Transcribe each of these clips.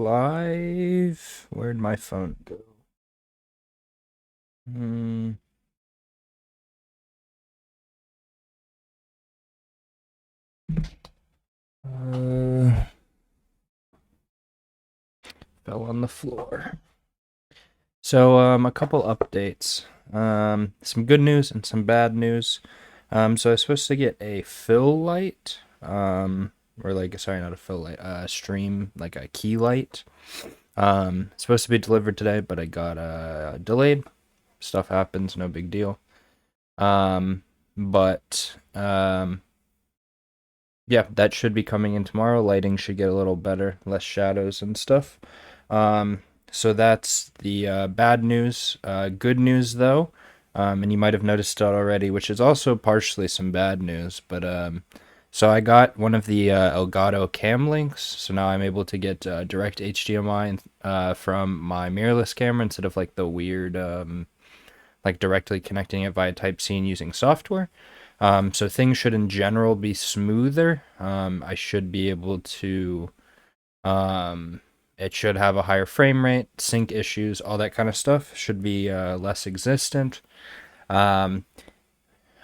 live. Where'd my phone go? Fell on the floor. So, a couple updates. Some good news and some bad news. So I was supposed to get a fill light. Or like, sorry, not a fill light, stream, like a key light. It's supposed to be delivered today, but I got delayed. Stuff happens, no big deal. Yeah, that should be coming in tomorrow. Lighting should get a little better, less shadows and stuff. So that's the bad news. Good news though, and you might have noticed it already, which is also partially some bad news. But so I got one of the Elgato cam links, so now I'm able to get direct HDMI from my mirrorless camera instead of like the weird like directly connecting it via Type-C and using software. So things should in general be smoother. I should be able to, it should have a higher frame rate, sync issues, all that kind of stuff should be less existent.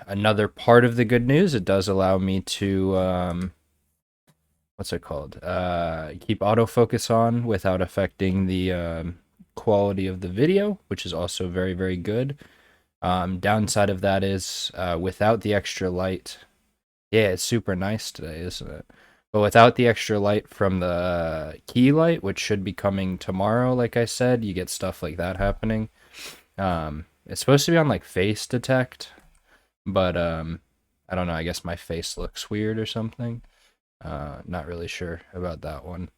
Another part of the good news, it does allow me to, what's it called? Keep autofocus on without affecting the quality of the video, which is also very, very good. Downside of that is without the extra light. Yeah, it's super nice today, isn't it? But without the extra light from the key light, which should be coming tomorrow, like I said, you get stuff like that happening. It's supposed to be on like face detect, but I don't know. I guess my face looks weird or something. Not really sure about that one.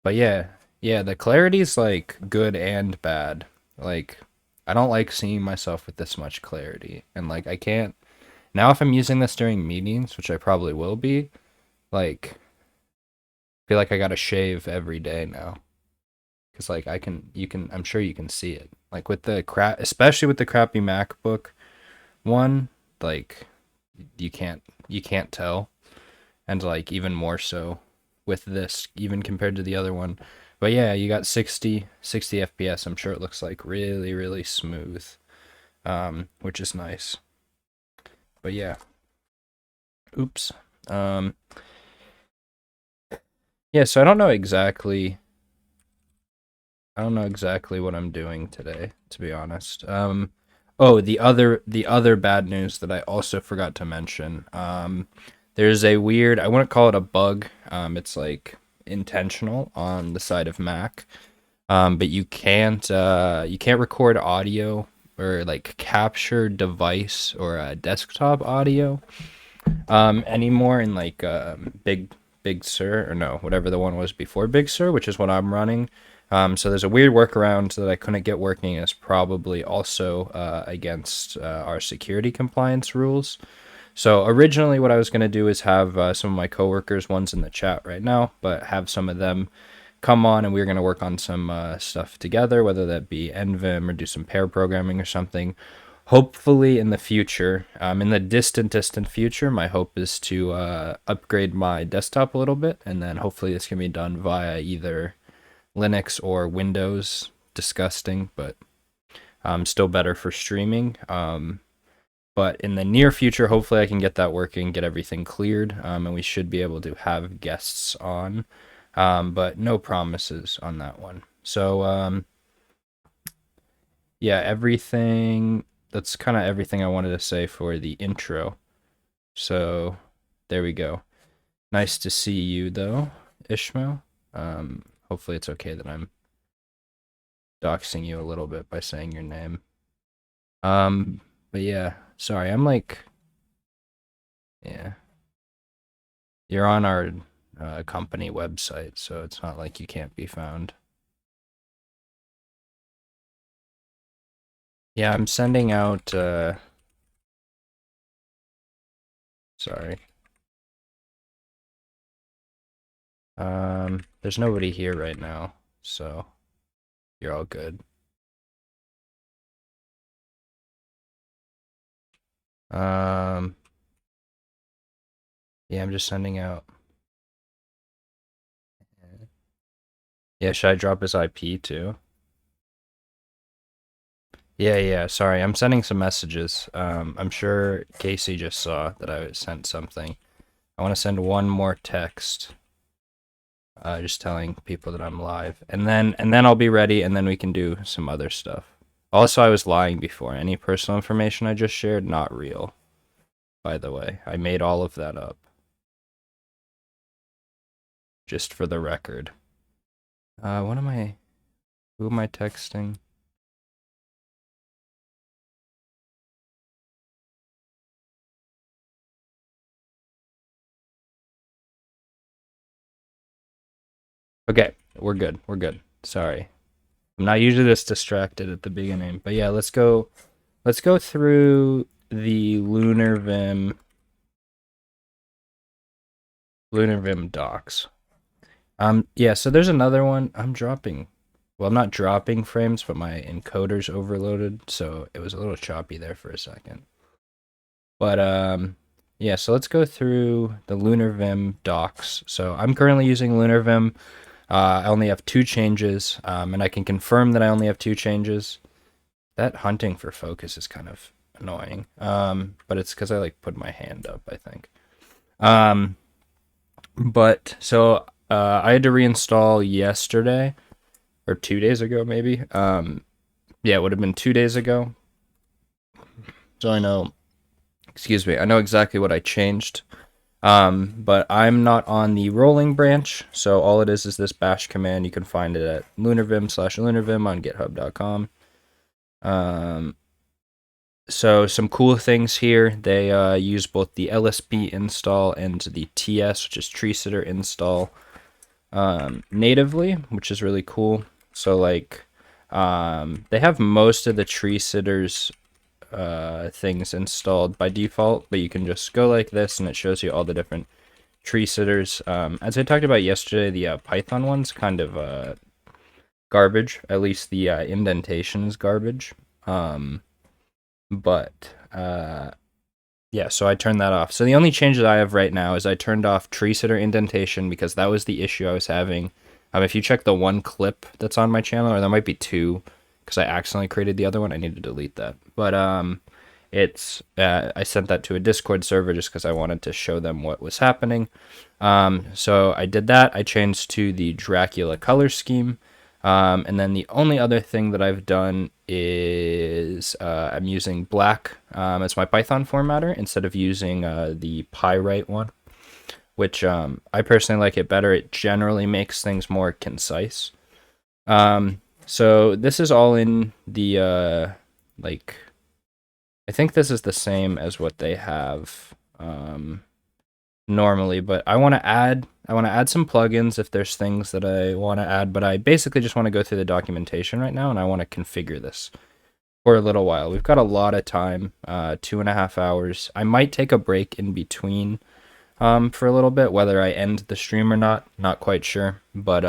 But yeah, the clarity's like good and bad. Like I don't like seeing myself with this much clarity. And like I can't now if I'm using this during meetings, which I probably will be, like I feel like I gotta shave every day now. Cause like I'm sure you can see it. Like with the especially with the crappy MacBook one, like you can't tell. And like even more so with this, even compared to the other one. But yeah, you got 60 FPS. I'm sure it looks like really, really smooth, which is nice. But yeah, oops. Yeah, so I don't know exactly what I'm doing today, to be honest. Oh, the other bad news that I also forgot to mention. There's a weird, I wouldn't call it a bug. It's like intentional on the side of Mac. But you can't record audio or like capture device or desktop audio anymore in like Big Sur, or no, whatever the one was before Big Sur, which is what I'm running. So there's a weird workaround that I couldn't get working. It's probably also against our security compliance rules. So originally what I was going to do is have some of my coworkers, one's in the chat right now, but have some of them come on and we're going to work on some stuff together, whether that be NVIM or do some pair programming or something. Hopefully in the future, in the distant future, my hope is to upgrade my desktop a little bit, and then hopefully this can be done via either Linux or Windows. Disgusting, but still better for streaming. But in the near future, hopefully I can get that working, get everything cleared, and we should be able to have guests on. But no promises on that one. So yeah, that's kind of everything I wanted to say for the intro. So there we go. Nice to see you though, Ishmael. Hopefully it's okay that I'm doxing you a little bit by saying your name. But yeah, sorry, I'm like, yeah, you're on our company website, so it's not like you can't be found. Yeah, I'm sending out, sorry. There's nobody here right now, so you're all good. Um, yeah, I'm just sending out. Yeah, should I drop his IP too? Yeah, sorry, I'm sending some messages. I'm sure Casey just saw that I sent something. I want to send one more text, just telling people that I'm live, and then I'll be ready, and then we can do some other stuff. Also, I was lying before. Any personal information I just shared, not real. By the way, I made all of that up. Just for the record. Who am I texting? Okay, we're good. We're good. Sorry. I'm not usually this distracted at the beginning, but yeah, let's go through the Lunarvim docs. Yeah, so there's another one. Well, I'm not dropping frames, but my encoder's overloaded, so it was a little choppy there for a second. But yeah, so let's go through the Lunarvim docs. So I'm currently using Lunarvim. I only have 2 changes, and I can confirm that I only have 2 changes. That hunting for focus is kind of annoying, but it's because I like put my hand up, I think. But so I had to reinstall yesterday, or 2 days ago, maybe. Yeah, it would have been 2 days ago. So I know exactly what I changed. But I'm not on the rolling branch, so all it is this bash command. You can find it at lunarvim/lunarvim on github.com. So some cool things here. They use both the LSP install and the TS, which is tree sitter install, natively, which is really cool. So like, they have most of the tree sitters things installed by default, but you can just go like this and it shows you all the different tree sitters. As I talked about yesterday, the Python one's kind of garbage. At least the indentation is garbage. But yeah, so I turned that off. So the only change that I have right now is I turned off tree sitter indentation because that was the issue I was having. If you check the one clip that's on my channel, or there might be 2, because I accidentally created the other one, I need to delete that. But it's I sent that to a Discord server just because I wanted to show them what was happening. So I did that. I changed to the Dracula color scheme. And then the only other thing that I've done is I'm using black as my Python formatter instead of using the Pyrite one, which I personally like it better. It generally makes things more concise. So this is all in the like, I think this is the same as what they have normally, but I want to add some plugins if there's things that I want to add, but I basically just want to go through the documentation right now, and I want to configure this for a little while. We've got a lot of time, 2.5 hours. I might take a break in between for a little bit, whether I end the stream or not quite sure, but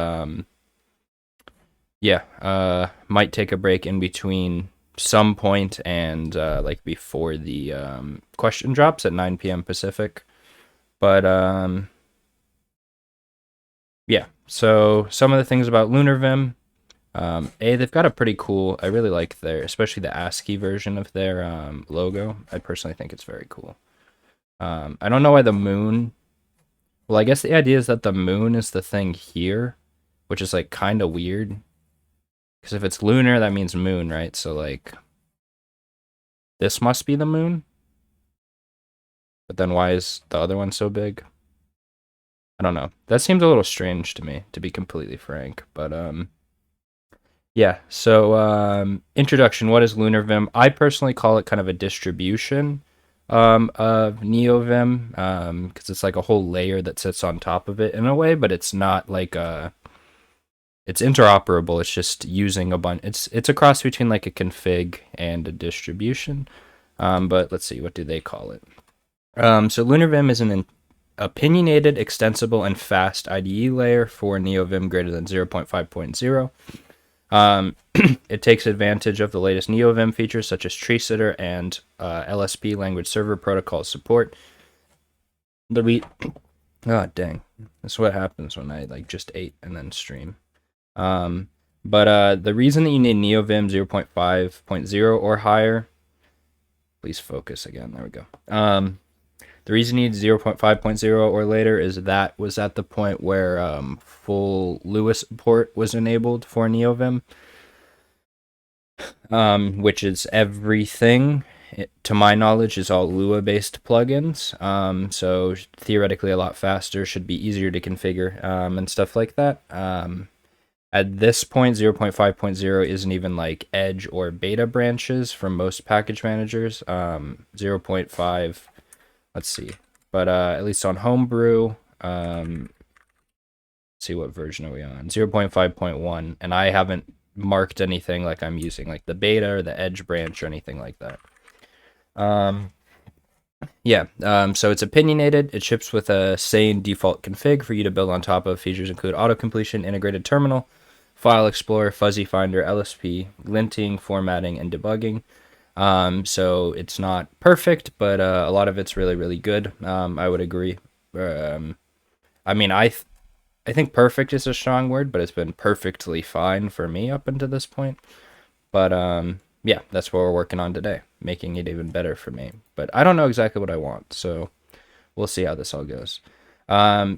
yeah, might take a break in between some point and like before the question drops at 9 p.m. Pacific. But yeah, so some of the things about Lunarvim, they've got a pretty cool, I really like especially the ASCII version of their logo. I personally think it's very cool. I don't know why the moon, well, I guess the idea is that the moon is the thing here, which is like kind of weird. Because if it's lunar, that means moon, right? So like, this must be the moon. But then why is the other one so big? I don't know. That seems a little strange to me, to be completely frank. But yeah. So introduction. What is Lunarvim? I personally call it kind of a distribution of NeoVim, because it's like a whole layer that sits on top of it in a way, but it's not like it's interoperable. It's just using a bunch. It's a cross between like a config and a distribution. But let's see, what do they call it? So Lunarvim is an opinionated, extensible, and fast IDE layer for NeoVim greater than 0.5.0. It takes advantage of the latest NeoVim features such as tree sitter and LSP language server protocol support. Oh dang, that's what happens when I like just ate and then stream. But the reason that you need NeoVim 0.5.0 or higher, please focus again. There we go. The reason you need 0.5.0 or later is that was at the point where full Lua support was enabled for NeoVim, which is everything. To my knowledge, is all Lua-based plugins. So theoretically a lot faster, should be easier to configure, and stuff like that. At this point, 0.5.0 isn't even like Edge or beta branches from most package managers. 0.5, let's see. But at least on Homebrew, let's see what version are we on? 0.5.1, and I haven't marked anything like I'm using like the beta or the Edge branch or anything like that. So it's opinionated. It ships with a sane default config for you to build on top of. Features include auto completion, integrated terminal, file explorer, fuzzy finder, LSP, linting, formatting, and debugging. So it's not perfect, but a lot of it's really, really good. I would agree. I think perfect is a strong word, but it's been perfectly fine for me up until this point. But yeah, that's what we're working on today, making it even better for me. But I don't know exactly what I want, so we'll see how this all goes.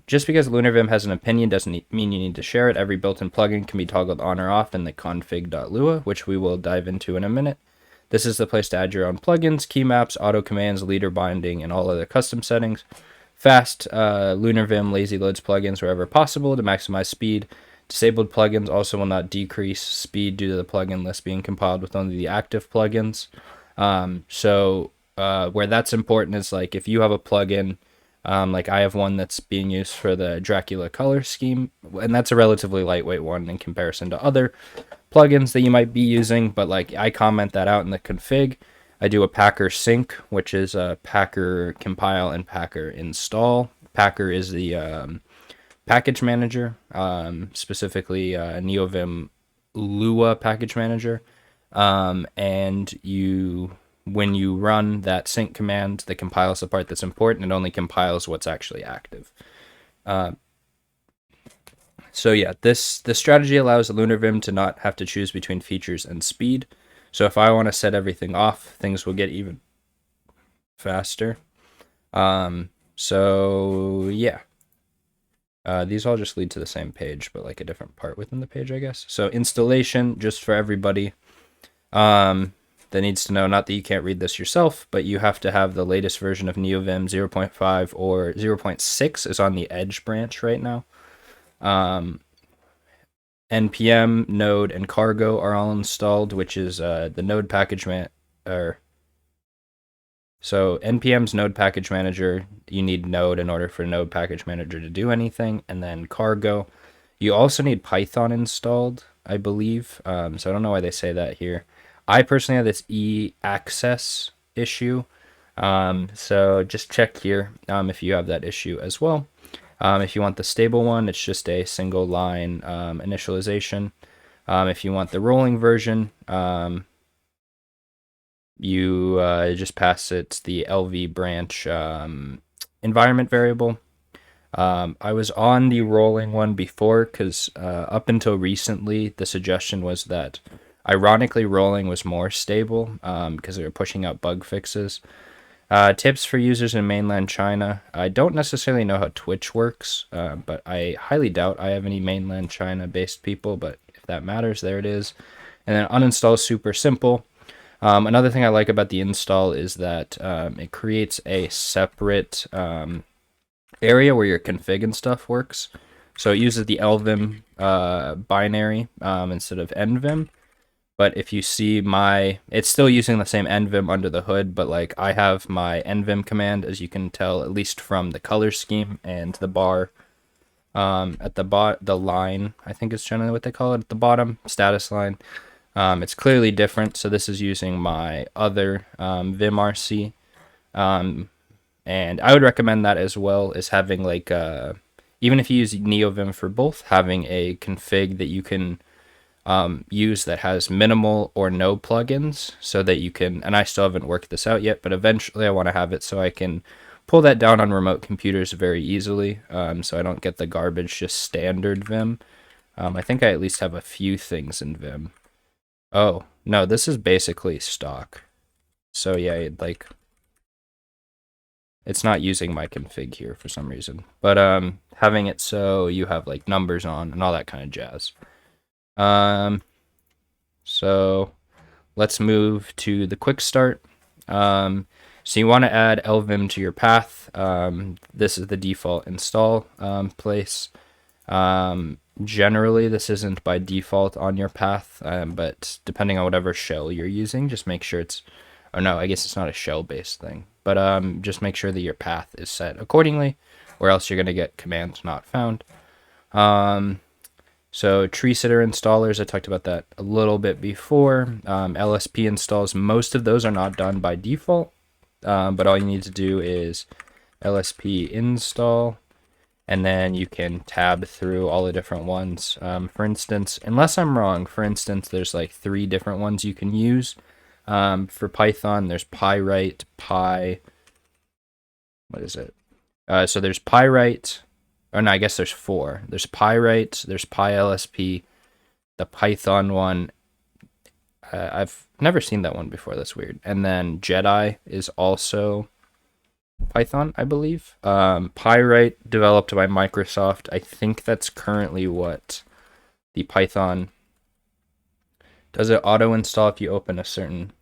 Just because Lunarvim has an opinion doesn't mean you need to share it. Every built-in plugin can be toggled on or off in the config.lua, which we will dive into in a minute. This is the place to add your own plugins, key maps, auto commands, leader binding, and all other custom settings. Fast Lunarvim lazy loads plugins wherever possible to maximize speed. Disabled plugins also will not decrease speed due to the plugin list being compiled with only the active plugins. Where that's important is like if you have a plugin, like I have one that's being used for the Dracula color scheme, and that's a relatively lightweight one in comparison to other plugins that you might be using, but like I comment that out in the config. I do a packer sync, which is a packer compile and packer install. Packer is the package manager, specifically NeoVim Lua package manager. And when you run that sync command that compiles the part that's important, it only compiles what's actually active. So yeah, this strategy allows Lunarvim to not have to choose between features and speed. So if I want to set everything off, things will get even faster. So yeah. These all just lead to the same page, but like a different part within the page, I guess. So installation, just for everybody that needs to know, not that you can't read this yourself, but you have to have the latest version of NeoVim 0.5 or 0.6 is on the Edge branch right now. NPM, Node, and Cargo are all installed, which is the Node package So NPM's Node Package Manager, you need Node in order for Node Package Manager to do anything. And then Cargo, you also need Python installed, I believe. So I don't know why they say that here. I personally have this e-access issue. So just check here if you have that issue as well. If you want the stable one, it's just a single line initialization. If you want the rolling version, you just pass it the LV branch environment variable. I was on the rolling one before because up until recently, the suggestion was that ironically rolling was more stable because they were pushing out bug fixes. Tips for users in mainland China. I don't necessarily know how Twitch works, but I highly doubt I have any mainland China based people, but if that matters, there it is. And then uninstall is super simple. Another thing I like about the install is that it creates a separate area where your config and stuff works. So it uses the Lvim binary instead of NVIM. But if you see it's still using the same NVIM under the hood, but like I have my NVIM command, as you can tell, at least from the color scheme and the bar at the line, I think is generally what they call it at the bottom, status line. It's clearly different, so this is using my other Vim RC. And I would recommend that as well as having like, even if you use NeoVim for both, having a config that you can use that has minimal or no plugins so that you can, and I still haven't worked this out yet, but eventually I want to have it so I can pull that down on remote computers very easily, so I don't get the garbage just standard Vim. I think I at least have a few things in Vim. Oh, no, this is basically stock. So yeah, like, it's not using my config here for some reason. But having it so you have like numbers on and all that kind of jazz. So let's move to the quick start. So you want to add Lvim to your path. This is the default install place. Generally, this isn't by default on your path, but depending on whatever shell you're using, just make sure it's, oh no, I guess it's not a shell-based thing, but just make sure that your path is set accordingly, or else you're going to get commands not found. So tree sitter installers, I talked about that a little bit before. LSP installs, most of those are not done by default, but all you need to do is LSP install, and then you can tab through all the different ones. For instance, unless I'm wrong, for instance, there's like 3 different ones you can use. For Python, there's Pywrite, what is it? So there's Pywrite, oh no, I guess there's 4. There's Pywrite, there's PyLSP, the Python one. I've never seen that one before, that's weird. And then Jedi is also Python, I believe. Pywrite, developed by Microsoft. I think that's currently what the Python does. It auto install if you open a certain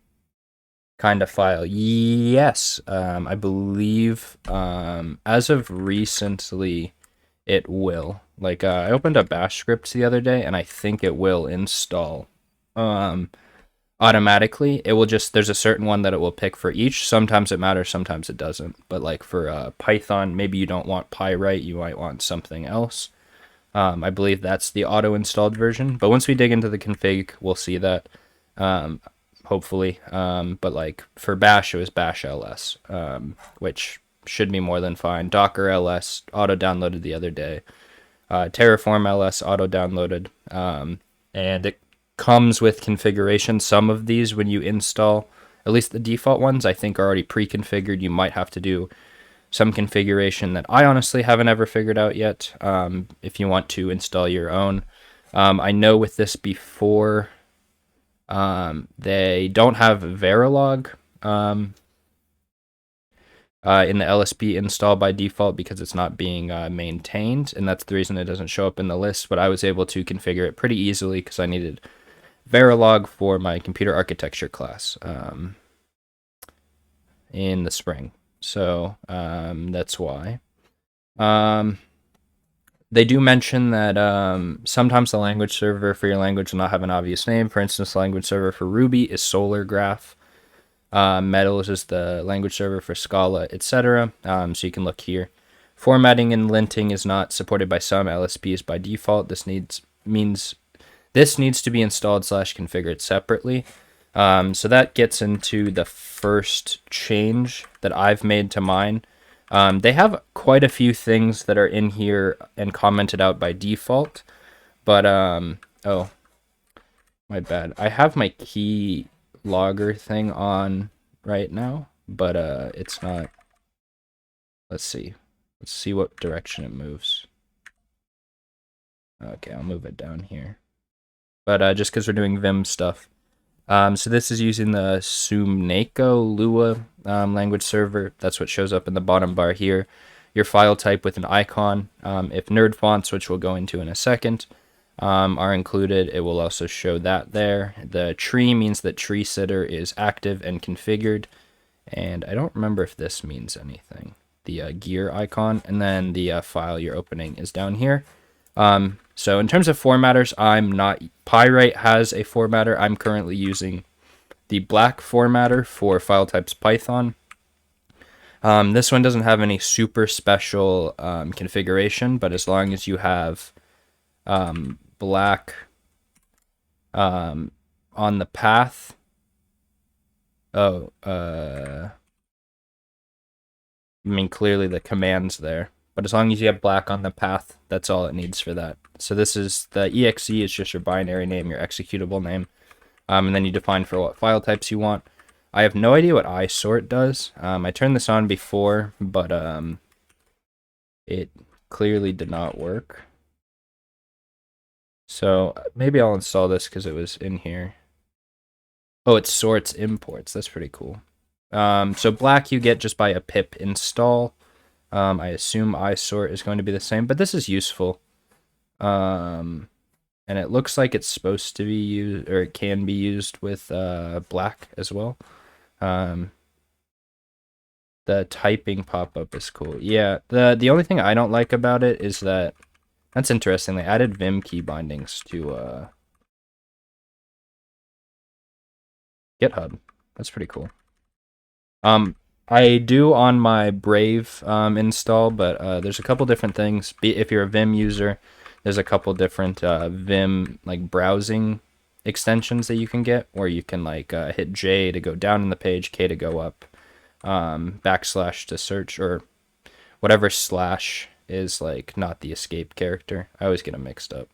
kind of file? Yes, I believe as of recently it will. Like I opened up bash scripts the other day and I think it will install automatically. It will just, there's a certain one that it will pick for each. Sometimes it matters, sometimes it doesn't. But like for Python, maybe you don't want Pywrite, you might want something else. I believe that's the auto installed version, but once we dig into the config, we'll see that, hopefully. But like for bash, it was bash ls, which should be more than fine. Docker ls auto downloaded the other day. Terraform ls auto downloaded, and it comes with configuration. Some of these, when you install, at least the default ones, I think are already pre-configured. You might have to do some configuration that I honestly haven't ever figured out yet, if you want to install your own. I know with this before, they don't have Verilog in the LSP install by default because it's not being maintained, and that's the reason it doesn't show up in the list, but I was able to configure it pretty easily because I needed Verilog for my computer architecture class in the spring. So that's why. They do mention that sometimes the language server for your language will not have an obvious name. For instance, the language server for Ruby is SolarGraph. Metals is the language server for Scala, etc. So you can look here. Formatting and linting is not supported by some LSPs by default. This needs to be installed / configured separately. So that gets into the first change that I've made to mine. They have quite a few things that are in here and commented out by default, but oh, my bad. I have my key logger thing on right now, but it's not. Let's see what direction it moves. Okay, I'll move it down here, but just because we're doing Vim stuff. So this is using the Sumneko Lua language server. That's what shows up in the bottom bar here. Your file type with an icon. If nerd fonts, which we'll go into in a second, are included, it will also show that there. The tree means that tree sitter is active and configured. And I don't remember if this means anything. The gear icon, and then the file you're opening is down here. So in terms of formatters, Pywrite has a formatter. I'm currently using the black formatter for file types Python. This one doesn't have any super special configuration, but as long as you have black on the path, I mean, clearly the command's there. But as long as you have black on the path, that's all it needs for that. So this is the exe is just your binary name, your executable name. And then you define for what file types you want. I have no idea what isort does. I turned this on before, but it clearly did not work. So maybe I'll install this because it was in here. Oh, it sorts imports. That's pretty cool. So black you get just by a pip install. I assume isort is going to be the same, but this is useful. And it looks like it's supposed to be used, or it can be used with black as well. The typing pop-up is cool. Yeah, the only thing I don't like about it is that, that's interesting, they added Vim Key Bindings to GitHub. That's pretty cool. I do on my Brave install, but there's a couple different things. If you're a Vim user, there's a couple different Vim like browsing extensions that you can get, where you can like hit J to go down in the page, K to go up, backslash to search, or whatever slash is like not the escape character. I always get them mixed up.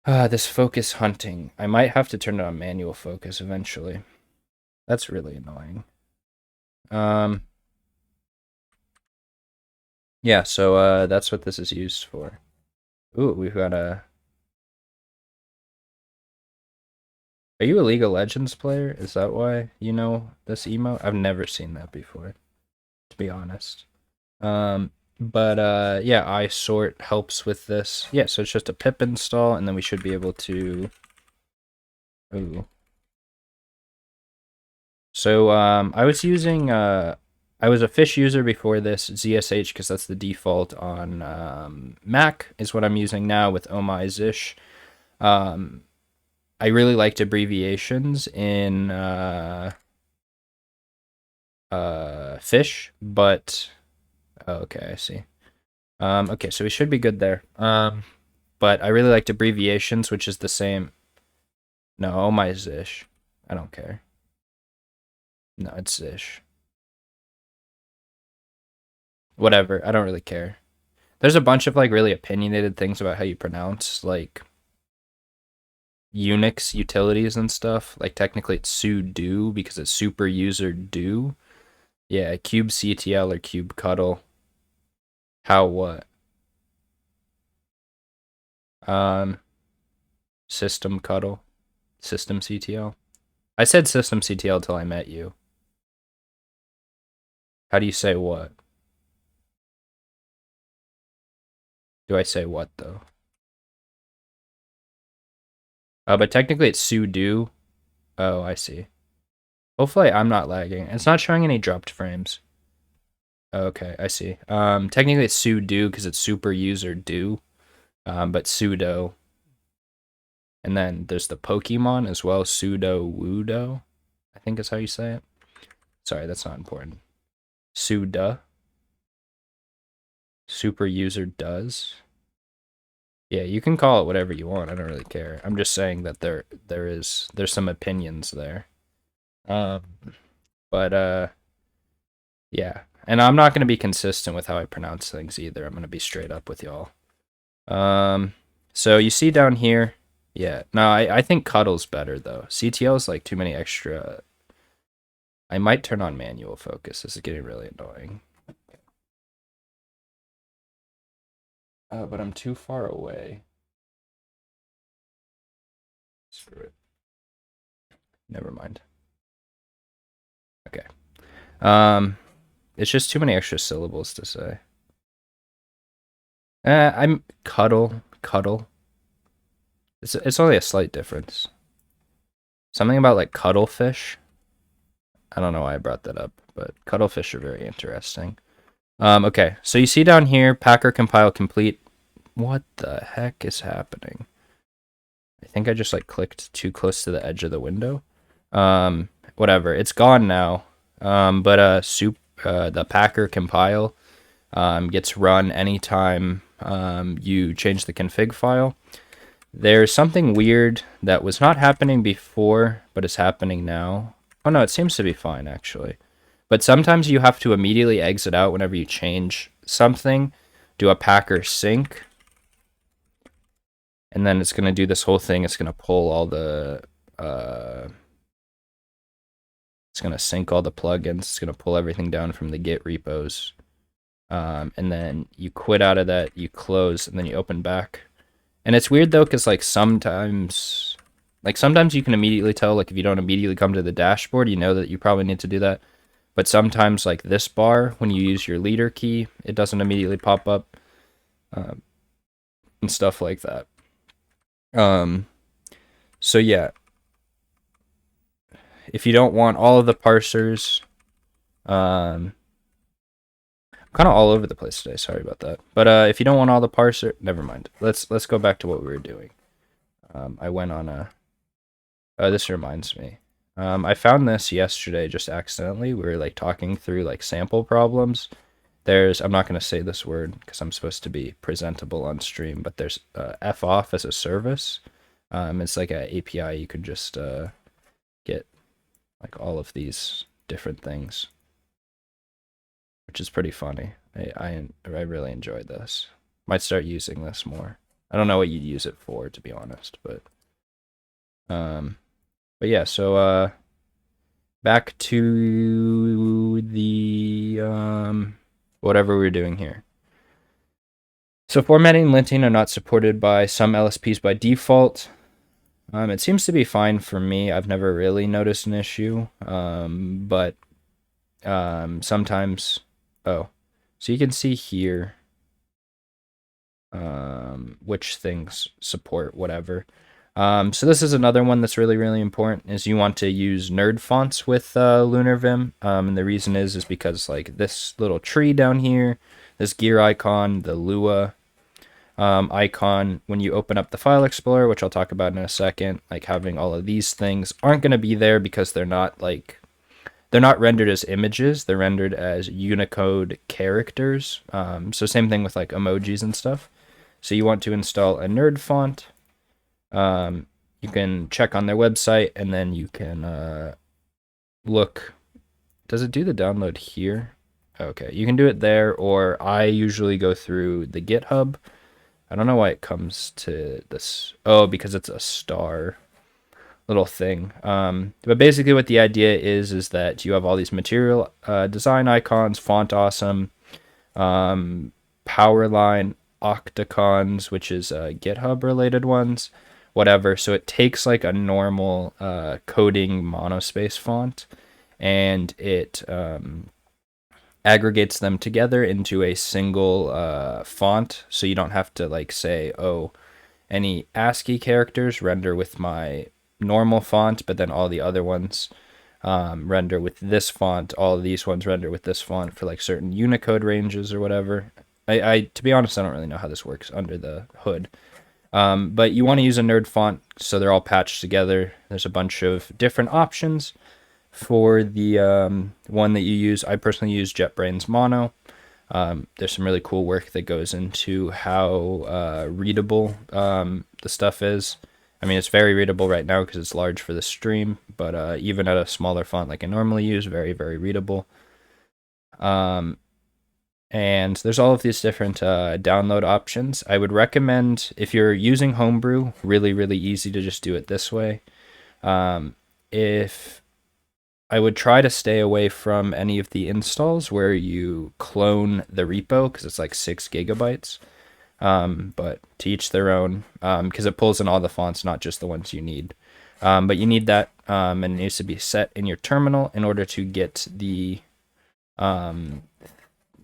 This focus hunting. I might have to turn it on manual focus eventually. That's really annoying. Yeah, so that's what this is used for. Ooh, we've got a... Are you a League of Legends player? Is that why you know this emote? I've never seen that before, to be honest. But yeah, isort helps with this. Yeah, so it's just a pip install, and then we should be able to... Ooh. So I was using... I was a fish user before this, ZSH, because that's the default on Mac, is what I'm using now with Oh My Zish. I really liked abbreviations in fish, but... Oh, okay, I see. Okay, so we should be good there. But I really liked abbreviations, which is the same... No, Oh My Zish. I don't care. No, it's Zish. Whatever, I don't really care. There's a bunch of like really opinionated things about how you pronounce like Unix utilities and stuff. Like technically it's sudo because it's super user do. Yeah, kubectl or kubectl. How what? System cuddle. Systemctl. I said systemctl till I met you. How do you say what? Do I say what though? But technically it's sudo. Oh, I see. Hopefully I'm not lagging. It's not showing any dropped frames. Okay, I see. Technically it's sudo because it's super user do, but sudo. And then there's the Pokemon as well, sudo wudo, I think is how you say it. Sorry, that's not important. Suda. Super user does. Yeah, you can call it whatever you want. I don't really care. I'm just saying that there's some opinions there. But yeah. And I'm not going to be consistent with how I pronounce things either. I'm going to be straight up with y'all. So you see down here, yeah. No, I think cuddle's better though. CTL is like too many extra. I might turn on manual focus. This is getting really annoying. But I'm too far away. Screw it. Never mind. Okay. It's just too many extra syllables to say. I'm cuddle. It's only a slight difference. Something about like cuttlefish. I don't know why I brought that up, but cuttlefish are very interesting. Okay, so you see down here, packer compile complete. What the heck is happening? I think I just like clicked too close to the edge of the window. Whatever, it's gone now. But the packer compile gets run anytime you change the config file. There's something weird that was not happening before, but is happening now. Oh no, it seems to be fine actually. But sometimes you have to immediately exit out whenever you change something, do a packer sync, and then it's going to do this whole thing. It's going to pull all the, it's going to sync all the plugins. It's going to pull everything down from the Git repos. And then you quit out of that, you close, and then you open back. And it's weird though, because like sometimes you can immediately tell, like if you don't immediately come to the dashboard, you know that you probably need to do that. But sometimes like this bar, when you use your leader key, it doesn't immediately pop up, and stuff like that. So yeah, if you don't want all of the parsers, I'm kind of all over the place today. Sorry about that. But if you don't want all the parser, never mind. Let's go back to what we were doing. I went on a. Oh, this reminds me. I found this yesterday just accidentally. We were like talking through like sample problems. I'm not going to say this word because I'm supposed to be presentable on stream, but there's foff as a service. It's like an API you could just get like all of these different things, which is pretty funny. I really enjoyed this. Might start using this more. I don't know what you'd use it for, to be honest, but yeah. So back to the whatever we're doing here. So formatting and linting are not supported by some LSPs by default. It seems to be fine for me. I've never really noticed an issue, but sometimes. Oh, so you can see here which things support whatever. So this is another one that's really, really important, is you want to use nerd fonts with Lunarvim. And the reason is because like this little tree down here, this gear icon, the Lua icon, when you open up the file explorer, which I'll talk about in a second, like having all of these things aren't going to be there because they're not rendered as images. They're rendered as Unicode characters. So same thing with like emojis and stuff. So you want to install a nerd font. You can check on their website, and then you can look. Does it do the download here? Okay, you can do it there, or I usually go through the GitHub. I don't know why it comes to this. Oh, because it's a star little thing. But basically what the idea is that you have all these material design icons, font awesome, Powerline, Octacons, which is GitHub related ones, whatever. So it takes like a normal coding monospace font, and it aggregates them together into a single font, so you don't have to like say, oh, any ASCII characters render with my normal font, but then all the other ones render with this font. All of these ones render with this font for like certain Unicode ranges or whatever. I to be honest, I don't really know how this works under the hood. But you want to use a nerd font so they're all patched together. There's a bunch of different options for the one that you use. I personally use JetBrains Mono. There's some really cool work that goes into how readable the stuff is. I mean, it's very readable right now because it's large for the stream, but even at a smaller font like I normally use, very, very readable. And there's all of these different download options. I would recommend, if you're using Homebrew, really, really easy to just do it this way. If I would try to stay away from any of the installs where you clone the repo, because it's like 6 gigabytes. But to each their own, because it pulls in all the fonts, not just the ones you need. But you need that, and it needs to be set in your terminal in order to get the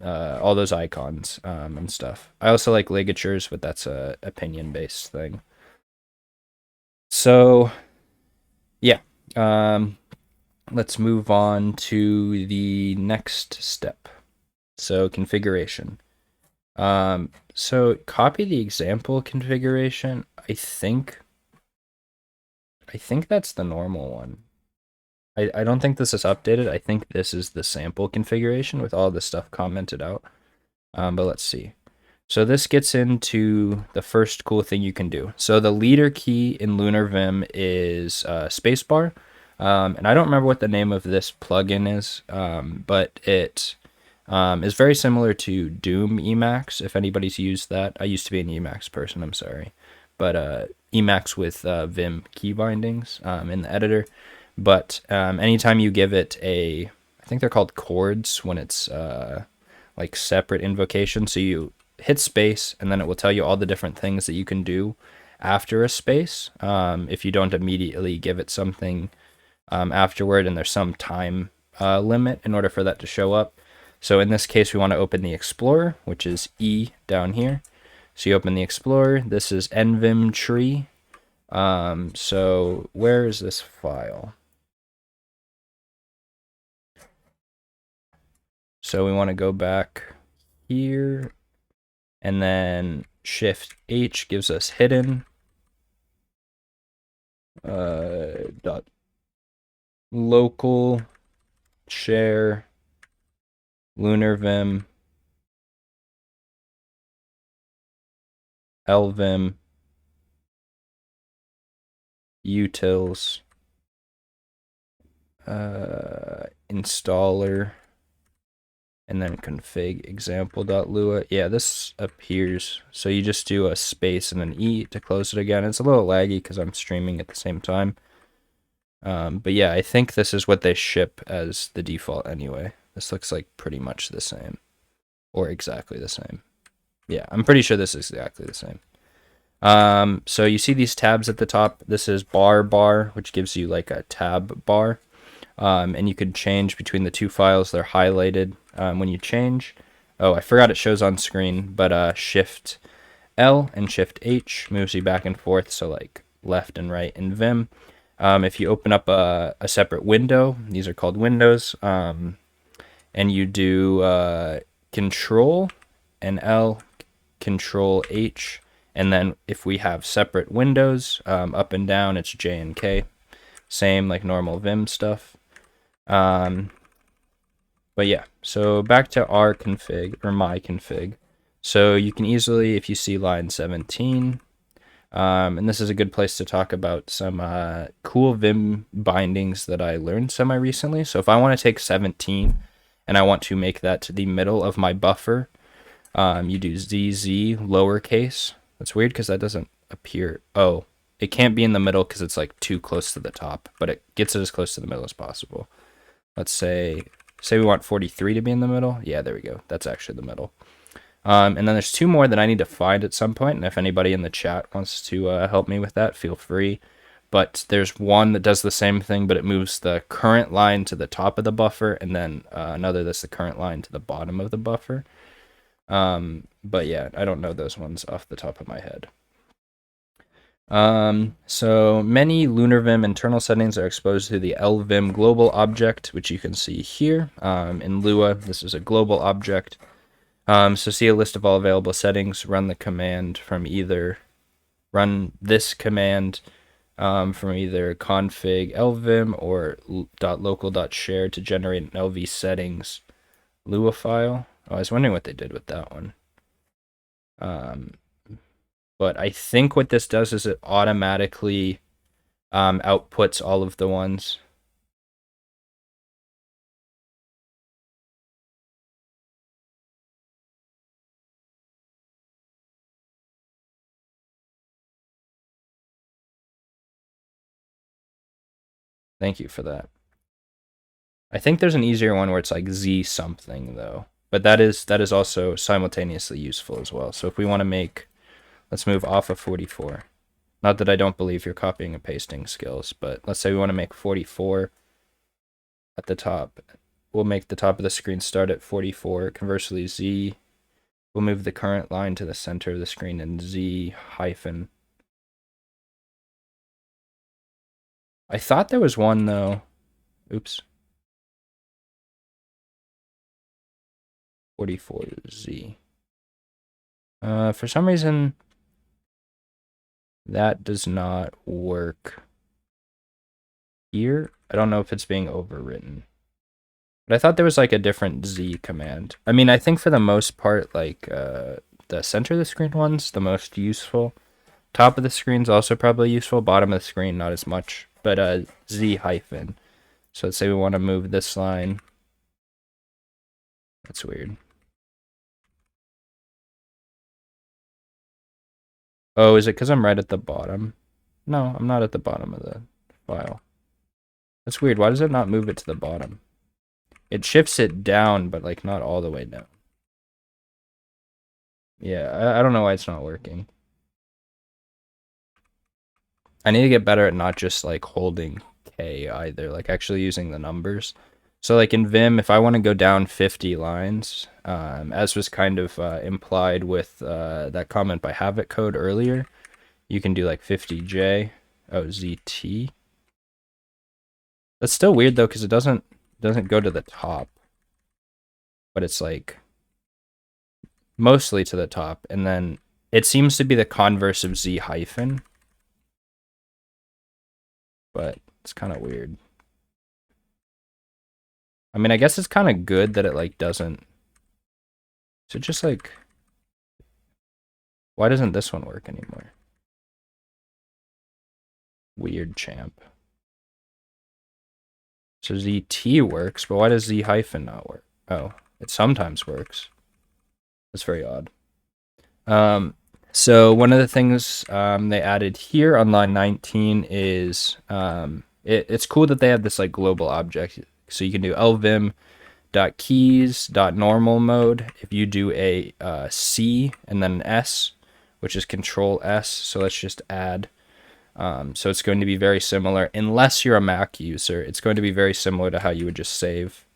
all those icons and stuff. I also like ligatures, but that's a opinion-based thing. So, yeah. Let's move on to the next step. So, configuration. So copy the example configuration. I think that's the normal one. I don't think this is updated. I think this is the sample configuration with all the stuff commented out. But let's see. So this gets into the first cool thing you can do. So the leader key in Lunarvim is spacebar. And I don't remember what the name of this plugin is, but it is very similar to Doom Emacs, if anybody's used that. I used to be an Emacs person, I'm sorry. But Emacs with Vim Key Bindings in the editor. But anytime you give it I think they're called chords when it's like separate invocation. So you hit space, and then it will tell you all the different things that you can do after a space if you don't immediately give it something afterward, and there's some time limit in order for that to show up. So in this case, we want to open the Explorer, which is E down here. So you open the Explorer. This is NVIM tree. So where is this file? So we want to go back here, and then Shift H gives us hidden. Dot local share Lunarvim Lvim utils installer, and then config example.lua. Yeah, this appears. So you just do a space and an E to close it again. It's a little laggy because I'm streaming at the same time. But yeah, I think this is what they ship as the default anyway. This looks like pretty much the same, or exactly the same. Yeah, I'm pretty sure this is exactly the same. So you see these tabs at the top. This is bar, which gives you like a tab bar. And you could change between the two files. They're highlighted when you change. Oh, I forgot it shows on screen, but Shift L and Shift H moves you back and forth, so like left and right in Vim. If you open up a separate window, these are called windows, and you do Control and L, Control H, and then if we have separate windows, up and down, it's J and K. Same like normal Vim stuff. But yeah, so back to our config, or my config. So you can easily, if you see line 17, and this is a good place to talk about some cool Vim bindings that I learned semi-recently. So if I want to take 17 and I want to make that to the middle of my buffer, you do ZZ lowercase. That's weird because that doesn't appear. Oh, it can't be in the middle because it's like too close to the top, but it gets it as close to the middle as possible. Let's say we want 43 to be in the middle. Yeah, there we go. That's actually the middle. And then there's two more that I need to find at some point, and if anybody in the chat wants to help me with that, feel free. But there's one that does the same thing, but it moves the current line to the top of the buffer, and then another that's the current line to the bottom of the buffer. But yeah, I don't know those ones off the top of my head. So many Lunarvim internal settings are exposed to the Lvim global object, which you can see here. In Lua, this is a global object. So see a list of all available settings, run the command from either, run this command from either config Lvim or .local.share to generate an LV settings Lua file. Oh, I was wondering what they did with that one. But I think what this does is it automatically outputs all of the ones. Thank you for that. I think there's an easier one where it's like Z something though, but that is also simultaneously useful as well. So if we want to make, let's move off of 44. Not that I don't believe your copying and pasting skills, but let's say we want to make 44 at the top. We'll make the top of the screen start at 44. Conversely, Z, we'll move the current line to the center of the screen, and Z hyphen. I thought there was one though. Oops. 44Z. For some reason, that does not work here. I don't know if it's being overwritten. But I thought there was like a different Z command. I mean, I think for the most part, like the center of the screen one's the most useful. Top of the screen's also probably useful. Bottom of the screen, not as much. But Z hyphen. So let's say we want to move this line. That's weird. Oh, is it because I'm right at the bottom? No, I'm not at the bottom of the file. That's weird. Why does it not move it to the bottom? It shifts it down, but like not all the way down. Yeah, I don't know why it's not working. I need to get better at not just like holding K either, like actually using the numbers. So like in Vim, if I want to go down 50 lines, as was kind of implied with that comment by Havoc Code earlier, you can do like 50J, ZT. That's still weird though, because it doesn't go to the top, but it's like mostly to the top, and then it seems to be the converse of Z hyphen, but it's kind of weird. I mean, I guess it's kind of good that it like doesn't. So just like, why doesn't this one work anymore? Weird champ. So ZT works, but why does Z hyphen not work? Oh, it sometimes works. That's very odd. So one of the things they added here on line 19 is it's cool that they have this like global object. So you can do Lvim .keys .normal mode if you do a C and then an S, which is Control S. So let's just add. So it's going to be very similar, unless you're a Mac user. It's going to be very similar to how you would just save.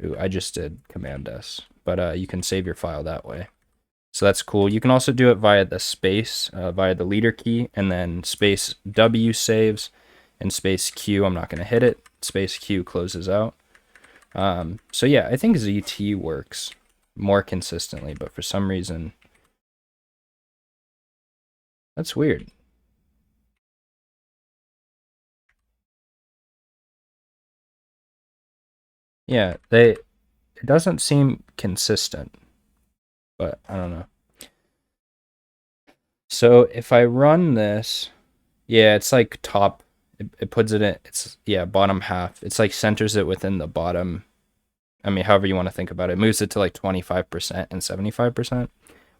Ooh, I just did Command S, but you can save your file that way. So that's cool. You can also do it via the space, via the leader key, and then space W saves, and space Q, I'm not going to hit it. Space Q closes out. So yeah, I think ZT works more consistently, but for some reason, that's weird. Yeah, it doesn't seem consistent, but I don't know. So if I run this, yeah, it's like top, it puts it in, it's, yeah, bottom half. It's like centers it within the bottom. I mean, however you want to think about it, moves it to like 25% and 75%,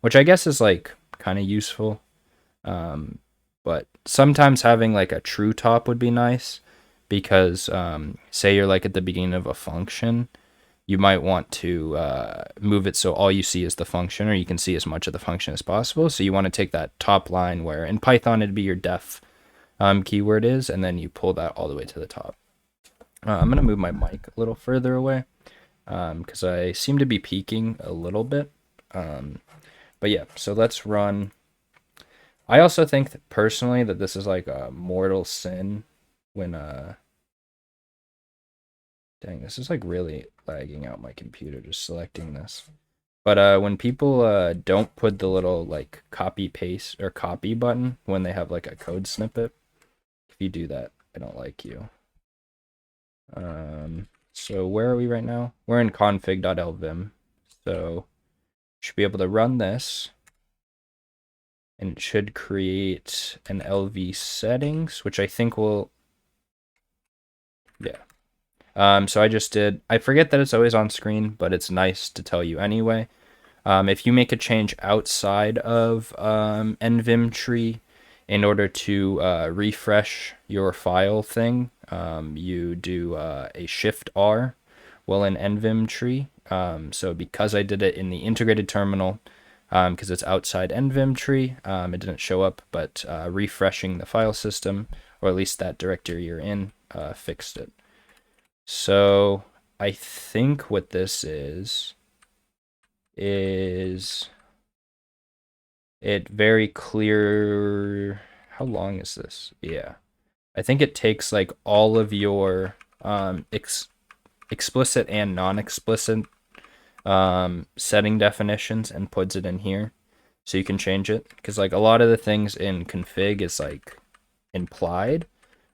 which I guess is like kind of useful. But sometimes having like a true top would be nice because say you're like at the beginning of a function, you might want to move it so all you see is the function, or you can see as much of the function as possible. So you want to take that top line where in Python it'd be your def keyword is, and then you pull that all the way to the top. I'm going to move my mic a little further away because I seem to be peaking a little bit. But yeah, so let's run. I also think that personally that this is like a mortal sin when dang, this is like really lagging out my computer just selecting this. But when people don't put the little like copy paste or copy button when they have like a code snippet, if you do that, I don't like you. So where are we right now? We're in config.lvim. So should be able to run this, and it should create an LV settings, which I think will, yeah. So I just did, I forget that it's always on screen, but it's nice to tell you anyway. If you make a change outside of NVIM tree in order to refresh your file thing, you do a Shift R while in NVIM tree. So because I did it in the integrated terminal, because it's outside NVIM tree, it didn't show up, but refreshing the file system, or at least that directory you're in, fixed it. So I think what this is it very clear. How long is this? Yeah, I think it takes like all of your explicit and non-explicit setting definitions and puts it in here, so you can change it, because like a lot of the things in config is like implied,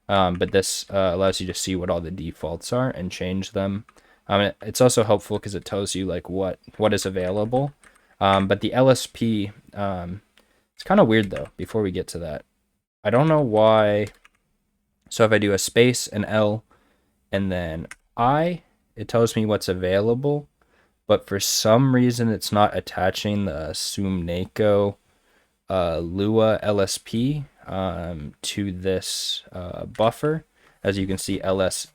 but this allows you to see what all the defaults are and change them. It's also helpful because it tells you like what is available. But the LSP, it's kind of weird though. Before we get to that, I don't know why. So if I do a space, an L, and then I, it tells me what's available. But for some reason, it's not attaching the Sumneko Lua LSP to this buffer. As you can see, ls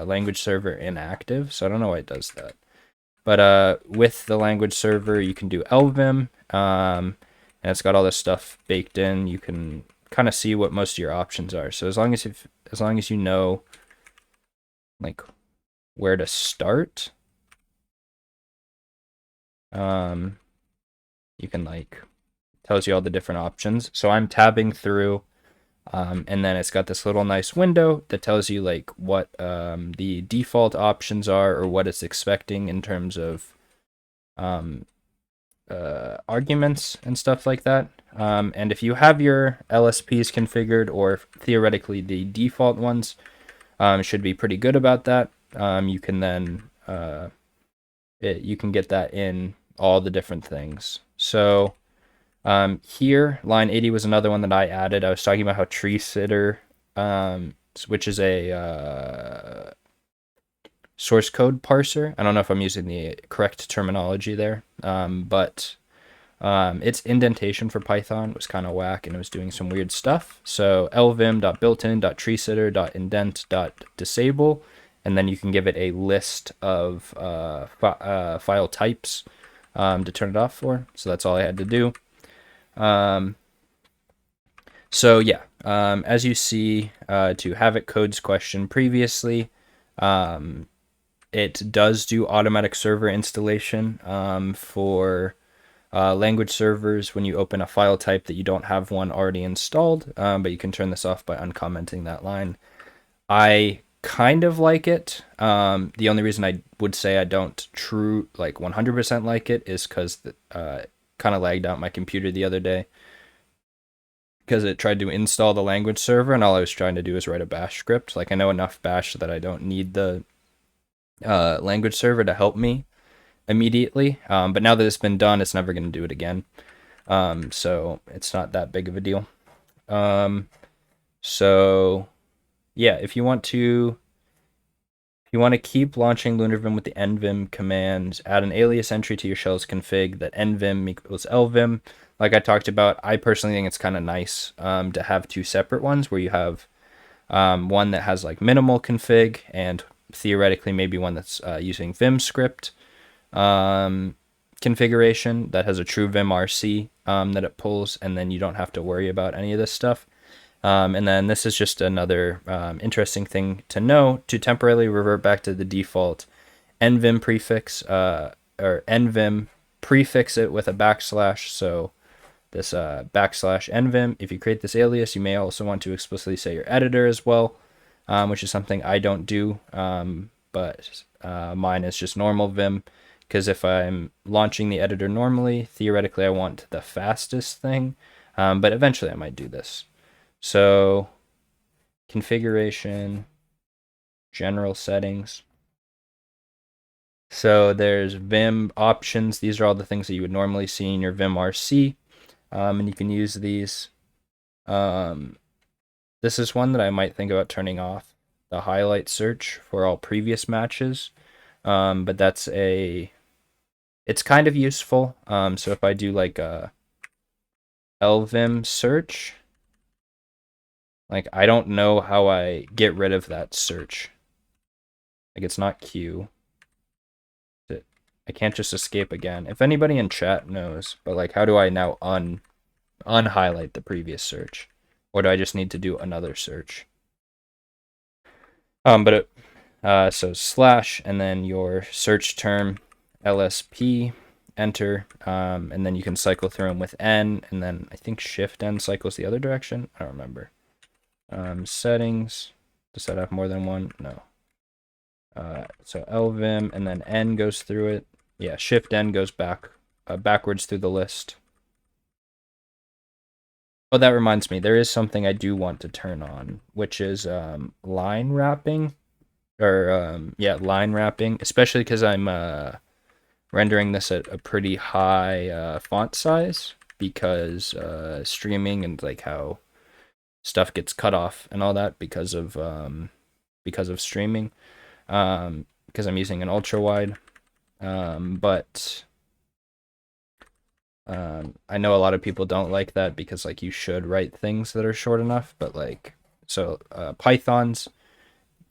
language server inactive. So I don't know why it does that. But with the language server, you can do Lvim, and it's got all this stuff baked in. You can kind of see what most of your options are. So as long as you know like where to start, you can like tells you all the different options. So I'm tabbing through, and then it's got this little nice window that tells you like what the default options are or what it's expecting in terms of arguments and stuff like that. And if you have your LSPs configured, or theoretically the default ones, should be pretty good about that. You can then you can get that in all the different things. So here, line 80 was another one that I added. I was talking about how tree sitter, which is a source code parser. I don't know if I'm using the correct terminology there, but its indentation for Python was kind of whack, and it was doing some weird stuff. So lvim.builtin.treesitter.indent.disable, and then you can give it a list of file types to turn it off for. So that's all I had to do. So yeah, as you see, to Havoc Code's question previously, it does do automatic server installation for language servers when you open a file type that you don't have one already installed, but you can turn this off by uncommenting that line. I kind of like it. The only reason I would say I don't 100% like it is because it kind of lagged out my computer the other day because it tried to install the language server, and all I was trying to do is write a bash script. Like, I know enough bash that I don't need the language server to help me immediately, but now that it's been done, it's never going to do it again, so it's not that big of a deal. So yeah, if you want to keep launching Lunarvim with the NVIM command, add an alias entry to your shell's config that NVIM equals Lvim. Like I talked about, I personally think it's kind of nice to have two separate ones, where you have one that has like minimal config, and theoretically maybe one that's using Vim script configuration that has a true Vim RC that it pulls, and then you don't have to worry about any of this stuff. And then this is just another interesting thing to know: to temporarily revert back to the default NVIM prefix, or NVIM, prefix it with a backslash. So this backslash NVIM, if you create this alias, you may also want to explicitly say your editor as well, which is something I don't do, but mine is just normal Vim, because if I'm launching the editor normally, theoretically I want the fastest thing, but eventually I might do this. So configuration, general settings. So there's Vim options. These are all the things that you would normally see in your Vim RC, and you can use these. This is one that I might think about turning off, the highlight search for all previous matches, but it's kind of useful. So if I do like a Lvim search, like, I don't know how I get rid of that search. Like, it's not Q. I can't just escape again. If anybody in chat knows, but like, how do I now unhighlight the previous search? Or do I just need to do another search? So slash, and then your search term, LSP, enter, and then you can cycle through them with N, and then I think Shift N cycles the other direction. I don't remember. Settings, does that have more than one? No. So Lvim, and then N goes through it. Yeah, Shift N goes backwards through the list. Oh, that reminds me, there is something I do want to turn on, which is line wrapping, or line wrapping, especially because I'm rendering this at a pretty high font size, because streaming and like how stuff gets cut off and all that because of streaming, because I'm using an ultra wide, but I know a lot of people don't like that, because like you should write things that are short enough, but like, so Python's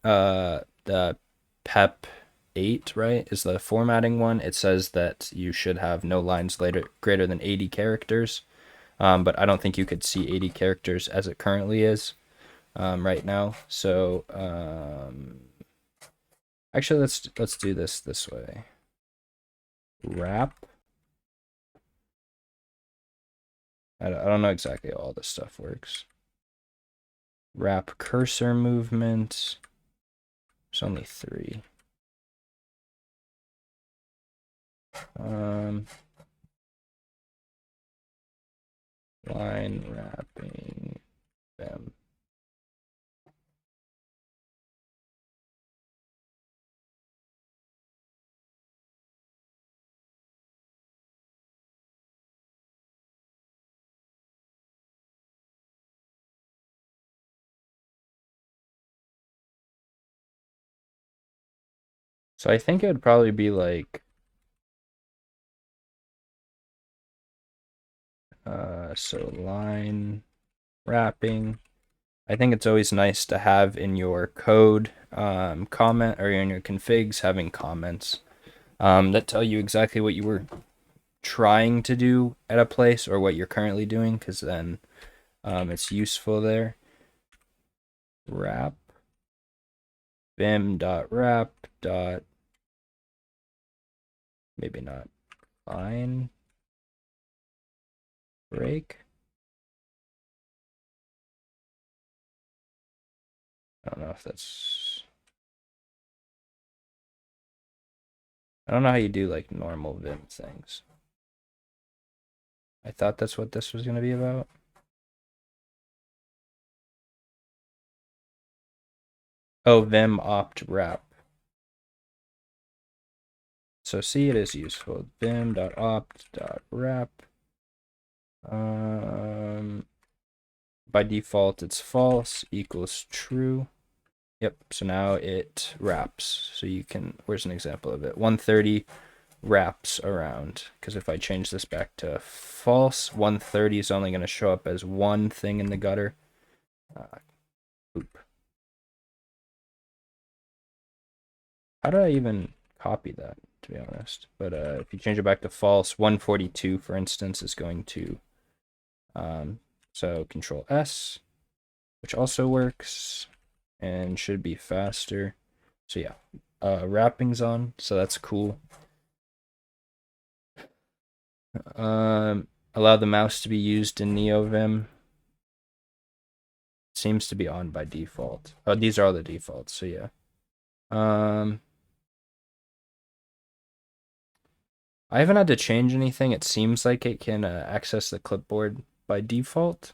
the PEP 8, right, is the formatting one. It says that you should have no lines greater than 80 characters. But I don't think you could see 80 characters as it currently is right now. So actually, let's do this way. Wrap. I don't know exactly how all this stuff works. Wrap cursor movement. There's only 3. Line wrapping them. So I think it would probably be like so line wrapping. I think it's always nice to have in your code comment, or in your configs, having comments that tell you exactly what you were trying to do at a place or what you're currently doing, because then it's useful there. Wrap Vim.wrap. Maybe not line break. I don't know if that's... I don't know how you do like normal Vim things. I thought that's what this was going to be about. Oh, Vim opt wrap. So see, it is useful. Vim.opt.wrap. By default, it's false equals true. Yep, so now it wraps. So you can, where's an example of it? 130 wraps around. Because if I change this back to false, 130 is only going to show up as one thing in the gutter. Oop. How did I even copy that, to be honest? But if you change it back to false, 142, for instance, is going to... so Control S, which also works and should be faster. So yeah, wrapping's on, so that's cool. Allow the mouse to be used in NeoVim. Seems to be on by default. Oh, these are all the defaults, so yeah. I haven't had to change anything. It seems like it can access the clipboard by default.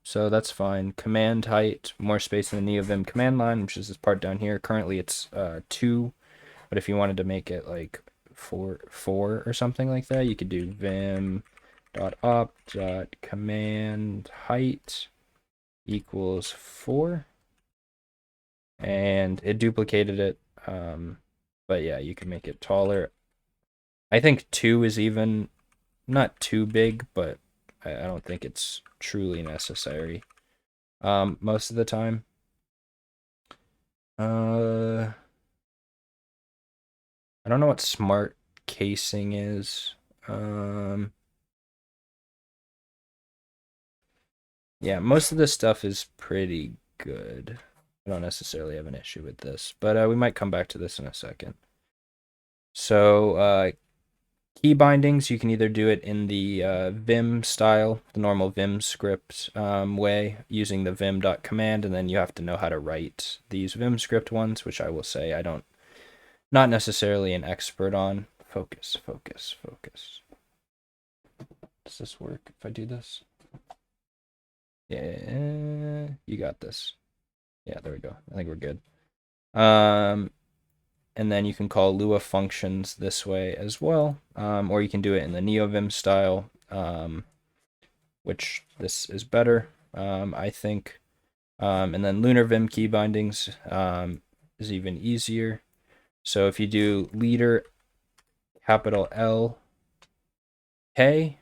So that's fine. Command height, more space in the NeoVim command line, which is this part down here. Currently it's 2, but if you wanted to make it like 4 or something like that, you could do vim.opt.command height equals 4. And it duplicated it. But yeah, you can make it taller. I think 2 is even not too big, but I don't think it's truly necessary most of the time. I don't know what smart casing is. Yeah, most of this stuff is pretty good. I don't necessarily have an issue with this, but we might come back to this in a second. So key bindings, you can either do it in the Vim style, the normal Vim script way, using the vim.command, and then you have to know how to write these Vim script ones, which I will say not necessarily an expert on. Focus. Does this work if I do this? Yeah, you got this. Yeah, there we go. I think we're good. And then you can call Lua functions this way as well, or you can do it in the NeoVim style, which this is better, I think. And then Lunarvim Key Bindings is even easier. So if you do leader capital L K,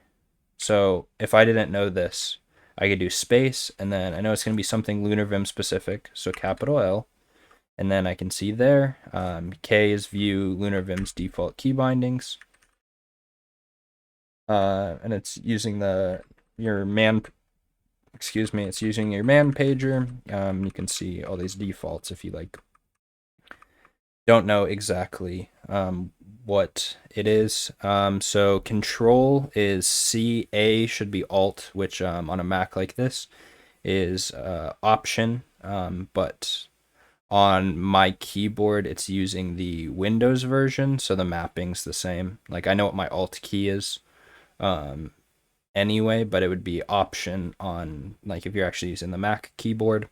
so if I didn't know this, I could do space, and then I know it's going to be something Lunarvim specific, so capital L, And then I can see there, K is view Lunarvim's default key bindings. And it's using your man pager. You can see all these defaults if you don't know exactly what it is. So control is C, A should be Alt, which on a Mac like this is Option, but on my keyboard it's using the Windows version, so the mapping's the same. Like I know what my Alt key is anyway, but it would be Option on like if you're actually using the Mac keyboard.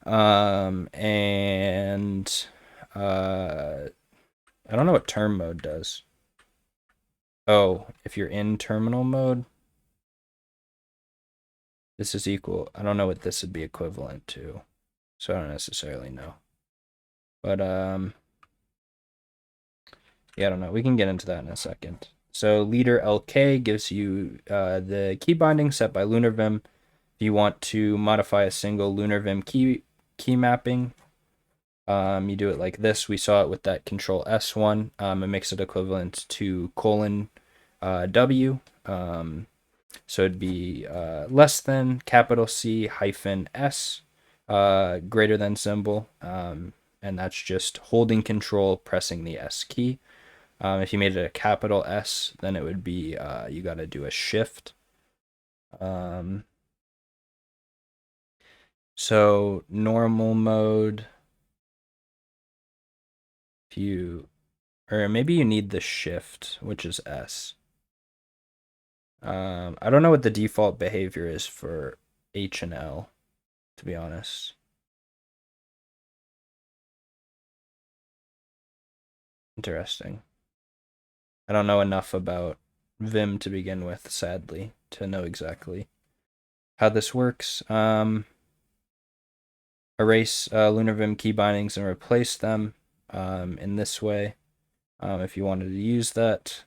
And I don't know what term mode does. Oh, if you're in terminal mode, this is equal. I don't know what this would be equivalent to, so I don't necessarily know. But yeah, I don't know. We can get into that in a second. So leader LK gives you the key binding set by Lunarvim. If you want to modify a single Lunarvim key mapping, you do it like this. We saw it with that Control S one. It makes it equivalent to :W. So it'd be less than capital C hyphen S greater than symbol. And that's just holding Control, pressing the S key. If you made it a capital S, then it would be you got to do a shift. So normal mode, or maybe you need the shift, which is S. I don't know what the default behavior is for H and L, to be honest. Interesting. I don't know enough about Vim to begin with, sadly, to know exactly how this works. Erase Lunarvim key bindings and replace them in this way. If you wanted to use that,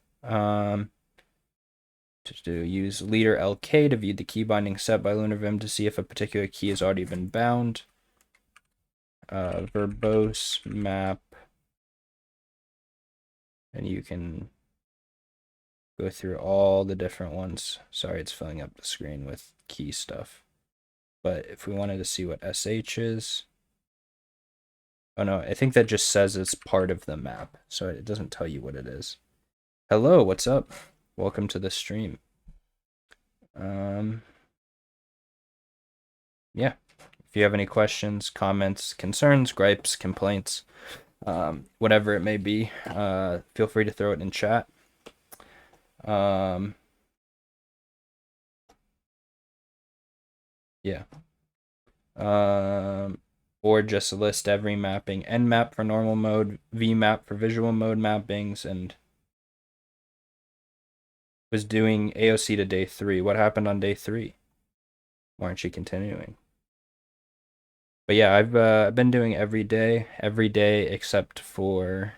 use leader LK to view the key binding set by Lunarvim to see if a particular key has already been bound. Verbose map, and you can go through all the different ones. Sorry, it's filling up the screen with key stuff. But if we wanted to see what SH is, oh no, I think that just says it's part of the map, so it doesn't tell you what it is. Hello, what's up? Welcome to the stream. Yeah, if you have any questions, comments, concerns, gripes, complaints, whatever it may be, feel free to throw it in chat. Yeah. Or just list every mapping: nmap for normal mode, vmap for visual mode mappings, and was doing AOC to day 3. What happened on day 3? Why aren't you continuing? But yeah, I've been doing every day except for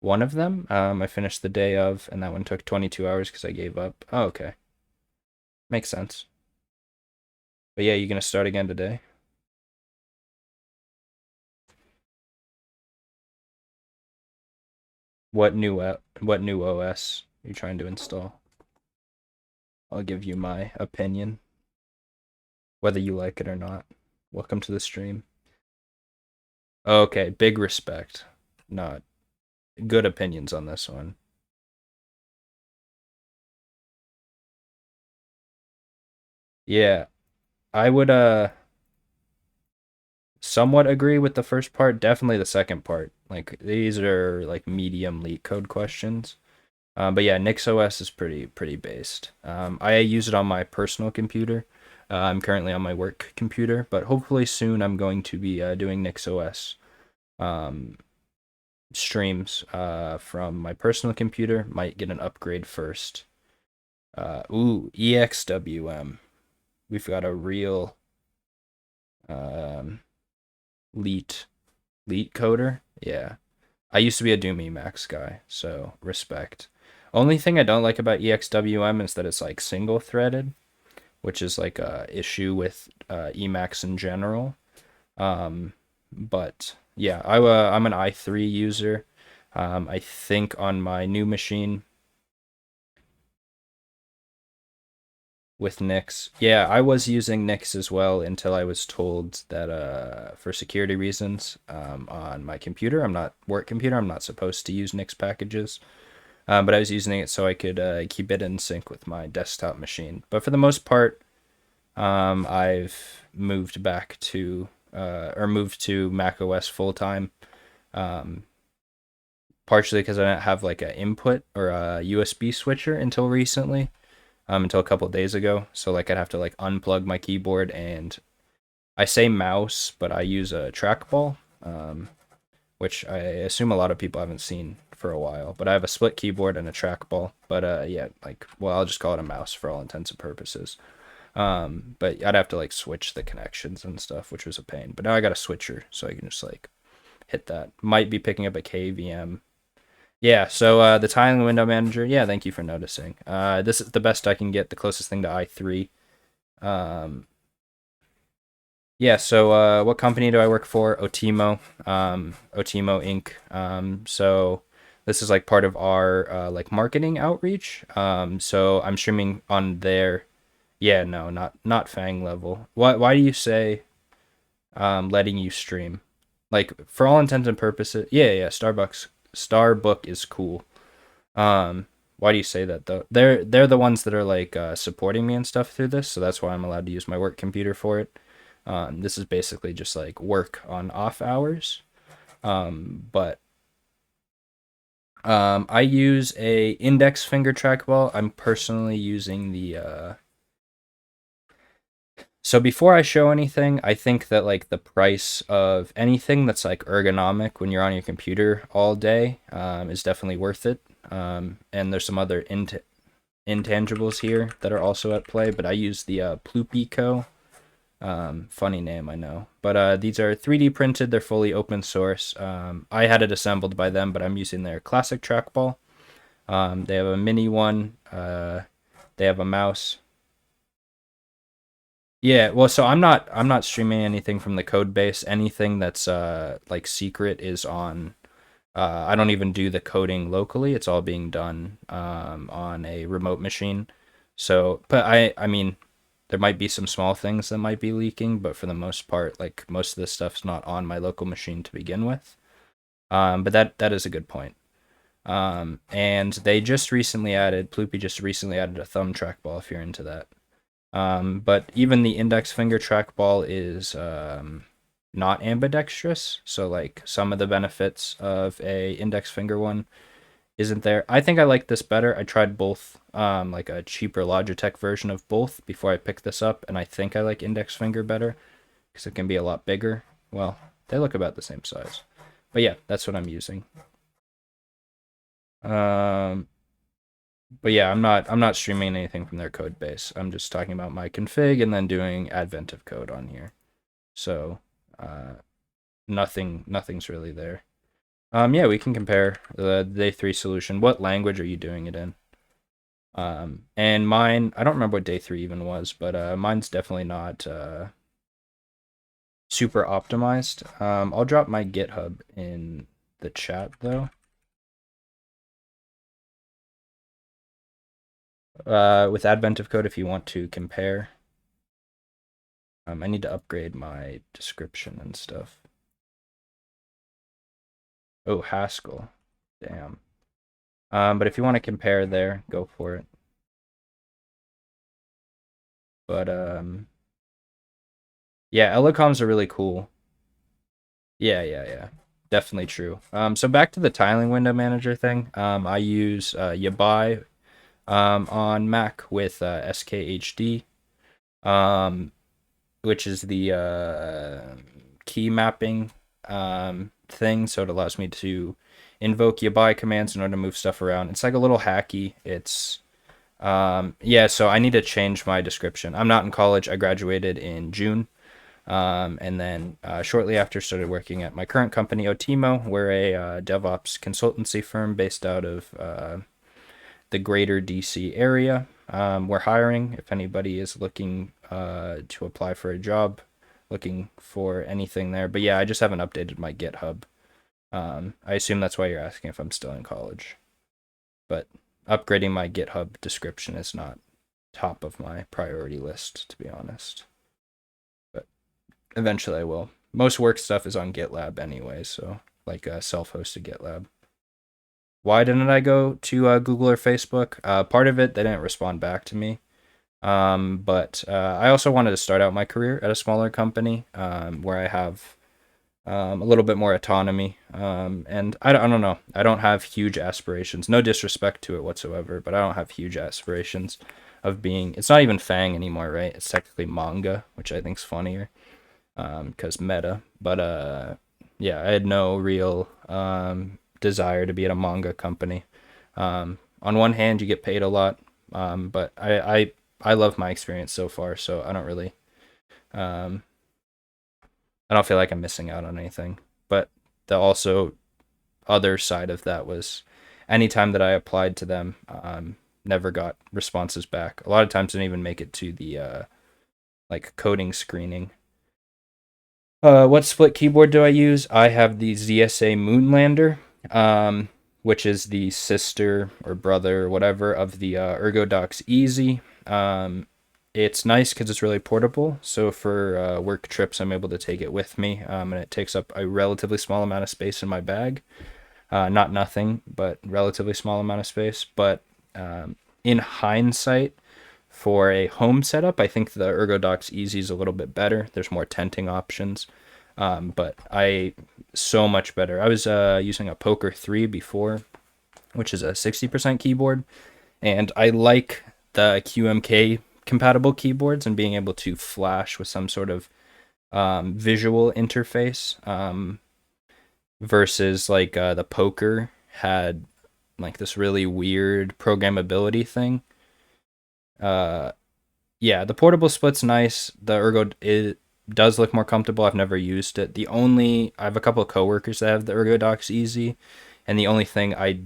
one of them. I finished the day of, and that one took 22 hours because I gave up. Oh, okay. Makes sense. But yeah, you gonna start again today? What new OS are you trying to install? I'll give you my opinion, whether you like it or not. Welcome to the stream. Okay, big respect. Not good opinions on this one. Yeah, I would somewhat agree with the first part. Definitely the second part. Like these are like medium leak code questions. But yeah, NixOS is pretty based. I use it on my personal computer. I'm currently on my work computer, but hopefully soon I'm going to be doing NixOS streams from my personal computer. Might get an upgrade first. Ooh, EXWM. We've got a real leet coder. Yeah. I used to be a Doom Emacs guy, so respect. Only thing I don't like about EXWM is that it's like single threaded, which is like a issue with Emacs in general. But yeah, I'm an i3 user. I think on my new machine with Nix. Yeah, I was using Nix as well until I was told that for security reasons on my computer, work computer, I'm not supposed to use Nix packages. But I was using it so I could keep it in sync with my desktop machine. But for the most part, I've moved back to moved to Mac OS full time. Um, Partially because I didn't have like an input or a USB switcher until recently, until a couple of days ago. So like I'd have to like unplug my keyboard, and I say mouse, but I use a trackball, which I assume a lot of people haven't seen for a while. But I have a split keyboard and a trackball. But yeah, like, well, I'll just call it a mouse for all intents and purposes. But I'd have to like switch the connections and stuff, which was a pain. But now I got a switcher, so I can just like hit that. Might be picking up a KVM. Yeah, so the tiling window manager, yeah, thank you for noticing. This is the best I can get, the closest thing to i3. Yeah, so what company do I work for? Oteemo, Oteemo Inc. So this is like part of our like marketing outreach. So I'm streaming on their, yeah, no, not Fang level. Why do you say letting you stream? Like for all intents and purposes, yeah, Starbook is cool. Why do you say that though? They're the ones that are like supporting me and stuff through this, so that's why I'm allowed to use my work computer for it. This is basically just like work on off hours. But I use a index finger trackball. I'm personally using the so before I show anything, I think that like the price of anything that's like ergonomic when you're on your computer all day is definitely worth it. And there's some other intangibles here that are also at play, but I use the Plupico. Funny name, I know. But these are 3D printed. They're fully open source. I had it assembled by them, but I'm using their classic trackball. They have a mini one. They have a mouse. Yeah, well, so I'm not streaming anything from the code base. Anything that's like secret is on. I don't even do the coding locally. It's all being done on a remote machine. So, but I mean, there might be some small things that might be leaking, but for the most part, like most of this stuff's not on my local machine to begin with. But that is a good point. And they just recently added, Ploopy just recently added a thumb trackball if you're into that. But even the index finger trackball is not ambidextrous, so like some of the benefits of a index finger one isn't there. I think I like this better. I tried both, like a cheaper Logitech version of both before I picked this up, and I think I like index finger better because it can be a lot bigger. Well, they look about the same size. But yeah, that's what I'm using. Um, but yeah, I'm not streaming anything from their code base. I'm just talking about my config and then doing advent of code on here. So nothing's really there. Yeah, we can compare the day 3 solution. What language are you doing it in? And mine, I don't remember what day 3 even was, but mine's definitely not super optimized. I'll drop my GitHub in the chat though. With advent of code, if you want to compare. I need to upgrade my description and stuff. Oh, Haskell. Damn. But if you want to compare there, go for it. But yeah, Elocoms are really cool. Yeah. Definitely true. So back to the tiling window manager thing. I use Yabai on Mac with SKHD, which is the key mapping thing. So it allows me to invoke Yabai commands in order to move stuff around. It's like a little hacky. It's yeah, so I need to change my description. I'm not in college. I graduated in June. And then shortly after started working at my current company, Oteemo. We're a DevOps consultancy firm based out of the greater DC area. We're hiring. If anybody is looking to apply for a job, looking for anything there. But yeah, I just haven't updated my GitHub. I assume that's why you're asking if I'm still in college. But upgrading my GitHub description is not top of my priority list, to be honest. But eventually I will. Most work stuff is on GitLab anyway, so like a self-hosted GitLab. Why didn't I go to Google or Facebook? Part of it, they didn't respond back to me. But I also wanted to start out my career at a smaller company where I have a little bit more autonomy. And I don't know. I don't have huge aspirations. No disrespect to it whatsoever, but I don't have huge aspirations of being... It's not even Fang anymore, right? It's technically manga, which I think's funnier because meta. But yeah, I had no real desire to be at a manga company. On one hand, you get paid a lot, but I love my experience so far, so I don't really, I don't feel like I'm missing out on anything. But the also other side of that was anytime that I applied to them, never got responses back. A lot of times didn't even make it to the like coding screening. What split keyboard do I use? I have the ZSA Moonlander, which is the sister or brother or whatever of the Ergodox Easy. It's nice because it's really portable. So for work trips, I'm able to take it with me, and it takes up a relatively small amount of space in my bag. Not nothing, but relatively small amount of space. But in hindsight, for a home setup, I think the Ergodox Easy is a little bit better. There's more tenting options. But so much better. I was using a Poker 3 before, which is a 60% keyboard, and I like the QMK compatible keyboards and being able to flash with some sort of visual interface versus like the Poker had like this really weird programmability thing. Yeah, the portable split's nice. The Ergo it does look more comfortable. I've never used it. I have a couple of coworkers that have the Ergodox Easy, and the only thing I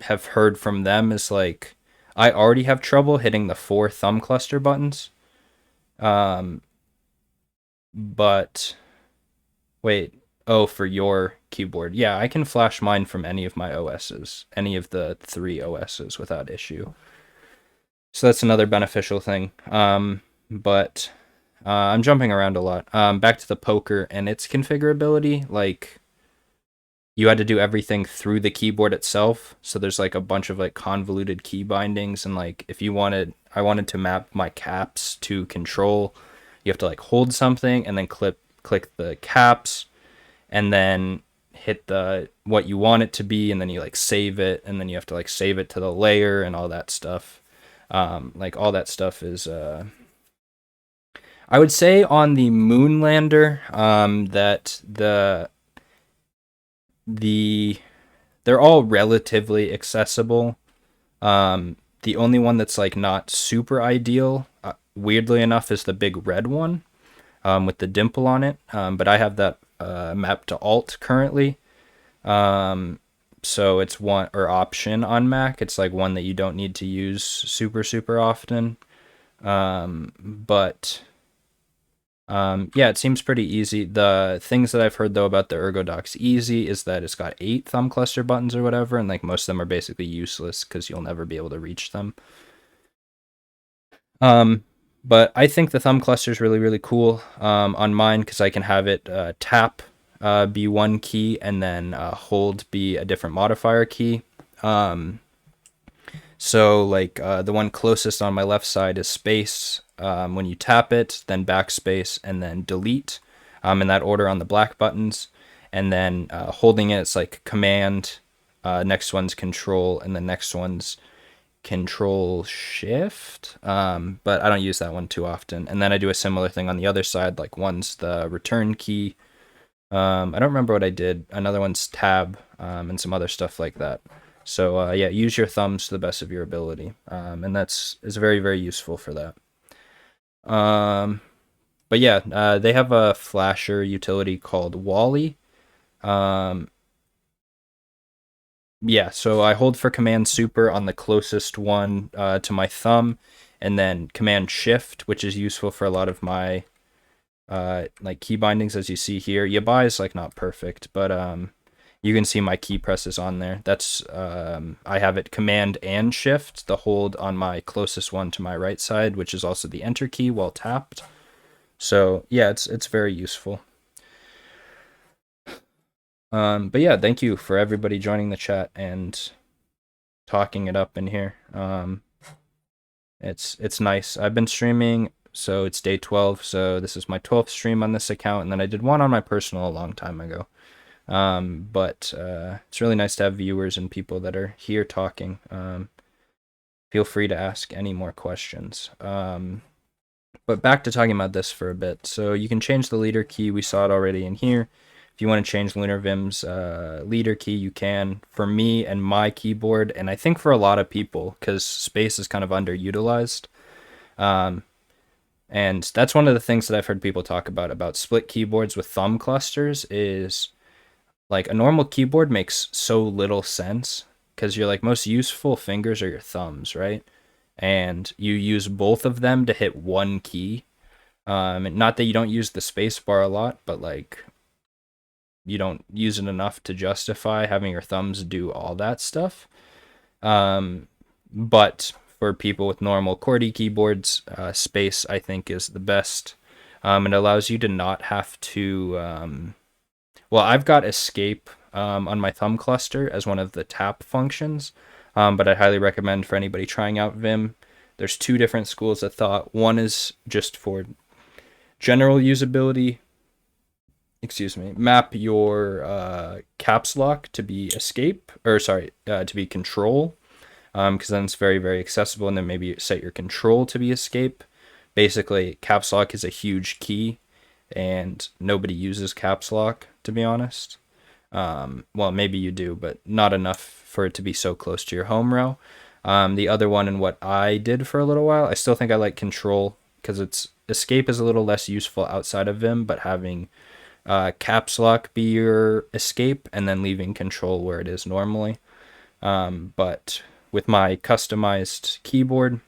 have heard from them is like I already have trouble hitting the 4 thumb cluster buttons. But wait, oh, for your keyboard. Yeah, I can flash mine from any of my OSs, any of the 3 OSs without issue. So that's another beneficial thing. But I'm jumping around a lot. Back to the Poker and its configurability. Like, you had to do everything through the keyboard itself. So there's like a bunch of like convoluted key bindings. And like, I wanted to map my caps to control. You have to like hold something and then click the caps and then hit what you want it to be. And then you like save it. And then you have to like save it to the layer and all that stuff. Like all that stuff is, I would say on the Moonlander, that they're all relatively accessible. The only one that's like not super ideal, weirdly enough, is the big red one, with the dimple on it. But I have that mapped to Alt currently. So it's one or option on Mac. It's like one that you don't need to use super often. But yeah, it seems pretty easy. The things that I've heard though about the Ergodox Easy is that it's got 8 thumb cluster buttons or whatever, and like most of them are basically useless because you'll never be able to reach them. But I think the thumb cluster is really cool on mine because I can have it tap be one key and then hold be a different modifier key. So like the one closest on my left side is space when you tap it, then backspace, and then delete in that order on the black buttons. And then holding it, it's like command, next one's control, and the next one's control shift. But I don't use that one too often. And then I do a similar thing on the other side, like one's the return key. I don't remember what I did. Another one's tab and some other stuff like that. So yeah, use your thumbs to the best of your ability, and is very useful for that. But yeah, they have a flasher utility called Wally. Yeah, so I hold for Command Super on the closest one to my thumb, and then Command Shift, which is useful for a lot of my like key bindings, as you see here. Yabai is like not perfect, but you can see my key presses on there. That's I have it Command and Shift, the hold on my closest one to my right side, which is also the Enter key while tapped. So yeah, it's very useful. But yeah, thank you for everybody joining the chat and talking it up in here. It's nice. I've been streaming, so it's day 12, so this is my 12th stream on this account, and then I did one on my personal a long time ago. But it's really nice to have viewers and people that are here talking. Feel free to ask any more questions. But back to talking about this for a bit. So you can change the leader key. We saw it already in here. If you want to change Lunarvim's leader key, you can. For me and my keyboard, and I think for a lot of people, because space is kind of underutilized. And that's one of the things that I've heard people talk about split keyboards with thumb clusters is like a normal keyboard makes so little sense because your like most useful fingers are your thumbs, right? And you use both of them to hit one key. Not that you don't use the space bar a lot, but like you don't use it enough to justify having your thumbs do all that stuff. But for people with normal QWERTY keyboards, space I think is the best. It allows you to not have to. Well, I've got escape on my thumb cluster as one of the tap functions, but I highly recommend for anybody trying out Vim. There's two different schools of thought. One is just for general usability. Excuse me. Map your caps lock to be escape, or sorry, to be control, because then it's very, very accessible. And then maybe set your control to be escape. Basically, caps lock is a huge key, and nobody uses caps lock, to be honest. Well, maybe you do, but not enough for it to be so close to your home row. The other one, and what I did for a little while, I still think I like control because it's escape is a little less useful outside of Vim, but having caps lock be your escape and then leaving control where it is normally. But with my customized keyboard,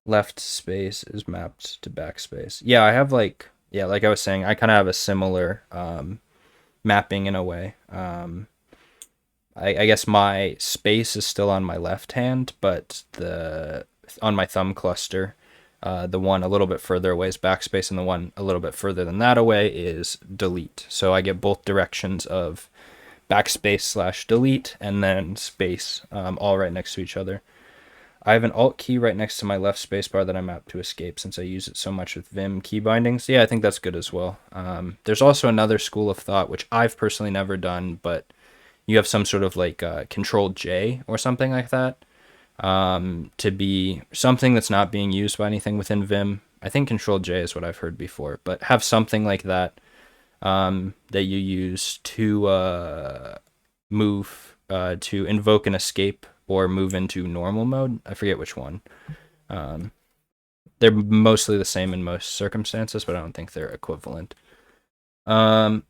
left space is mapped to backspace. Yeah, I have like I was saying, I kind of have a similar mapping in a way. I guess my space is still on my left hand, but on my thumb cluster, the one a little bit further away is backspace, and the one a little bit further than that away is delete. So I get both directions of backspace / delete and then space all right next to each other. I have an Alt key right next to my left spacebar that I map to escape since I use it so much with Vim Key Bindings. Yeah, I think that's good as well. There's also another school of thought, which I've personally never done, but you have some sort of like Control J or something like that to be something that's not being used by anything within Vim. I think Control J is what I've heard before, but have something like that that you use to move, to invoke an escape or move into normal mode. I forget which one. They're mostly the same in most circumstances, but I don't think they're equivalent. But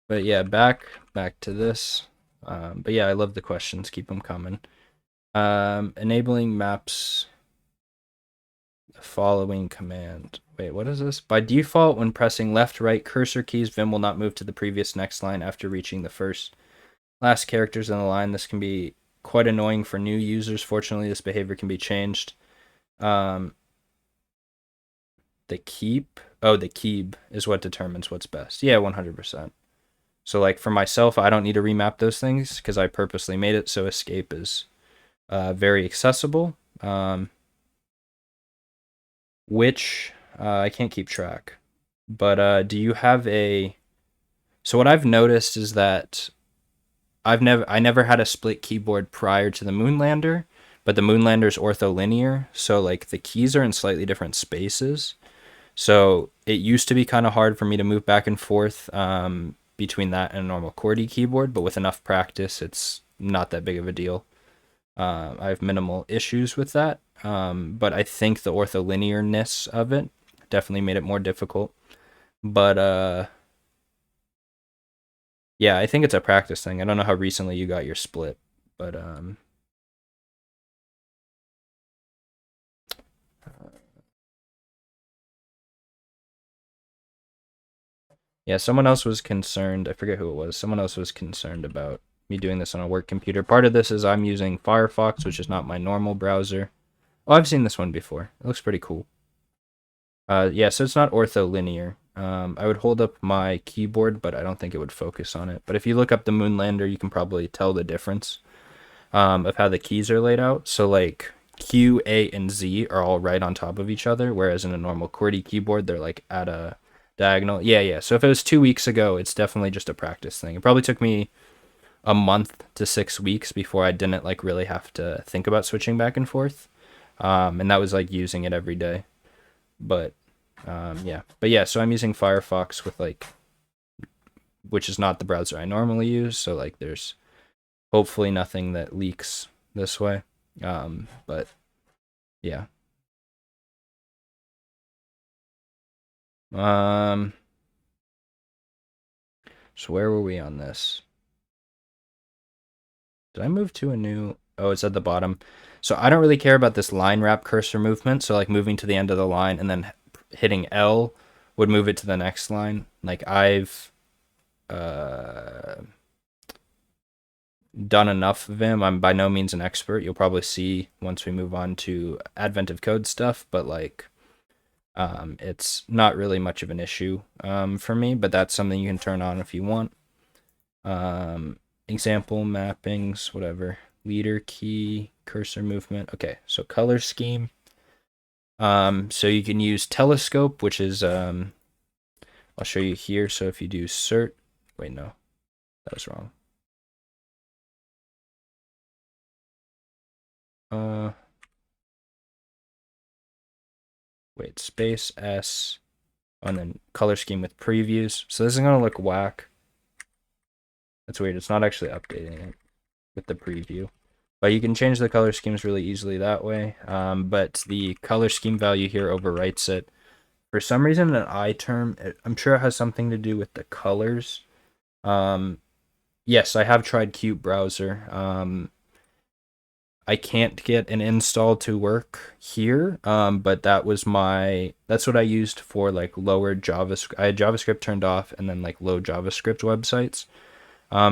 yeah, back to this. But yeah, I love the questions. Keep them coming. Enabling maps following command. Wait, what is this? By default, when pressing left, right cursor keys, Vim will not move to the previous next line after reaching the last characters in the line. This can be quite annoying for new users. Fortunately, this behavior can be changed. The keep is what determines what's best. Yeah, 100%. So like for myself, I don't need to remap those things because I purposely made it so escape is very accessible. Which I can't keep track. But do you have a... So what I've noticed is that I never had a split keyboard prior to the Moonlander, but the Moonlander's ortholinear, so like the keys are in slightly different spaces. So it used to be kind of hard for me to move back and forth between that and a normal QWERTY keyboard, but with enough practice, it's not that big of a deal. I have minimal issues with that, but I think the ortholinearness of it definitely made it more difficult. But yeah, I think it's a practice thing. I don't know how recently you got your split, but Yeah, someone else was concerned. I forget who it was. Someone else was concerned about me doing this on a work computer. Part of this is I'm using Firefox, which is not my normal browser. Oh, I've seen this one before. It looks pretty cool. Yeah, so it's not ortholinear. I would hold up my keyboard, but I don't think it would focus on it. But if you look up the Moonlander, you can probably tell the difference of how the keys are laid out. So like Q, A, and Z are all right on top of each other, whereas in a normal QWERTY keyboard, they're like at a diagonal. Yeah. So if it was 2 weeks ago, it's definitely just a practice thing. It probably took me a month to 6 weeks before I didn't like really have to think about switching back and forth. And that was like using it every day. But yeah, so I'm using Firefox with like, which is not the browser I normally use. So like there's hopefully nothing that leaks this way. But yeah. Um, so where were we on this? Did I move to a new? Oh, it's at the bottom. So I don't really care about this line wrap cursor movement. So like moving to the end of the line and then hitting L would move it to the next line. Like I've done enough Vim. I'm by no means an expert. You'll probably see once we move on to Advent of Code stuff, but like it's not really much of an issue for me, but that's something you can turn on if you want. Example mappings, whatever. Leader key, cursor movement. Okay, so color scheme. So you can use telescope, which is I'll show you here. So if you do wait, no, that was wrong. Wait, space S, and then color scheme with previews. So this is gonna look whack. That's weird. It's not actually updating it with the preview. But you can change the color schemes really easily that way. But the color scheme value here overwrites it. For some reason, an I term, I'm sure it has something to do with the colors. Yes, I have tried Qt Browser. I can't get an install to work here, but that's what I used for like lower JavaScript. I had JavaScript turned off and then like low JavaScript websites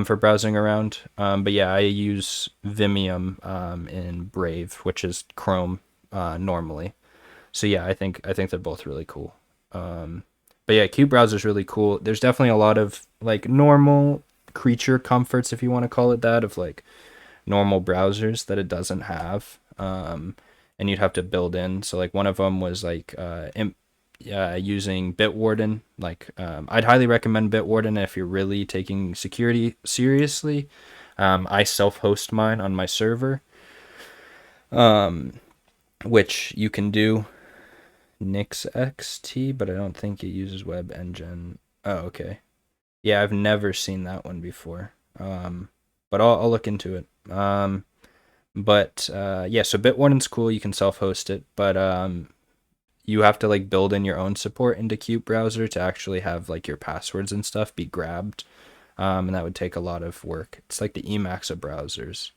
for browsing around. But yeah, I use Vimium in Brave, which is Chrome normally. So yeah, I think they're both really cool. But yeah, Qt Browser is really cool. There's definitely a lot of like normal creature comforts, if you want to call it that, of like normal browsers that it doesn't have. And you'd have to build in. So like one of them was like using Bitwarden. Like I'd highly recommend Bitwarden if you're really taking security seriously. I self-host mine on my server, which you can do NixXT, but I don't think it uses Web Engine. Oh, okay. Yeah, I've never seen that one before. But I'll look into it. But yeah, so Bitwarden's cool. You can self-host it, but you have to like build in your own support into Qt Browser to actually have like your passwords and stuff be grabbed. And that would take a lot of work. It's like the Emacs of browsers.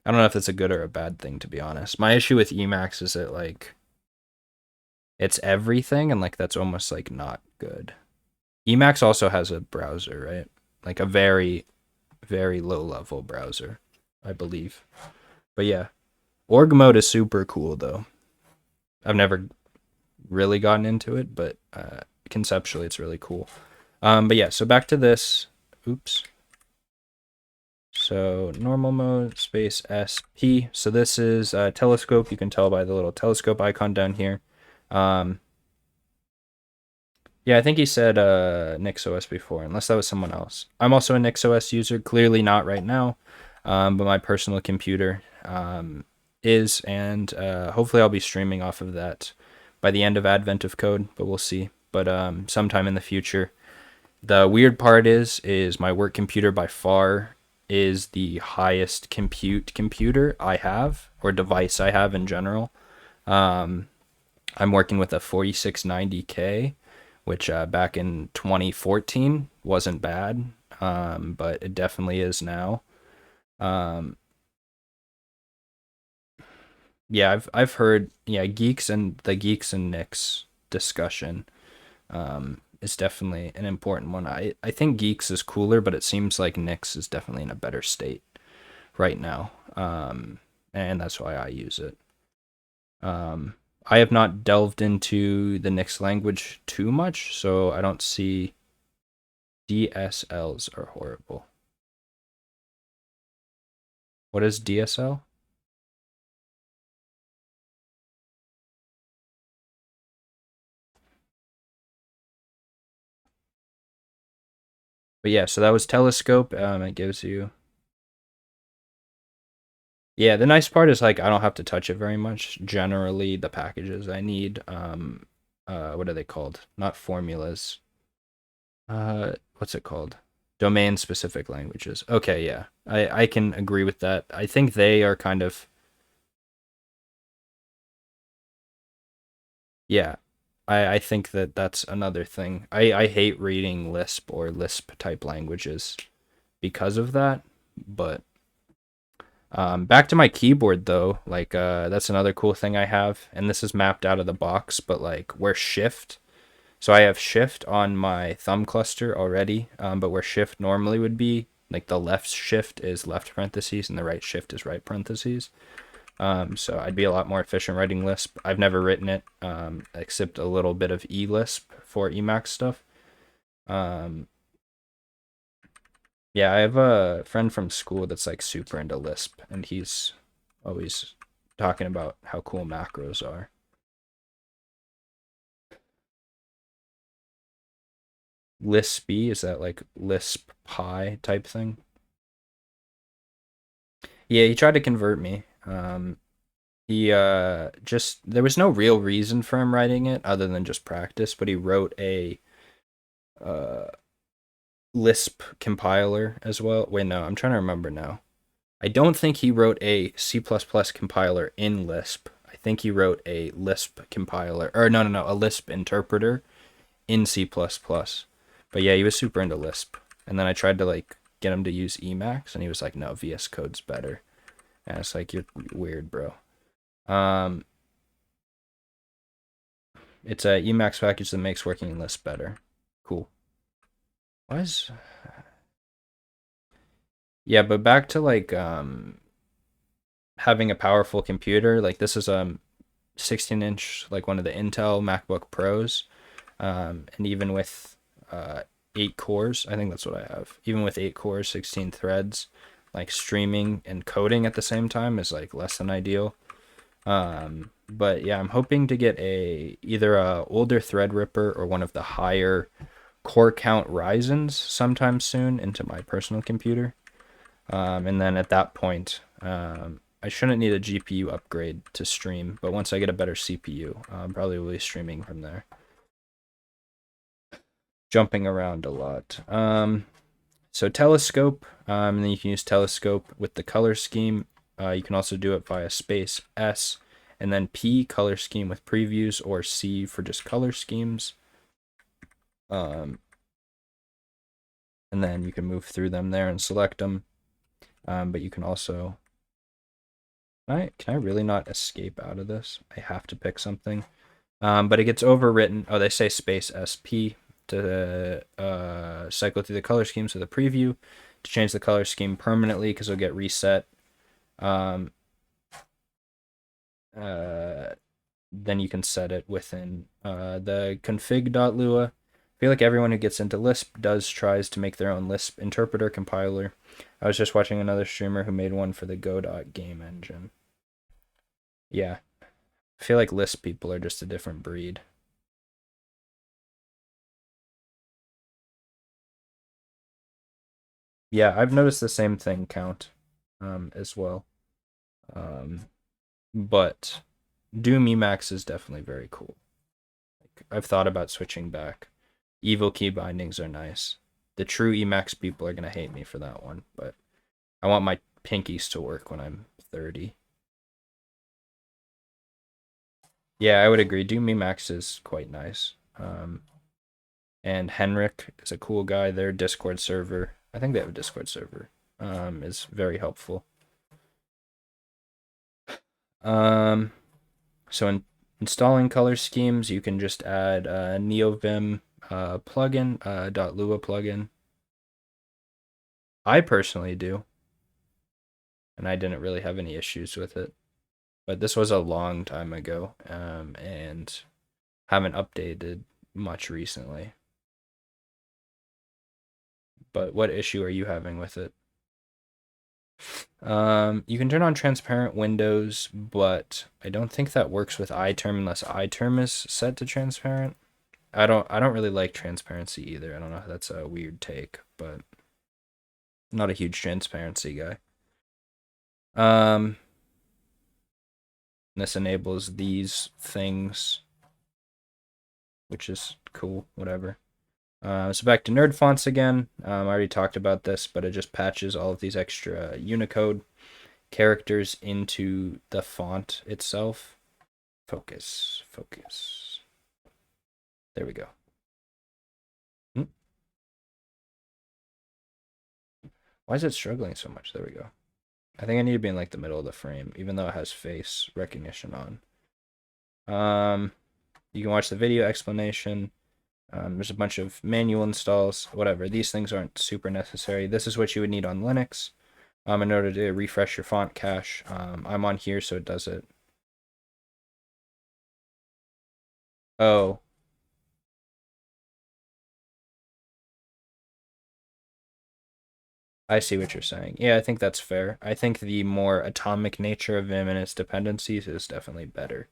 I don't know if that's a good or a bad thing, to be honest. My issue with Emacs is that like it's everything, and like that's almost like not good. Emacs also has a browser, right? Like a very, very low level browser, I believe. But yeah, org mode is super cool though. I've never really gotten into it, but conceptually it's really cool. But yeah, so back to this. Oops. So normal mode, space SP. So this is telescope. You can tell by the little telescope icon down here. Yeah, I think he said NixOS before, unless that was someone else. I'm also a NixOS user, clearly not right now, but my personal computer is, and hopefully I'll be streaming off of that by the end of Advent of Code, but we'll see. But sometime in the future. The weird part is my work computer by far is the highest computer I have, or device I have in general. I'm working with a 4690K, which back in 2014 wasn't bad, but it definitely is now. Yeah, I've heard, yeah, Geeks and Nicks discussion is definitely an important one. I think Geeks is cooler, but it seems like Nix is definitely in a better state right now. And that's why I use it. I have not delved into the Nix language too much, so I don't see. DSLs are horrible. What is DSL? But yeah, so that was telescope. It gives you. Yeah, the nice part is like I don't have to touch it very much. Generally, the packages I need, what are they called? Not formulas. What's it called? Domain specific languages. Okay, yeah. I can agree with that. I think they are kind of. Yeah, I think that that's another thing. I hate reading Lisp or Lisp type languages because of that. But back to my keyboard though, like that's another cool thing I have, and this is mapped out of the box, but like where shift. So I have shift on my thumb cluster already, but where shift normally would be, like the left shift is left parentheses and the right shift is right parentheses. So I'd be a lot more efficient writing Lisp. I've never written it, except a little bit of eLisp for Emacs stuff. Yeah, I have a friend from school that's like super into Lisp, and he's always talking about how cool macros are. Lispy, is that like Lisp Pi type thing? Yeah, he tried to convert me. He just there was no real reason for him writing it other than just practice, but he wrote a uh Lisp compiler as well. Wait, no, I'm trying to remember now. I don't think he wrote a C++ compiler in Lisp. I think he wrote a Lisp compiler, or no, a Lisp interpreter in C++. But yeah, he was super into Lisp. And then I tried to like get him to use Emacs, and he was like, "No, VS Code's better." And it's like, "You're weird, bro." Um, it's a Emacs package that makes working in Lisp better. Cool. Why is Yeah, but back to like having a powerful computer. Like this is a 16-inch, like one of the Intel MacBook Pros, and even with 8 cores, I think that's what I have. Even with 8 cores, 16 threads, like streaming and coding at the same time is like less than ideal. But yeah, I'm hoping to get either a older Threadripper or one of the higher core count Ryzens sometime soon into my personal computer. And then at that point, I shouldn't need a GPU upgrade to stream, but once I get a better CPU, probably will be streaming from there. Jumping around a lot. So telescope, and then you can use telescope with the color scheme. You can also do it via space S, and then P, color scheme with previews, or C for just color schemes. And then you can move through them there and select them. But you can also... Can I really not escape out of this? I have to pick something. But it gets overwritten. Oh, they say space SP to cycle through the color schemes with a preview to change the color scheme permanently because it'll get reset. Then you can set it within the config.lua. I feel like everyone who gets into Lisp tries to make their own Lisp interpreter compiler. I was just watching another streamer who made one for the Go.game engine. Yeah, I feel like Lisp people are just a different breed. Yeah, I've noticed the same thing, Count, as well. But Doom Emacs is definitely very cool. Like, I've thought about switching back. Evil key bindings are nice. The true Emacs people are gonna hate me for that one, but I want my pinkies to work when I'm 30. Yeah, I would agree. Doom Emacs is quite nice. And Henrik is a cool guy. Their Discord server, I think they have a Discord server, is very helpful. So in Installing color schemes, you can just add a NeoVim plugin, .lua plugin. I personally do, and I didn't really have any issues with it. But this was a long time ago, and haven't updated much recently. But what issue are you having with it? You can turn on transparent windows, but I don't think that works with iTerm unless iTerm is set to transparent. I don't really like transparency either. I don't know if that's a weird take, but I'm not a huge transparency guy. This enables these things, which is cool, whatever. So back to nerd fonts again. I already talked about this, but it just patches all of these extra Unicode characters into the font itself. Focus, focus. There we go. Why is it struggling so much? There we go. I think I need to be in like the middle of the frame, even though it has face recognition on. You can watch the video explanation. There's a bunch of manual installs, whatever. These things aren't super necessary. This is what you would need on Linux in order to refresh your font cache. I'm on here, so it does it. Oh. I see what you're saying. Yeah, I think that's fair. I think the more atomic nature of Vim and its dependencies is definitely better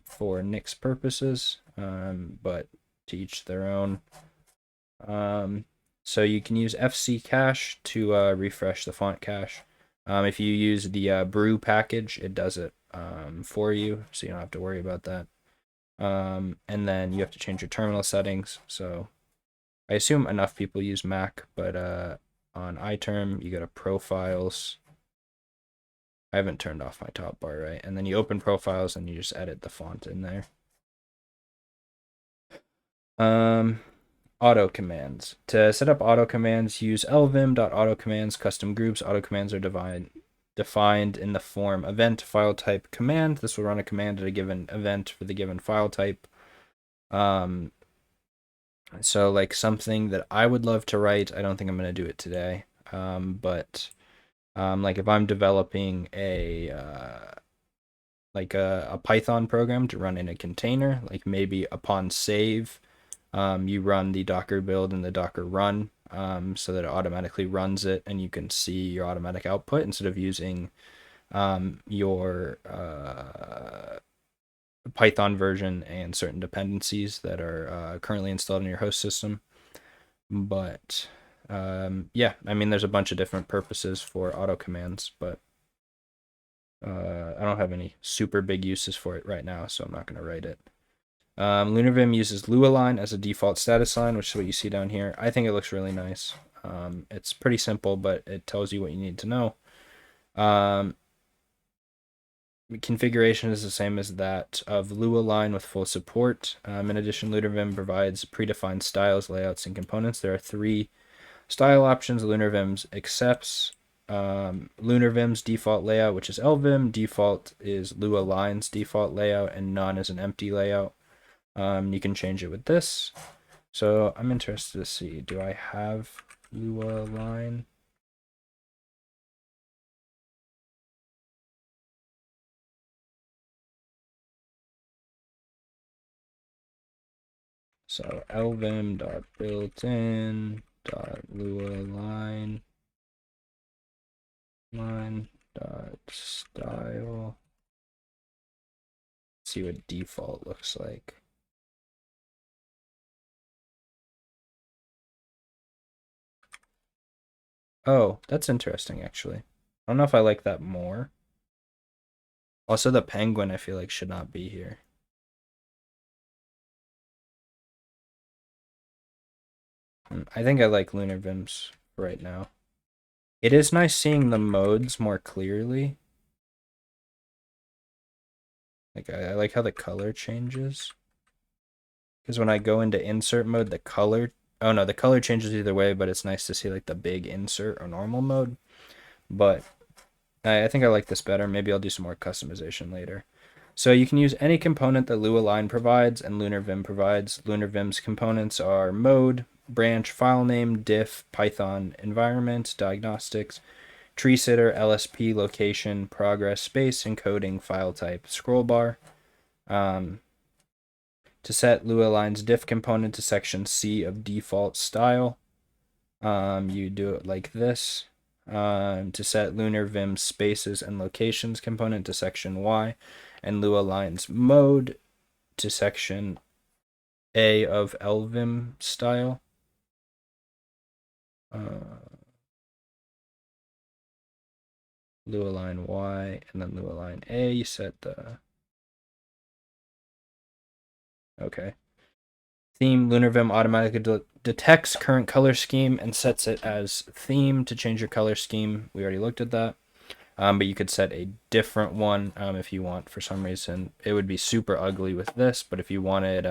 for Nix purposes, but to each their own. So you can use FC cache to refresh the font cache. If you use the brew package, it does it for you, so you don't have to worry about that. And then you have to change your terminal settings. So I assume enough people use Mac, but on iTerm, you go to Profiles. I haven't turned off my top bar, right? And then you open Profiles and you just edit the font in there. Auto commands. To set up auto commands, use lvim.autocommands custom groups. Auto commands are defined in the form event file type command. This will run a command at a given event for the given file type. So like something that I would love to write, I don't think I'm going to do it today. But like if I'm developing a Python program to run in a container, like maybe upon save, you run the Docker build and the Docker run so that it automatically runs it and you can see your automatic output instead of using your Python version and certain dependencies that are currently installed in your host system. But yeah, I mean, there's a bunch of different purposes for auto commands, but I don't have any super big uses for it right now, so I'm not going to write it. Lunarvim uses Lualign as a default status line, which is what you see down here. I think it looks really nice. It's pretty simple, but it tells you what you need to know. Configuration is the same as that of Lualign with full support. In addition, Lunarvim provides predefined styles, layouts, and components. There are 3 style options Lunarvim accepts. Lunarvim's default layout, which is Lvim. Default is Lualign's default layout, and none is an empty layout. You can change it with this. So I'm interested to see, do I have Lualign? So lvim.builtin.lualign line.style. See what default looks like. Oh, that's interesting, actually. I don't know if I like that more. Also, the penguin, I feel like, should not be here. I think I like Lunarvim's right now. It is nice seeing the modes more clearly. Like, I like how the color changes. Because when I go into insert mode, the color... Oh, no, the color changes either way, but it's nice to see, like, the big insert or normal mode. But I think I like this better. Maybe I'll do some more customization later. So you can use any component that Lualign provides and Lunarvim provides. Lunarvim's components are mode, branch, file name, diff, Python, environment, diagnostics, tree sitter, LSP, location, progress, space, encoding, file type, scroll bar. To set Lualign's diff component to section C of default style, you do it like this. To set Lunarvim spaces and locations component to section Y, and Lualign's mode to section A of Lvim style. Lualign Y and then Lualign A. You set the okay. Theme Lunarvim automatically detects current color scheme and sets it as theme to change your color scheme. We already looked at that. But you could set a different one if you want for some reason. It would be super ugly with this, but if you wanted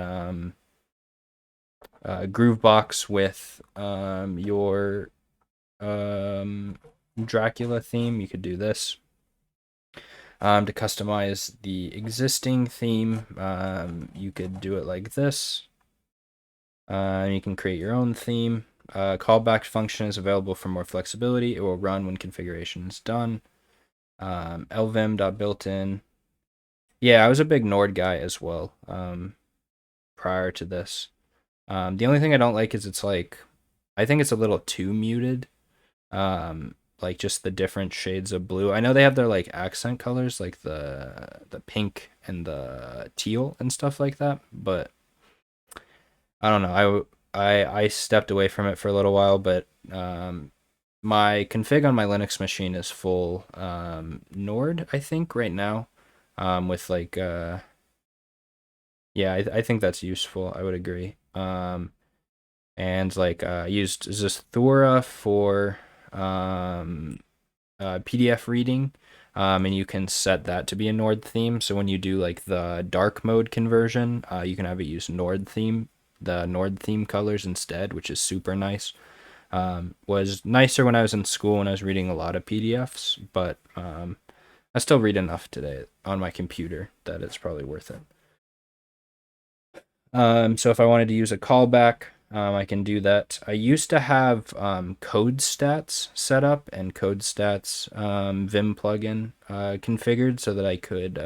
Groovebox with your Dracula theme, you could do this. To customize the existing theme, you could do it like this. You can create your own theme. Callback function is available for more flexibility. It will run when configuration is done. Lvim.builtin. Yeah, I was a big Nord guy as well prior to this. The only thing I don't like is it's like, I think it's a little too muted. Like just the different shades of blue. I know they have their like accent colors, like the pink and the teal and stuff like that, but I don't know. I stepped away from it for a little while, but my config on my Linux machine is full Nord, I think, right now. With like yeah, I think that's useful. I would agree. And like I used Zasthura for PDF reading. And you can set that to be a Nord theme. So when you do like the dark mode conversion, you can have it use Nord theme, the Nord theme colors instead, which is super nice. Was nicer when I was in school and I was reading a lot of PDFs, but I still read enough today on my computer that it's probably worth it. So if I wanted to use a callback, I can do that. I used to have code stats set up and code stats Vim plugin configured so that I could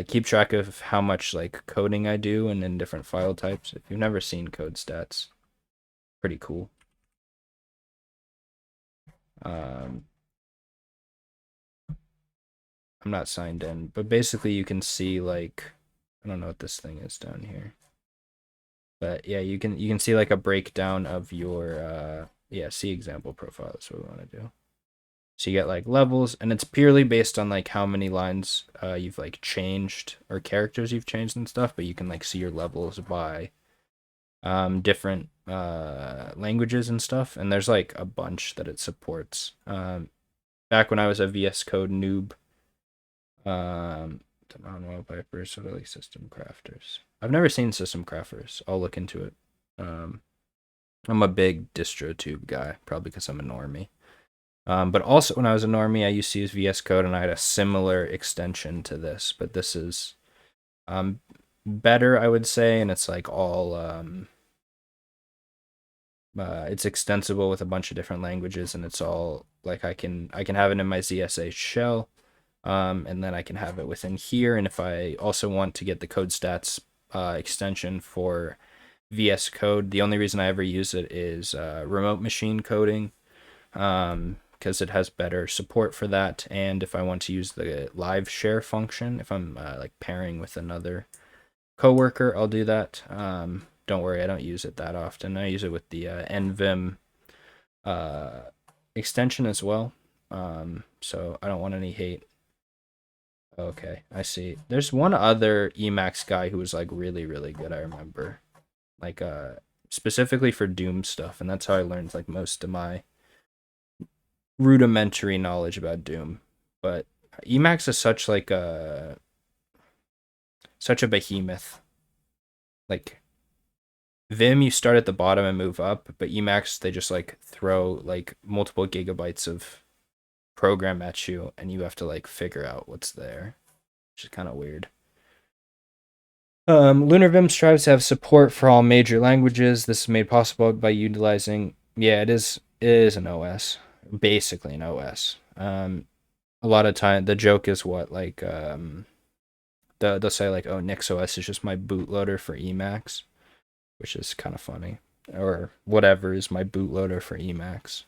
keep track of how much like coding I do and in different file types. If you've never seen code stats, pretty cool. I'm not signed in, but basically you can see like, I don't know what this thing is down here. But yeah, you can see like a breakdown of your yeah, see example profile. That's what we want to do. So you get like levels, and it's purely based on like how many lines you've like changed or characters you've changed and stuff, but you can like see your levels by different languages and stuff, and there's like a bunch that it supports. Back when I was a VS Code noob, non-wall pipers, sort of like system crafters. I've never seen system crafters. I'll look into it. I'm a big DistroTube guy, probably because I'm a normie. But also when I was a normie, I used to use VS Code, and I had a similar extension to this, but this is better, I would say, and it's like all it's extensible with a bunch of different languages, and it's all like I can have it in my ZSH shell. And then I can have it within here. And if I also want to get the code stats extension for VS Code, the only reason I ever use it is remote machine coding, because it has better support for that. And if I want to use the live share function, if I'm like pairing with another coworker, I'll do that. Don't worry, I don't use it that often. I use it with the NVIM extension as well. So I don't want any hate. Okay, I see. There's one other Emacs guy who was like really, really good, I remember. Like specifically for Doom stuff, and that's how I learned like most of my rudimentary knowledge about Doom. But Emacs is such like such a behemoth. Like Vim, you start at the bottom and move up, but Emacs they just like throw like multiple gigabytes of program at you, and you have to like figure out what's there. which is kind of weird. Lunarvim strives to have support for all major languages. This is made possible by utilizing, yeah, it is an OS, basically an OS. A lot of time the joke is what, like, they'll say like, oh, NixOS is just my bootloader for Emacs, which is kind of funny, or whatever is my bootloader for Emacs.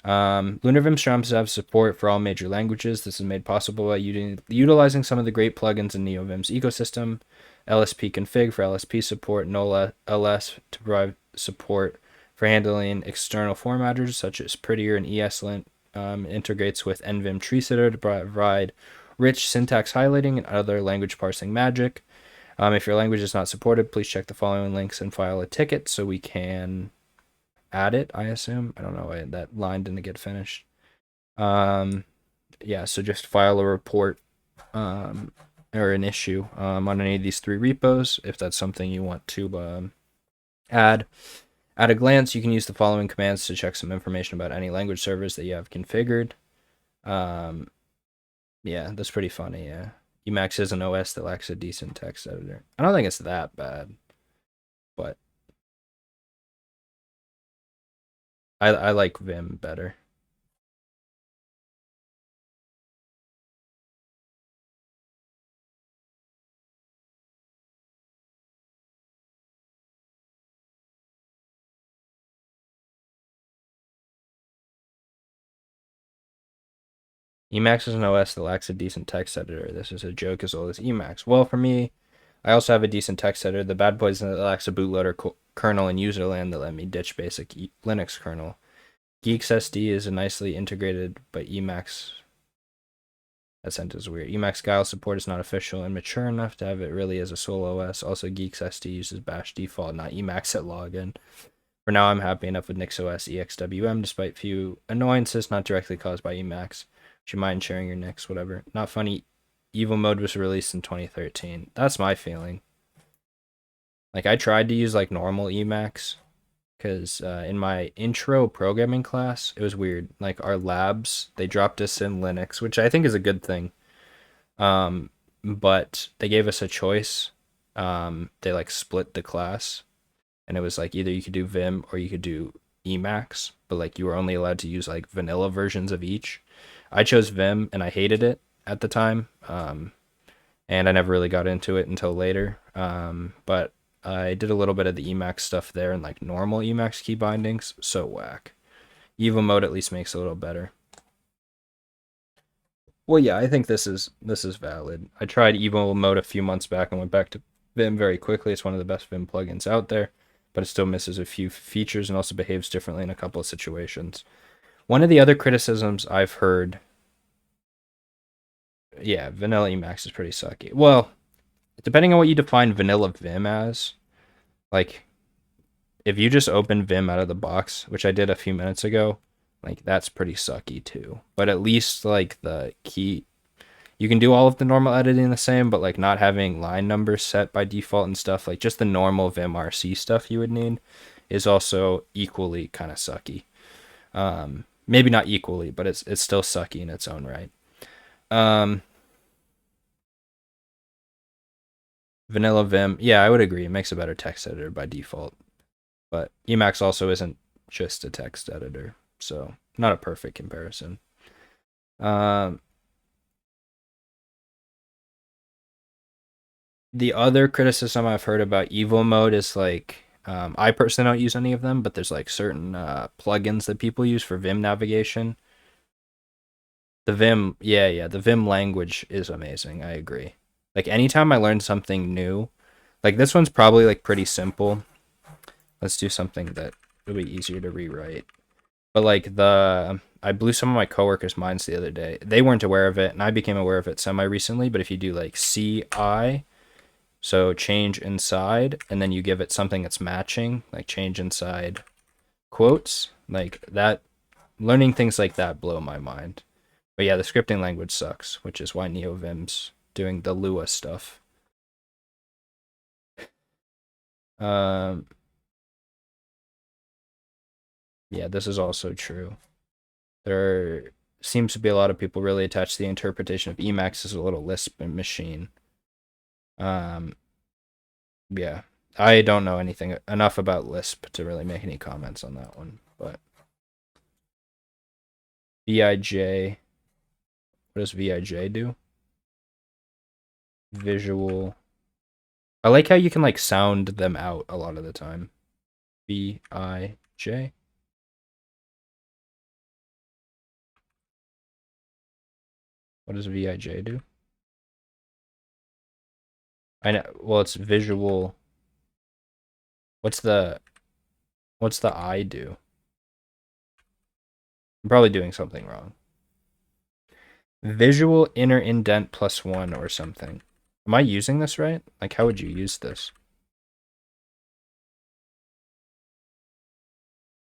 Lunarvim strives to have support for all major languages. This is made possible by utilizing some of the great plugins in NeoVim's ecosystem. LSP config for LSP support, NoLS to provide support for handling external formatters such as Prettier and ESLint. Integrates with NVIM treesitter to provide rich syntax highlighting and other language parsing magic. If your language is not supported, please check the following links and file a ticket so we can add it, I assume. I don't know, that line didn't get finished. Yeah, so just file a report or an issue on any of these 3 repos if that's something you want to add. At a glance, you can use the following commands to check some information about any language servers that you have configured. Yeah, that's pretty funny, yeah. Emacs is an OS that lacks a decent text editor. I don't think it's that bad, but I like Vim better. Emacs is an OS that lacks a decent text editor. This is a joke as old as Emacs. Well, for me, I also have a decent text editor. The bad boy is that it lacks a bootloader kernel in userland that let me ditch basic Linux kernel. GeeksSD is a nicely integrated, but Emacs... That sentence is weird. Emacs Guile support is not official and mature enough to have it really as a solo OS. Also, GeeksSD uses Bash default, not Emacs at login. For now, I'm happy enough with NixOS EXWM, despite few annoyances not directly caused by Emacs. Would you mind sharing your Nix? Whatever. Not funny. Evil mode was released in 2013. That's my feeling. Like, I tried to use like normal Emacs because in my intro programming class, it was weird. Like, our labs, they dropped us in Linux, which I think is a good thing. But they gave us a choice. They like split the class, and it was like either you could do Vim or you could do Emacs, but like you were only allowed to use like vanilla versions of each. I chose Vim and I hated it at the time. And I never really got into it until later. But I did a little bit of the Emacs stuff there and like normal Emacs key bindings. So whack. Evil mode at least makes it a little better. Well, yeah, I think this is valid. I tried evil mode a few months back and went back to Vim very quickly. It's one of the best Vim plugins out there, but it still misses a few features and also behaves differently in a couple of situations. One of the other criticisms I've heard, yeah, vanilla Emacs is pretty sucky. Well, depending on what you define vanilla Vim as, like if you just open Vim out of the box, which I did a few minutes ago, like that's pretty sucky too. But at least like the key, you can do all of the normal editing the same, but like not having line numbers set by default and stuff, like just the normal Vim RC stuff you would need is also equally kind of sucky. Maybe not equally, but it's still sucky in its own right. Vanilla Vim, yeah, I would agree. It makes a better text editor by default. But Emacs also isn't just a text editor, so not a perfect comparison. The other criticism I've heard about evil mode is like, I personally don't use any of them, but there's like certain plugins that people use for Vim navigation. The Vim, yeah, the Vim language is amazing. I agree. Like anytime I learn something new, like this one's probably like pretty simple. Let's do something that will be easier to rewrite. But like I blew some of my coworkers' minds the other day. They weren't aware of it, and I became aware of it semi-recently. But if you do like CI, so change inside, and then you give it something that's matching, like change inside quotes, like that, learning things like that blow my mind. But yeah, the scripting language sucks, which is why NeoVim's doing the Lua stuff. Yeah, this is also true. There are seems to be a lot of people really attached to the interpretation of Emacs as a little Lisp machine. Yeah, I don't know anything enough about Lisp to really make any comments on that one, but VIJ, what does VIJ do? Visual. I like how you can like sound them out a lot of the time. VIJ. What does VIJ do? I know. Well, it's visual. What's the I do? I'm probably doing something wrong. Visual inner indent +1 or something. Am I using this right? Like, how would you use this?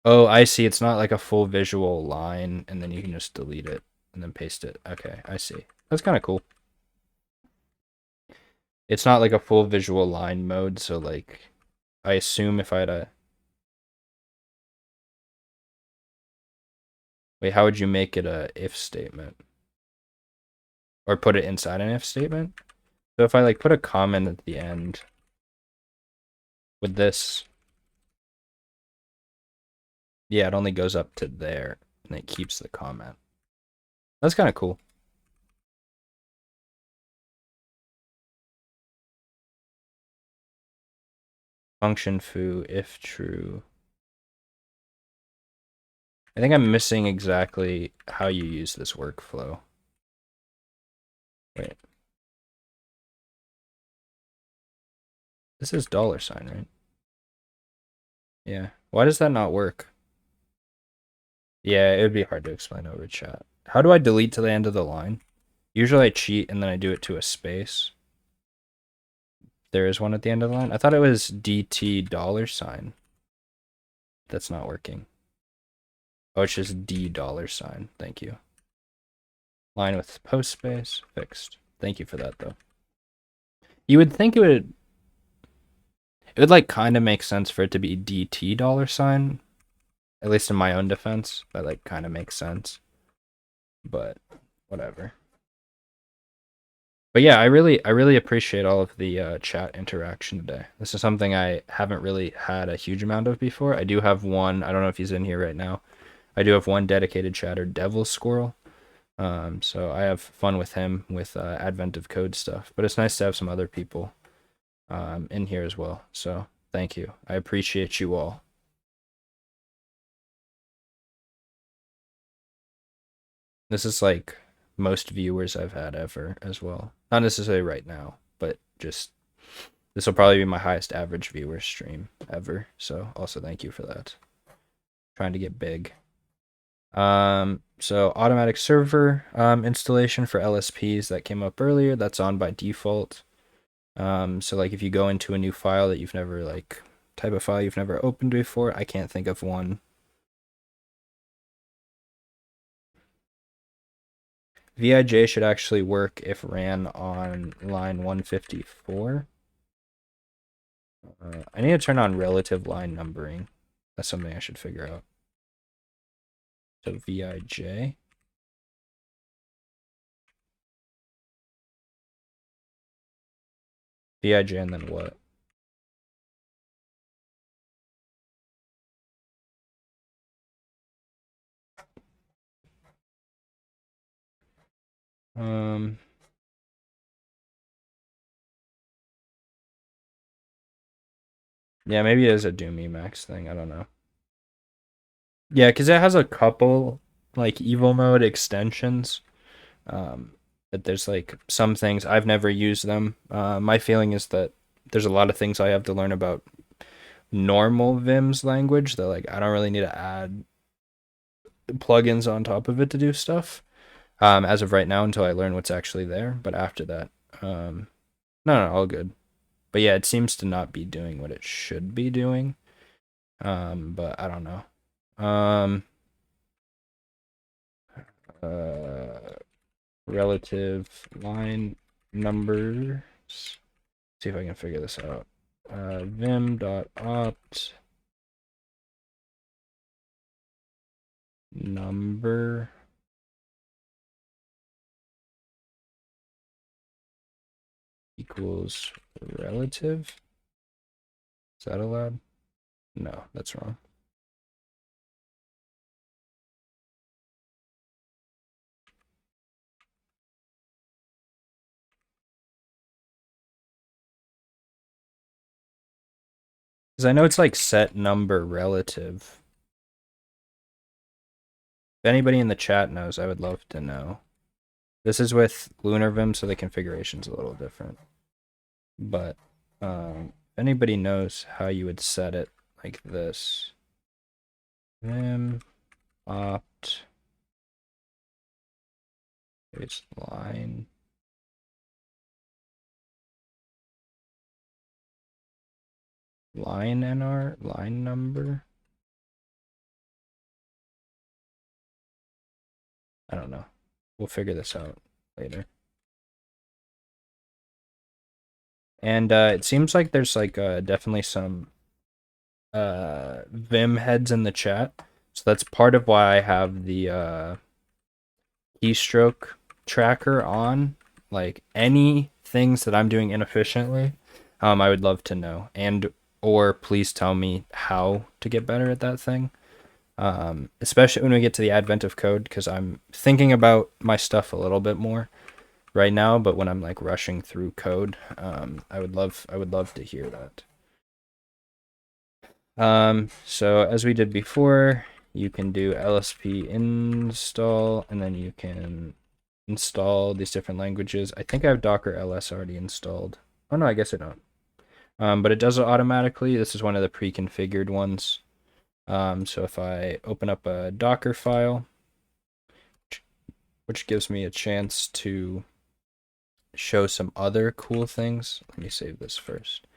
Oh, I see. It's not like a full visual line, and then you can just delete it and then paste it. Okay, I see. That's kind of cool. It's not like a full visual line mode, so like, I assume if I had a... Wait, how would you make it a if statement? Or put it inside an if statement? So if I like put a comment at the end with this, yeah, it only goes up to there and it keeps the comment. That's kind of cool. Function foo if true. I think I'm missing exactly how you use this workflow. Wait. This is $, right? Yeah. Why does that not work? Yeah, it would be hard to explain over chat. How do I delete to the end of the line? Usually I cheat and then I do it to a space. There is one at the end of the line. I thought it was $. That's not working. Oh, it's just $. Thank you. Line with post space. Fixed. Thank you for that, though. You would think it would like kind of make sense for it to be $. At least in my own defense. That like kind of makes sense. But whatever. But yeah, I really appreciate all of the chat interaction today. This is something I haven't really had a huge amount of before. I do have one. I don't know if he's in here right now. I do have one dedicated chatter, Devil Squirrel. So I have fun with him with Advent of Code stuff. But it's nice to have some other people in here as well. So thank you. I appreciate you all. This is like most viewers I've had ever as well. Not necessarily right now, but just this will probably be my highest average viewer stream ever. So also thank you for that. Trying to get big. So automatic server installation for LSPs that came up earlier, that's on by default. So like if you go into a new file that you've never like type of file you've never opened before, I can't think of one. VIJ should actually work if ran on line 154. I need to turn on relative line numbering. That's something I should figure out. So VIJ. VIJ and then what? Yeah, maybe it is a Doom Emacs thing. I don't know. Yeah, because it has a couple like evil mode extensions. But there's like some things I've never used them. My feeling is that there's a lot of things I have to learn about normal Vim's language that like I don't really need to add plugins on top of it to do stuff. As of right now until I learn what's actually there. But after that, no, all good. But yeah, it seems to not be doing what it should be doing. But I don't know. Relative line numbers. See if I can figure this out. Vim.opt number equals relative. Is that allowed? No, that's wrong. Because I know it's like set number relative. If anybody in the chat knows, I would love to know. This is with Lunarvim, so the configuration's a little different. But if anybody knows how you would set it like this. Vim opt it's line NR line number. I don't know. We'll figure this out later. And it seems like there's like definitely some Vim heads in the chat. So that's part of why I have the keystroke tracker on. Like any things that I'm doing inefficiently, I would love to know. And or please tell me how to get better at that thing. Especially when we get to the advent of code, because I'm thinking about my stuff a little bit more right now, but when I'm like rushing through code, I would love to hear that. So as we did before, you can do lsp install, and then you can install these different languages. I think I have Docker ls already installed. Oh no, I guess I don't. But it does it automatically. This is one of the pre-configured ones. So if I open up a Docker file, which gives me a chance to show some other cool things. Let me save this first.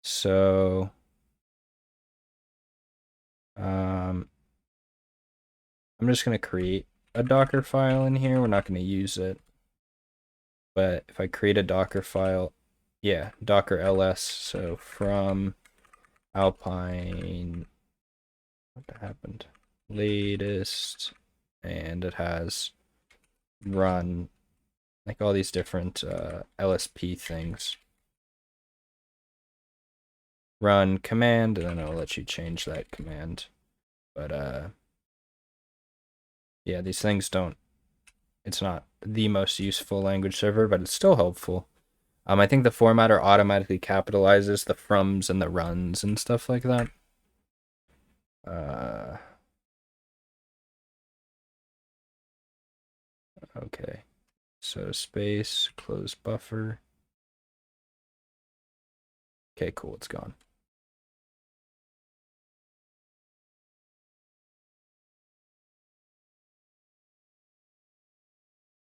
So I'm just going to create a Docker file in here. We're not going to use it. But if I create a Docker file, yeah, Docker ls, so from Alpine, what happened? Latest, and it has run like all these different LSP things. Run command, and then it'll let you change that command. But yeah, these things don't, it's not the most useful language server, but it's still helpful. I think the formatter automatically capitalizes the froms and the runs and stuff like that. Okay, so space, close buffer. Okay, cool, it's gone.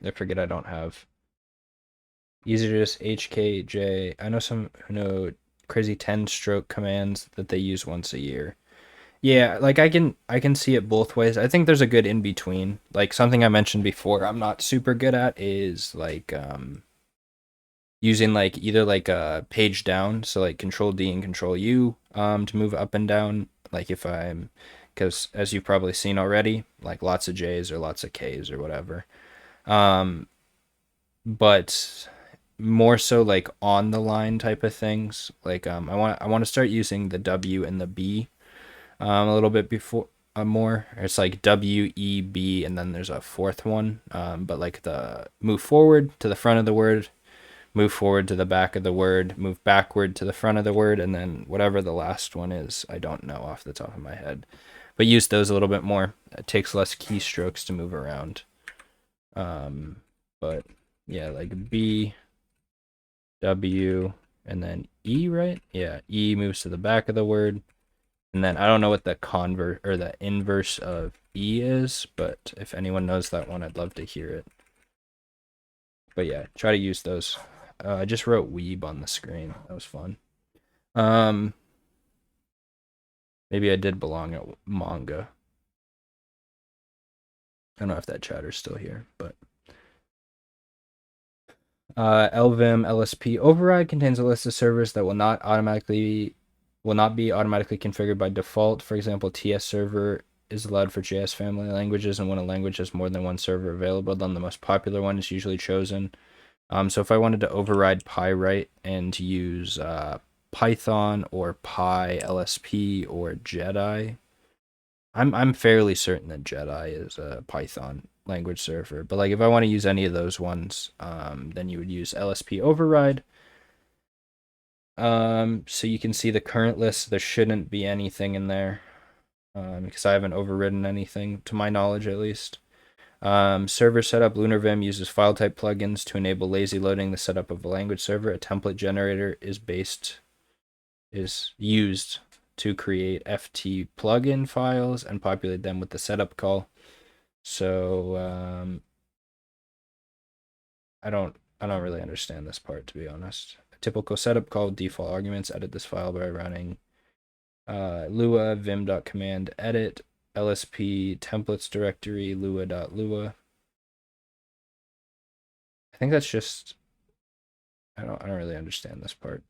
I forget I don't have. Easy to just HKJ. I know some who know crazy 10-stroke commands that they use once a year. Yeah, like I can see it both ways. I think there's a good in between. Like something I mentioned before, I'm not super good at is like using like either like a page down, so like Control D and Control U to move up and down. Like if I'm, because as you've probably seen already, like lots of J's or lots of K's or whatever. But more so like on the line type of things. Like I want to start using the W and the B a little bit before more. It's like W E B and then there's a fourth one. But like the move forward to the front of the word, move forward to the back of the word, move backward to the front of the word, and then whatever the last one is, I don't know off the top of my head. But use those a little bit more. It takes less keystrokes to move around. But yeah, like B, W, and then E, right? Yeah, E moves to the back of the word. And then I don't know what the convert or the inverse of E is, but if anyone knows that one, I'd love to hear it. But yeah, try to use those. I just wrote weeb on the screen. That was fun. Maybe I did belong at manga. I don't know if that chatter's still here, but Lvim LSP override contains a list of servers that will not be automatically configured by default. For example, TS server is allowed for JS family languages, and when a language has more than one server available, then the most popular one is usually chosen. So if I wanted to override pywrite and use Python or PyLSP or Jedi, I'm fairly certain that Jedi is a Python language server. But like if I want to use any of those ones, then you would use LSP override. So you can see the current list. There shouldn't be anything in there because I haven't overridden anything, to my knowledge at least. Server setup. Lunarvim uses file type plugins to enable lazy loading the setup of a language server. A template generator is used to create FT plugin files and populate them with the setup call. So I don't really understand this part, to be honest. A typical setup call with default arguments. Edit this file by running lua vim.command edit lsp templates directory lua.lua. I think that's just I don't really understand this part.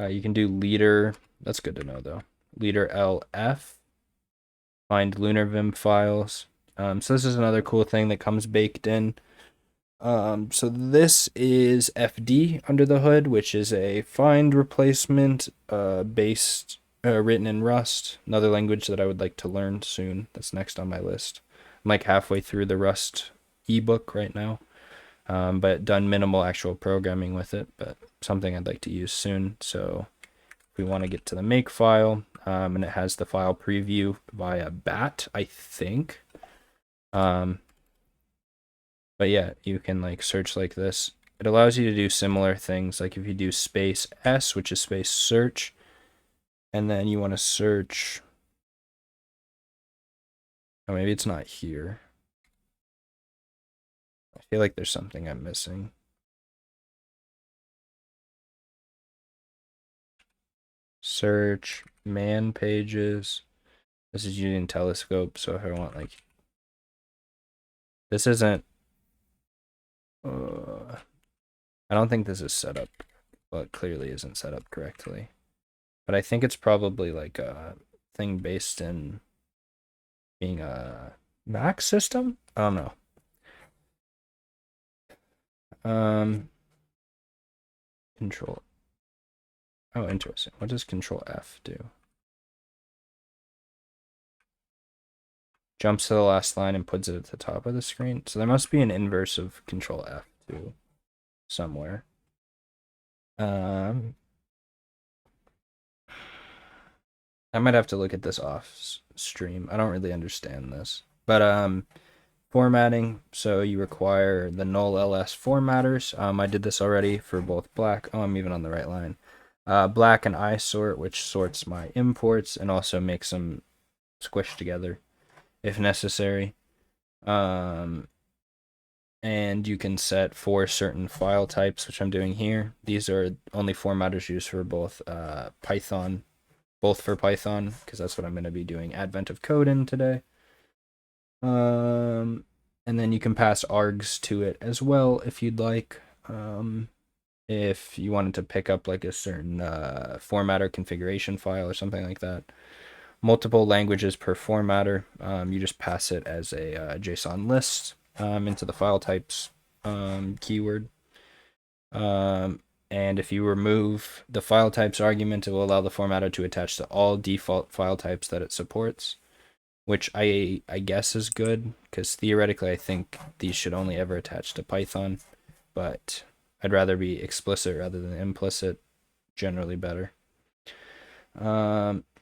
You can do leader. That's good to know though. Leader LF. Find Lunarvim files. So this is another cool thing that comes baked in. So this is FD under the hood, which is a find replacement based written in Rust, another language that I would like to learn soon. That's next on my list. I'm like halfway through the Rust ebook right now, but done minimal actual programming with it, but something I'd like to use soon. So if we want to get to the make file, and it has the file preview via bat, I think. But yeah, you can like search like this. It allows you to do similar things. Like if you do space S, which is space search, and then you want to search. Oh, maybe it's not here. I feel like there's something I'm missing. Search, man pages. This is using telescope, so if I want like. This isn't. I don't think this is set up. Well, it clearly isn't set up correctly. But I think it's probably like a thing based in being a Mac system? I don't know. Control. Oh, interesting. What does Control F do? Jumps to the last line and puts it at the top of the screen. So there must be an inverse of Control F too, somewhere. I might have to look at this off stream. I don't really understand this, but formatting. So you require the null ls formatters. I did this already for both black. Oh, I'm even on the right line. Black and isort, which sorts my imports and also makes them squish together if necessary. And you can set 4 certain file types, which I'm doing here. These are only formatters used for both Python, because that's what I'm going to be doing Advent of Code in today. And then you can pass args to it as well if you'd like. If you wanted to pick up like a certain formatter configuration file or something like that. Multiple languages per formatter. You just pass it as a JSON list into the file types keyword. And if you remove the file types argument, it will allow the formatter to attach to all default file types that it supports, which I guess is good because theoretically I think these should only ever attach to Python, but I'd rather be explicit rather than implicit, generally better.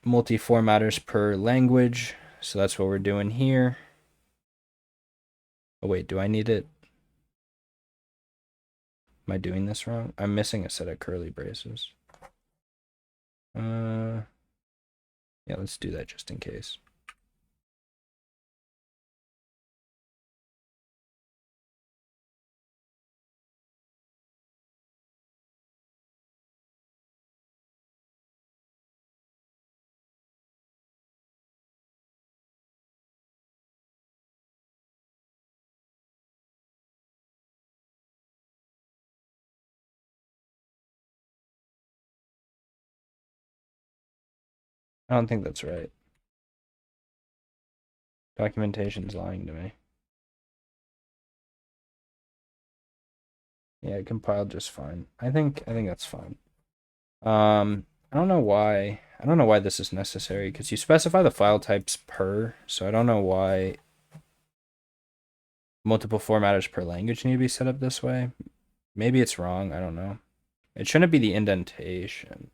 Multi-formatters per language, so that's what we're doing here. Oh wait, do I need it? Am I doing this wrong? I'm missing a set of curly braces. Yeah, let's do that just in case. I don't think that's right. Documentation's lying to me. Yeah, it compiled just fine. I think that's fine. I don't know why. I don't know why this is necessary because you specify the file types per, so I don't know why multiple formatters per language need to be set up this way. Maybe it's wrong. I don't know. It shouldn't be the indentation.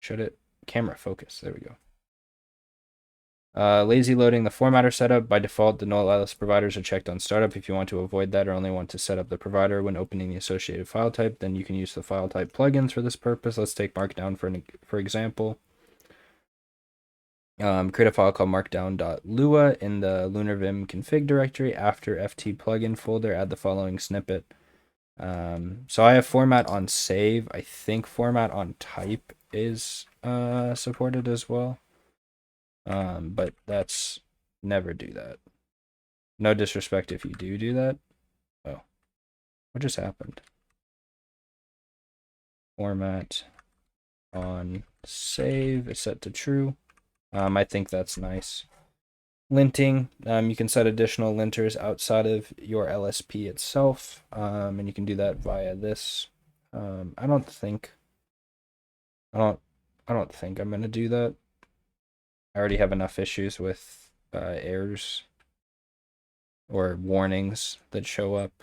Should it? Camera focus. There we go. Lazy loading the formatter setup. By default, the null LS providers are checked on startup. If you want to avoid that or only want to set up the provider when opening the associated file type, then you can use the file type plugins for this purpose. Let's take Markdown for example. Create a file called markdown.lua in the Lunarvim config directory. After ft plugin folder, add the following snippet. So I have format on save. I think format on type is supported as well. But that's never do that. No disrespect if you do that. Oh, what just happened? Format on save is set to true. I think that's nice. Linting, you can set additional linters outside of your LSP itself, and you can do that via this. I don't think I'm gonna do that. I already have enough issues with errors or warnings that show up,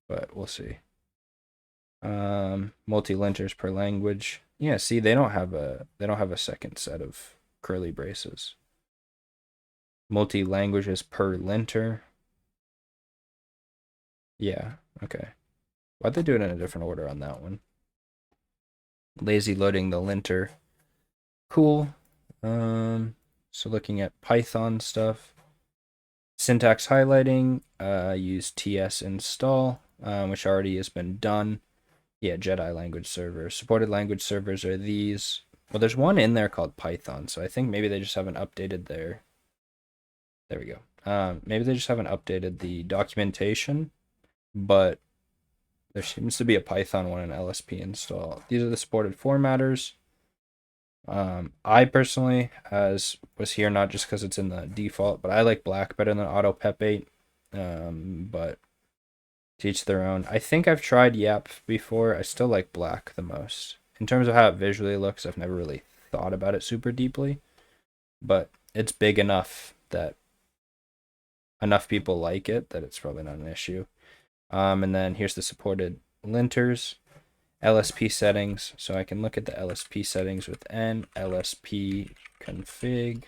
but we'll see. Multi-linters per language. Yeah, see, they don't have a second set of curly braces. Multi-languages per linter. Yeah, okay. Why'd they do it in a different order on that one? Lazy loading the linter. Cool. So looking at Python stuff. Syntax highlighting, use ts install, which already has been done. Yeah, Jedi language server. Supported language servers are these. Well, there's one in there called Python, so I think maybe they just haven't updated their... There we go. Maybe they just haven't updated the documentation, but there seems to be a Python one in LSP install. These are the supported formatters. I personally was here not just because it's in the default, but I like black better than auto pep 8. But to each their own. I think I've tried Yap before. I still like black the most. In terms of how it visually looks, I've never really thought about it super deeply, but it's big enough that enough people like it that it's probably not an issue. And then here's the supported linters. LSP settings, so I can look at the LSP settings with N, LSP config,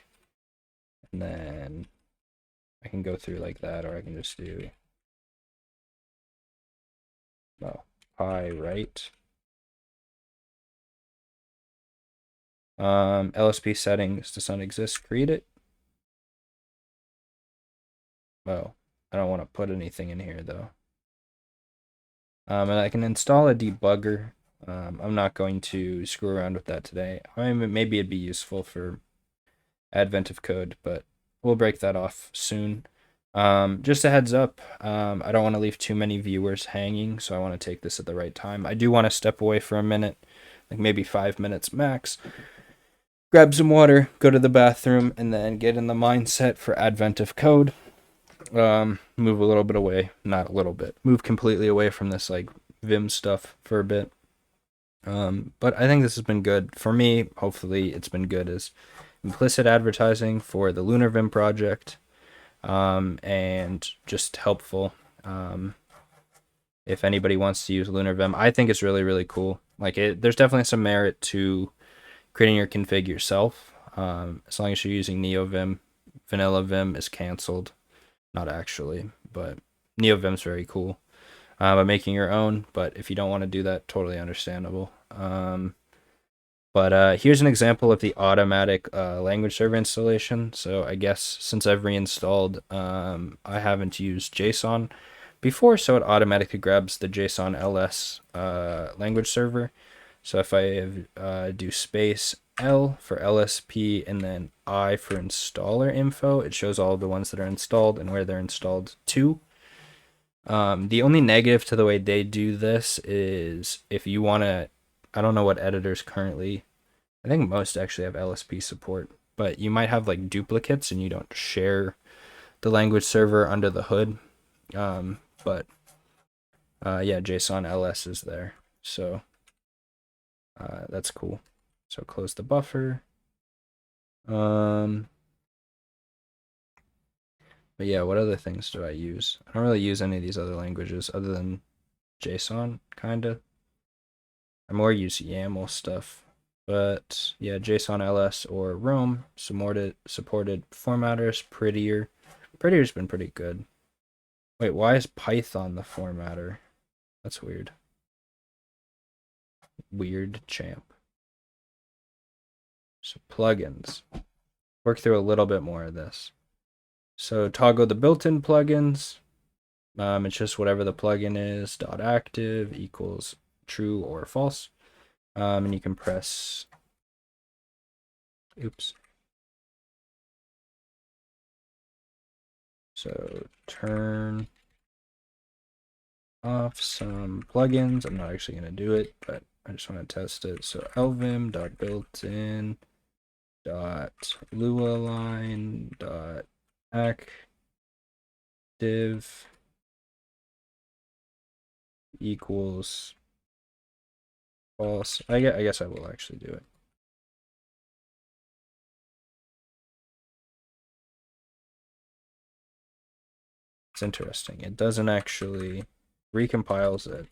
and then I can go through like that, or I can just do pi right. LSP settings does not exist, create it. Oh, I don't want to put anything in here though. And I can install a debugger. I'm not going to screw around with that today. I mean, maybe it'd be useful for advent of code, but we'll break that off soon. Just a heads up, I don't want to leave too many viewers hanging, so I want to take this at the right time. I do want to step away for a minute, like maybe 5 minutes max, grab some water, go to the bathroom, and then get in the mindset for advent of code. Move a little bit away, not a little bit, move completely away from this like Vim stuff for a bit. But I think this has been good for me. Hopefully it's been good as implicit advertising for the Lunarvim project, and just helpful. If anybody wants to use Lunarvim, I think it's really, really cool. Like there's definitely some merit to creating your config yourself. As long as you're using NeoVim. Vanilla Vim is canceled. Not actually, but NeoVim's very cool. By making your own, but if you don't want to do that, totally understandable. But here's an example of the automatic language server installation. So I guess since I've reinstalled, I haven't used JSON before, so it automatically grabs the JSON ls language server. So if I do space L for LSP and then I for installer info, it shows all of the ones that are installed and where they're installed to. The only negative to the way they do this is if you want to, I don't know what editors currently, I think most actually have LSP support, but you might have like duplicates and you don't share language server under the hood. But yeah, JSON ls is there. So that's cool. So close the buffer. But yeah, what other things do I use? I don't really use any of these other languages other than JSON, kinda. I more use YAML stuff. But yeah, JSON ls or Rome supported formatters. Prettier's been pretty good. Wait, why is Python the formatter? That's weird. Weird champ. So plugins. Work through a little bit more of this. So toggle the built-in plugins. It's just whatever the plugin is. .active equals true or false. And you can press. Oops. So turn off some plugins. I'm not actually going to do it, but I just want to test it. So lvim.builtin .lualine.active equals false. I guess I will actually do it. It's interesting. It doesn't actually recompiles it,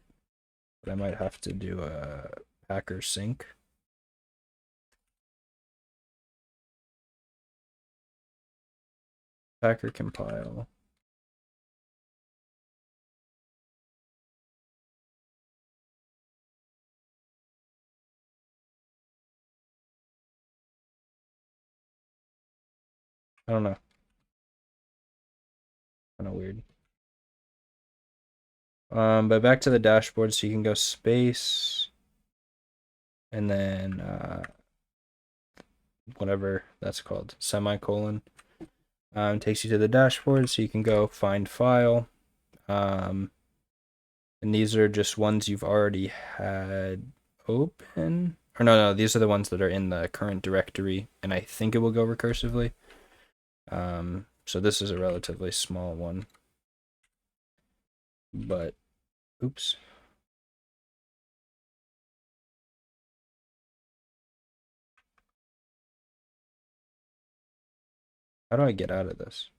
but I might have to do a packer sync. Packer compile. I don't know. Kind of weird. But back to the dashboard, so you can go space and then whatever that's called, semicolon. Takes you to the dashboard, so you can go find file. And these are just ones you've already had open. Or no, these are the ones that are in the current directory, and I think it will go recursively. So this is a relatively small one. But, oops. How do I get out of this?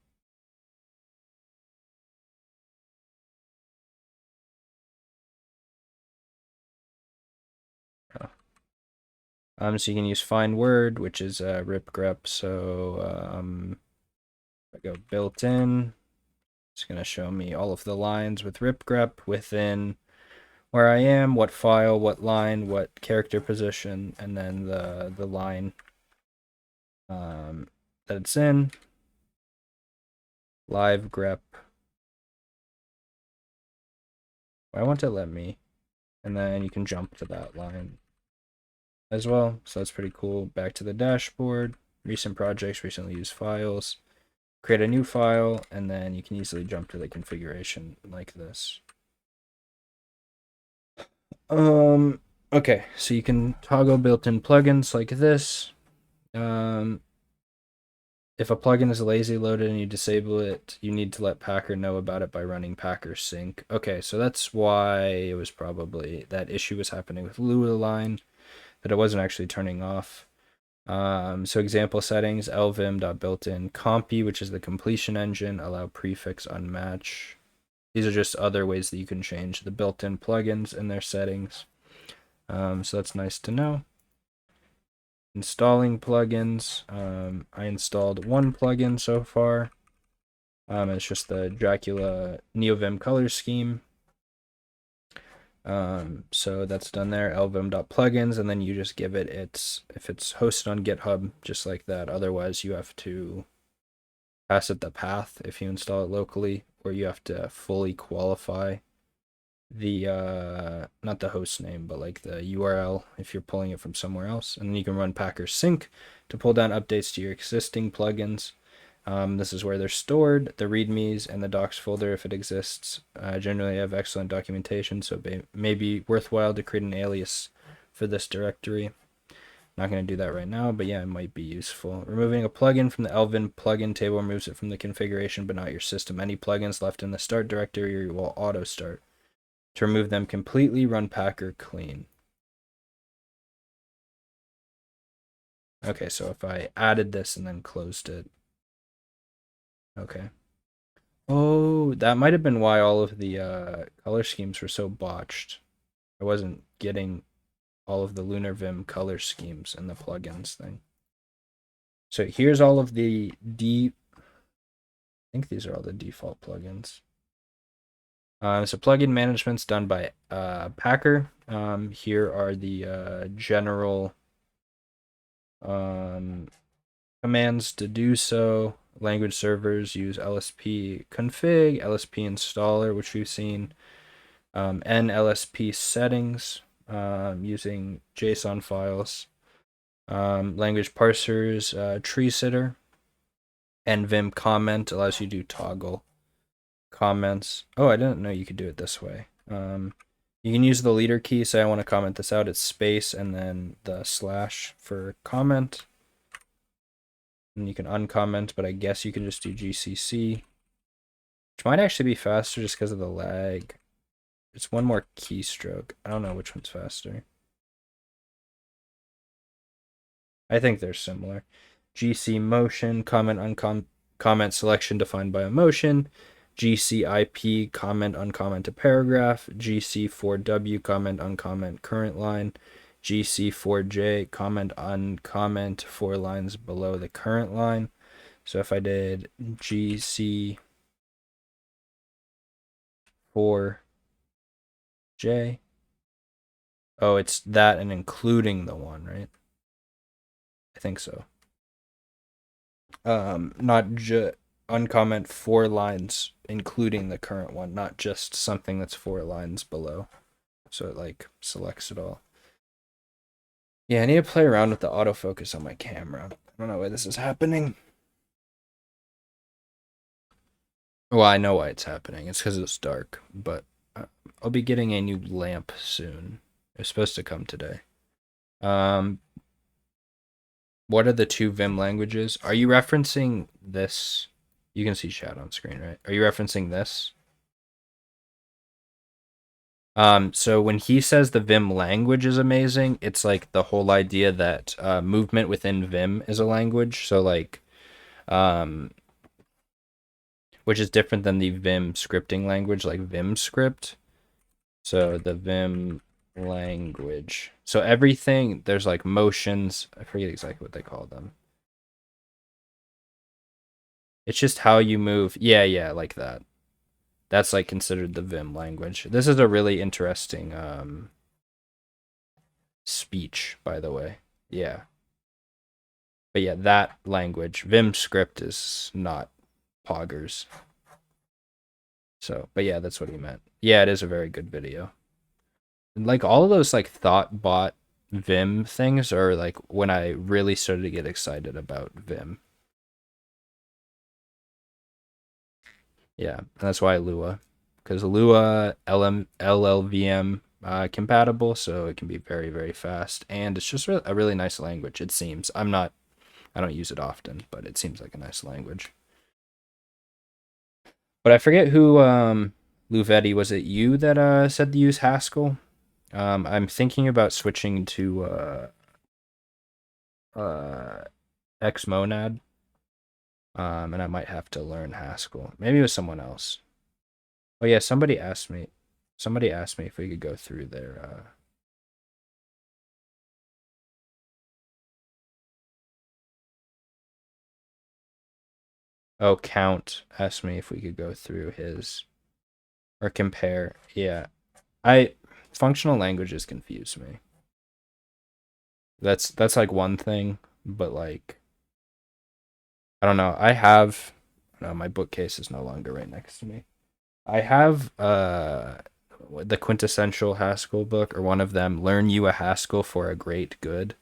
Oh. So you can use find word, which is rip grep. So I go built in. It's going to show me all of the lines with rip grep within where I am, what file, what line, what character position, and then the line that it's in. Live grep. Why won't it let me? And then you can jump to that line as well. So that's pretty cool. Back to the dashboard. Recent projects, recently used files. Create a new file, and then you can easily jump to the configuration like this. Okay, so you can toggle built-in plugins like this. If a plugin is lazy loaded and you disable it, you need to let Packer know about it by running packer sync. Okay, so that's why it was probably that issue was happening with Lualine, that it wasn't actually turning off. So example settings, lvim.builtin compy, which is the completion engine, allow prefix unmatch. These are just other ways that you can change the built-in plugins and their settings. So that's nice to know. Installing plugins. I installed one plugin so far. It's just the Dracula NeoVim color scheme. So that's done there. lvim.plugins, and then you just give it if it's hosted on GitHub, just like that. Otherwise, you have to pass it the path if you install it locally, or you have to fully qualify the not the host name, but like the URL if you're pulling it from somewhere else. And then you can run packer sync to pull down updates to your existing plugins. This is where they're stored, the readmes and the docs folder if it exists. Generally have excellent documentation, so it may be worthwhile to create an alias for this directory. And Not going to do that right now, but yeah, it might be useful. Removing a plugin from the Lvim plugin table removes it from the configuration, but not your system. Any plugins left in the start directory will auto start. To remove them completely, run packer clean. Okay, so if I added this and then closed it. Okay. Oh, that might have been why all of the color schemes were so botched. I wasn't getting all of the Lunarvim color schemes and the plugins thing. So here's all of the I think these are all the default plugins. So plugin management's done by Packer. Here are the general commands to do so. Language servers use LSP config, LSP installer, which we've seen, NLSP settings using JSON files, language parsers, tree sitter, NVIM comment allows you to do toggle comments. Oh, I didn't know you could do it this way. You can use the leader key. Say I want to comment this out. It's space and then the slash for comment. And you can uncomment, but I guess you can just do GCC, which might actually be faster just because of the lag. It's one more keystroke. I don't know which one's faster. I think they're similar. GC motion, comment, comment selection defined by a motion. GCIP, comment, uncomment a paragraph. GC4W, comment, uncomment current line. GC4J, comment, uncomment 4 lines below the current line. So if I did GC4J, oh, it's that and including the one, right? I think so. Not just uncomment 4 lines including the current one, not just something that's 4 lines below. So it like selects it all. Yeah, I need to play around with the autofocus on my camera. I don't know why this is happening. Well, I know why it's happening. It's because it's dark, but I'll be getting a new lamp soon. It's supposed to come today. What are the 2 Vim languages? Are you referencing this? You can see chat on screen, right? Are you referencing this? So when he says the Vim language is amazing, it's like the whole idea that movement within Vim is a language. So like, which is different than the Vim scripting language, like Vim script. So the Vim language. So everything, there's like motions. I forget exactly what they call them. It's just how you move. Yeah, like that. That's like considered the Vim language. This is a really interesting speech, by the way. Yeah. But yeah, that language, Vim script is not poggers. So, but yeah, that's what he meant. Yeah, it is a very good video. And like all of those like thought bot Vim things are like when I really started to get excited about Vim. Yeah, and that's why Lua, because Lua LLVM compatible, so it can be very, very fast, and it's just a really nice language. It seems I don't use it often, but it seems like a nice language. But I forget who Luvetti, was it you that said to use Haskell? I'm thinking about switching to Xmonad. And I might have to learn Haskell. Maybe it was someone else. Oh yeah, somebody asked me if we could go through their Oh, Count asked me if we could go through his or compare. Yeah. Functional languages confuse me. That's like one thing, but like I don't know. No, my bookcase is no longer right next to me. I have the quintessential Haskell book, or one of them, Learn You a Haskell for a Great Good.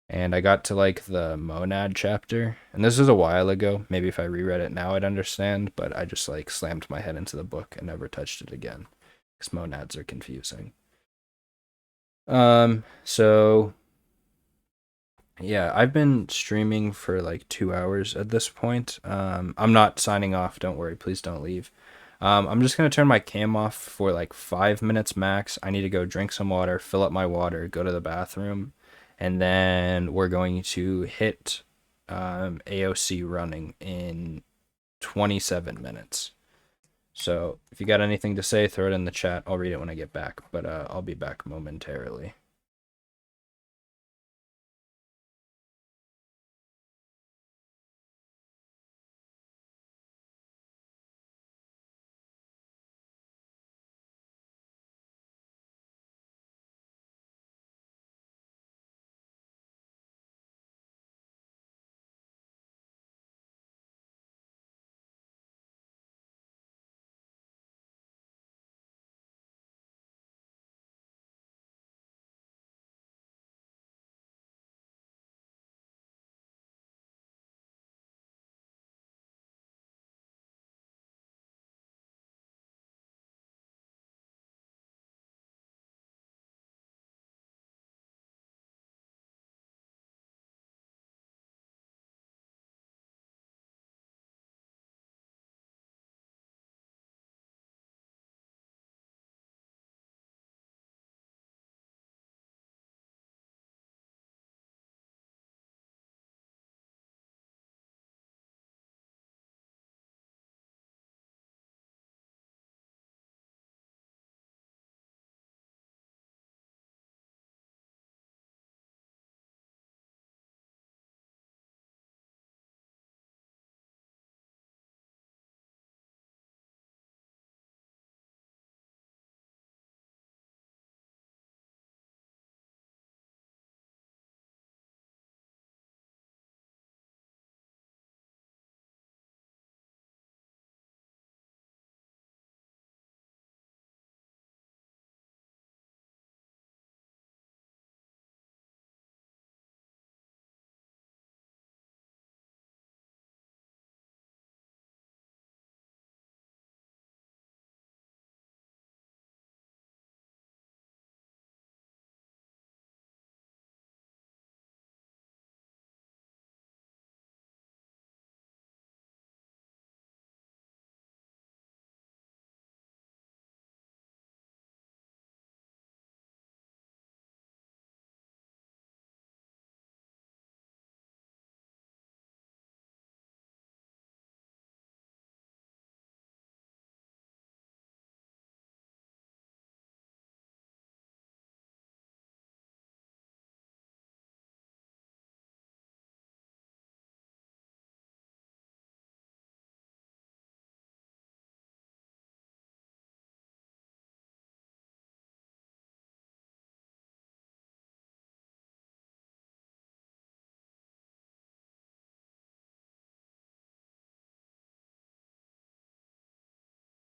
And I got to like the monad chapter, and this was a while ago. Maybe if I reread it now I'd understand, but I just like slammed my head into the book and never touched it again because monads are confusing. So Yeah, I've been streaming for like 2 hours at this point. I'm not signing off. Don't worry. Please don't leave. I'm just gonna turn my cam off for like 5 minutes max. I need to go drink some water, fill up my water, go to the bathroom, and then we're going to hit AOC running in 27 minutes. So if you got anything to say, throw it in the chat. I'll read it when I get back, but I'll be back momentarily.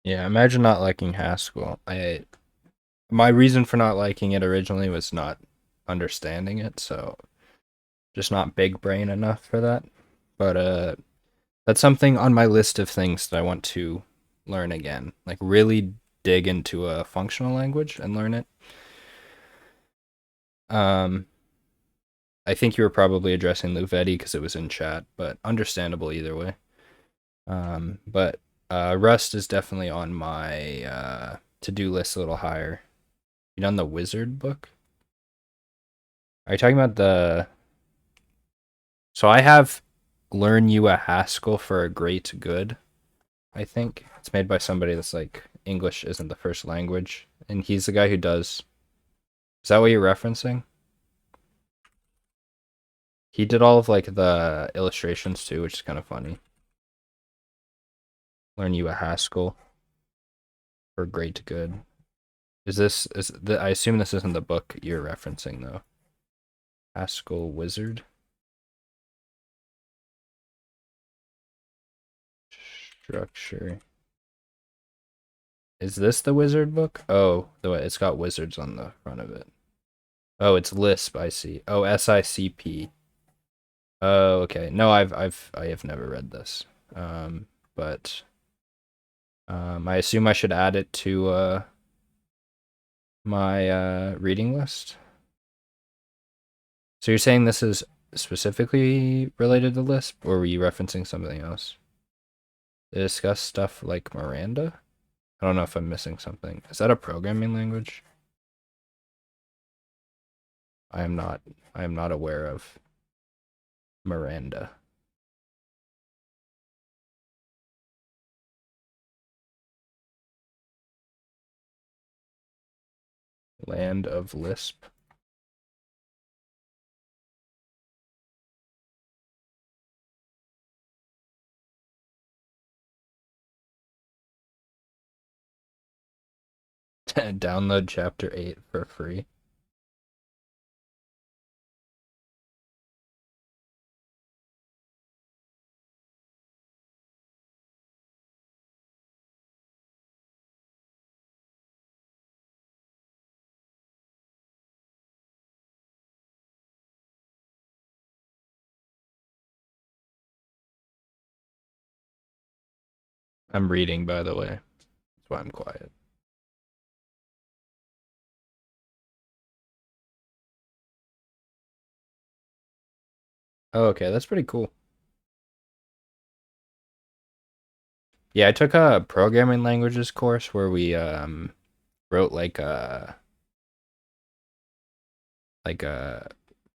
Yeah, imagine not liking Haskell. My reason for not liking it originally was not understanding it, so just not big brain enough for that. But that's something on my list of things that I want to learn again. Like really dig into a functional language and learn it. Um I think you were probably addressing Luvetti because it was in chat, but understandable either way. But Rust is definitely on my to-do list a little higher. You done the wizard book? Are you talking about the... So I have Learn You a Haskell for a Great Good, I think. It's made by somebody that's like, English isn't the first language. And he's the guy who does... Is that what you're referencing? He did all of like the illustrations too, which is kind of funny. Learn You a Haskell for Great Good. I assume this isn't the book you're referencing though. Haskell Wizard. Structure. Is this the wizard book? Oh, it's got wizards on the front of it. Oh, it's Lisp, I see. Oh, SICP. Oh, okay. No, I have never read this. But I assume I should add it to my reading list. So you're saying this is specifically related to Lisp, or were you referencing something else? They discuss stuff like Miranda? I don't know if I'm missing something. Is that a programming language? I am not aware of Miranda. Land of Lisp. Download chapter 8 for free. I'm reading, by the way. That's why I'm quiet. Oh, okay, that's pretty cool. Yeah, I took a programming languages course where we wrote like a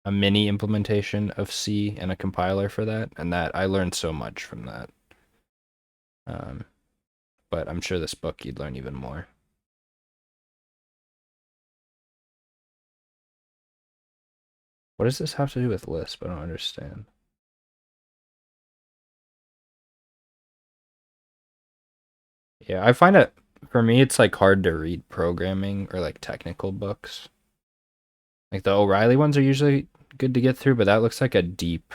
mini implementation of C and a compiler for that, and that I learned so much from that. But I'm sure this book you'd learn even more. What does this have to do with Lisp? I don't understand. Yeah, I find it, for me, it's like hard to read programming or like technical books. Like the O'Reilly ones are usually good to get through, but that looks like a deep.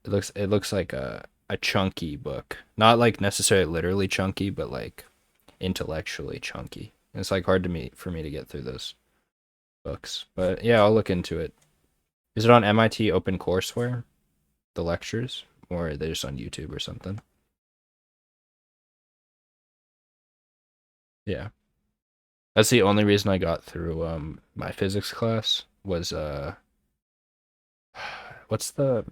It looks like a chunky book, not like necessarily literally chunky, but like intellectually chunky. And it's like hard for me to get through those books. But yeah, I'll look into it. Is it on MIT Open Courseware, the lectures, or are they just on YouTube or something? Yeah. That's the only reason I got through my physics class was what's the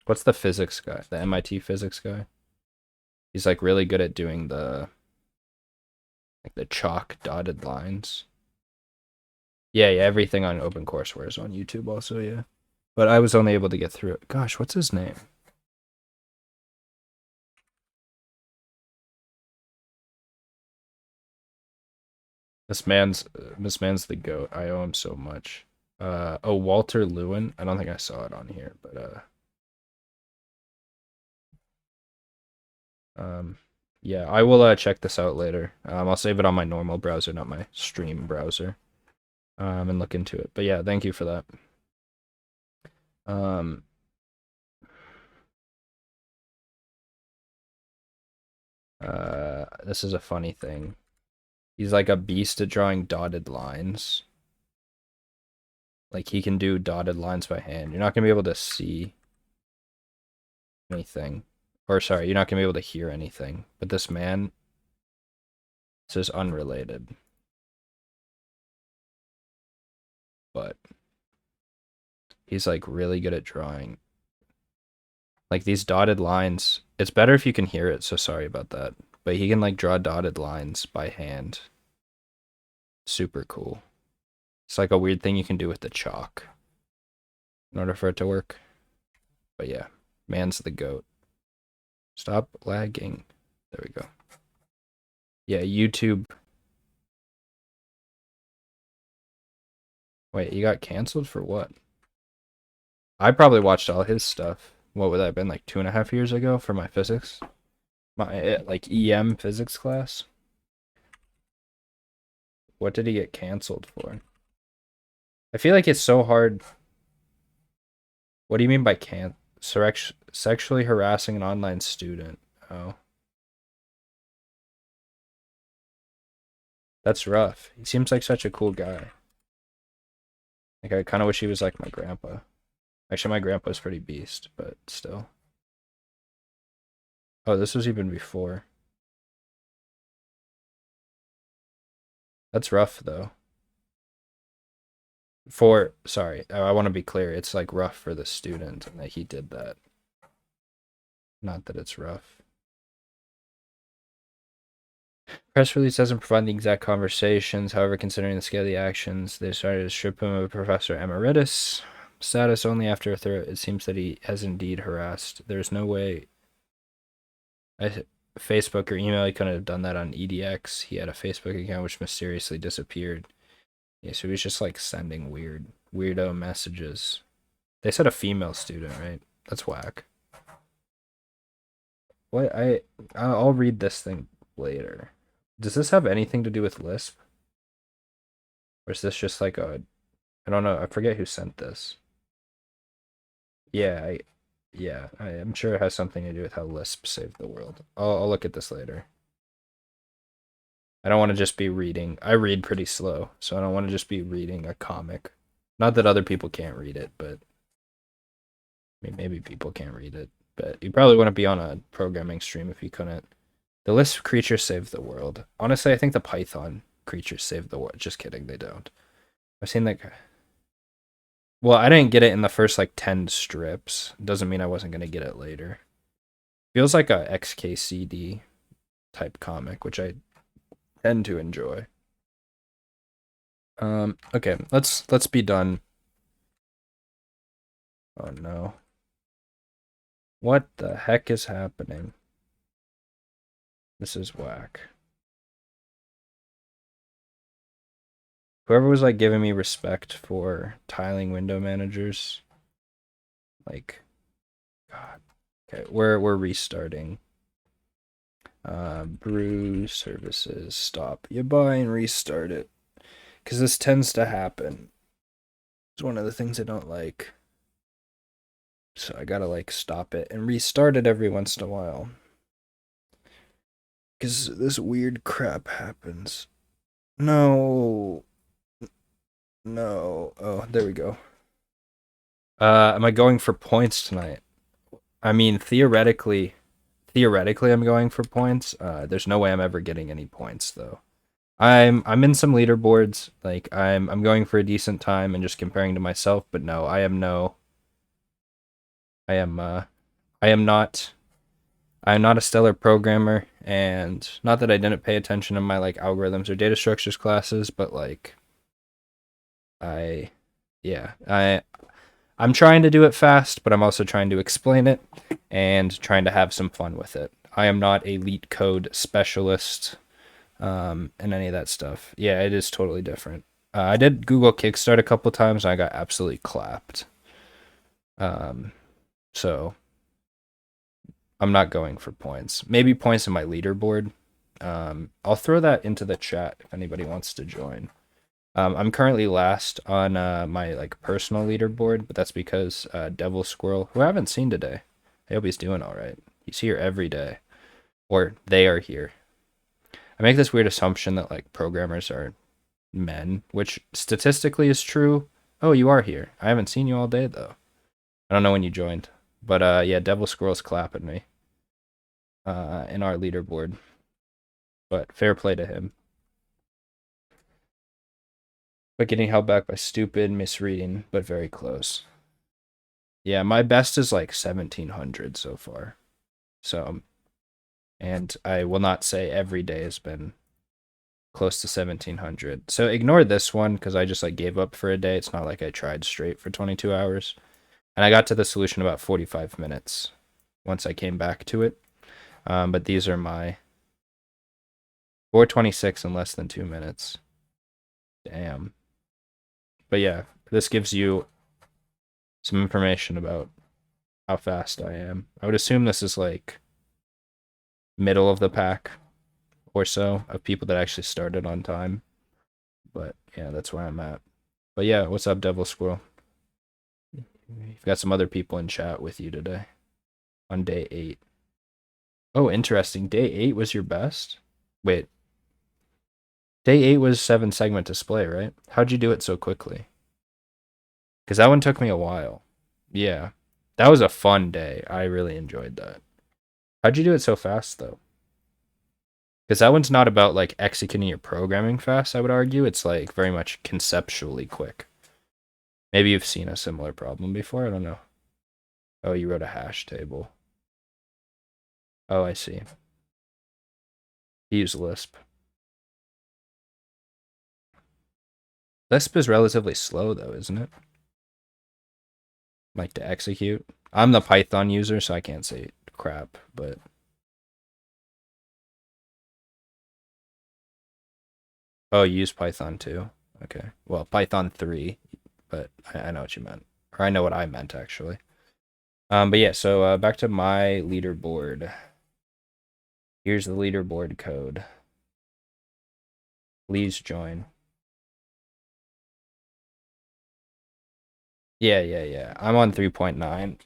what's the physics guy? The MIT physics guy? He's like really good at doing the chalk dotted lines. Yeah, yeah, everything on OpenCourseWare is on YouTube also, yeah. But I was only able to get through it. Gosh, what's his name? This man's the goat. I owe him so much. Oh, Walter Lewin. I don't think I saw it on here, but yeah, I will check this out later. I'll save it on my normal browser, not my stream browser. And look into it. But yeah, thank you for that. Um this is a funny thing. He's like a beast at drawing dotted lines. Like he can do dotted lines by hand. You're not gonna be able to see anything. Or sorry, you're not gonna be able to hear anything. But this man, this is unrelated. But he's like really good at drawing. Like these dotted lines, it's better if you can hear it, so sorry about that. But he can like draw dotted lines by hand. Super cool. It's like a weird thing you can do with the chalk in order for it to work. But yeah, man's the goat. Stop lagging. There we go. Yeah, YouTube. Wait, he got canceled for what? I probably watched all his stuff. What would that have been, like 2.5 years ago for my physics? My like EM physics class? What did he get canceled for? I feel like it's so hard. What do you mean by sexually harassing an online student? Oh, that's rough. He seems like such a cool guy. Like I kind of wish he was like my grandpa. Actually, my grandpa's pretty beast, but still. Oh, this was even before. That's rough though. Sorry, I want to be clear. It's like rough for the student and that he did that. Not that it's rough. Press release doesn't provide the exact conversations. However, considering the scale of the actions, they started to strip him of a professor emeritus status only after a thorough. It seems that he has indeed harassed. There's no way. Facebook or email, he couldn't have done that on EDX. He had a Facebook account which mysteriously disappeared. Yeah, so he was just like sending weirdo messages. They said a female student, right? That's whack. What I'll read this thing later. Does this have anything to do with Lisp? Or is this just like a I don't know, I forget who sent this. Yeah, I'm sure it has something to do with how Lisp saved the world. I'll look at this later. I don't want to just be reading. I read pretty slow, so I don't want to just be reading a comic. Not that other people can't read it, but I mean, maybe people can't read it. But you probably wouldn't be on a programming stream if you couldn't. The Lisp creatures saved the world. Honestly, I think the Python creatures saved the world. Just kidding, they don't. I've seen that. Well, I didn't get it in the first like 10 strips. Doesn't mean I wasn't gonna get it later. Feels like a XKCD type comic, which I tend to enjoy. Okay, let's be done. Oh no. What the heck is happening? This is whack. Whoever was like giving me respect for tiling window managers, like, God. Okay, we're restarting. Brew services, stop. You buy and restart it, because this tends to happen. It's one of the things I don't like. So I gotta like stop it and restart it every once in a while, because this weird crap happens. No. No. Oh, there we go. Am I going for points tonight? I mean, theoretically I'm going for points. There's no way I'm ever getting any points though. I'm in some leaderboards. Like I'm going for a decent time and just comparing to myself, but no, I am not a stellar programmer, and not that I didn't pay attention in my like algorithms or data structures classes, but like I'm trying to do it fast, but I'm also trying to explain it and trying to have some fun with it. I am not a leet code specialist and any of that stuff. Yeah, it is totally different. I did Google Kickstart a couple times and I got absolutely clapped. So I'm not going for points. Maybe points in my leaderboard. I'll throw that into the chat if anybody wants to join. I'm currently last on my like personal leaderboard, but that's because Devil Squirrel, who I haven't seen today, I hope he's doing all right. He's here every day, or they are here. I make this weird assumption that like programmers are men, which statistically is true. Oh, you are here. I haven't seen you all day though. I don't know when you joined, but yeah, Devil Squirrel's clapping me in our leaderboard. But fair play to him. But getting held back by stupid misreading, but very close. Yeah, my best is like 1700 so far. So, and I will not say every day has been close to 1700. So ignore this one because I just like gave up for a day. It's not like I tried straight for 22 hours. And I got to the solution about 45 minutes once I came back to it. But these are my 426 in less than 2 minutes. Damn. But yeah, this gives you some information about how fast I am. I would assume this is like middle of the pack or so of people that actually started on time. But yeah, that's where I'm at. But yeah, what's up, Devil Squirrel? You've got some other people in chat with you today on day 8. Oh, interesting. Day 8 was your best? Wait. Day 8 was 7 segment display, right? How'd you do it so quickly? Because that one took me a while. Yeah. That was a fun day. I really enjoyed that. How'd you do it so fast, though? Because that one's not about, like, executing your programming fast, I would argue. It's, like, very much conceptually quick. Maybe you've seen a similar problem before. I don't know. Oh, you wrote a hash table. Oh, I see. Use Lisp. Lisp is relatively slow, though, isn't it? Like to execute. I'm the Python user, so I can't say crap, but. Oh, you use Python too? Okay. Well, Python 3, but I know what you meant. Or I know what I meant, actually. But yeah, so back to my leaderboard. Here's the leaderboard code. Please join. Yeah. I'm on 3.9.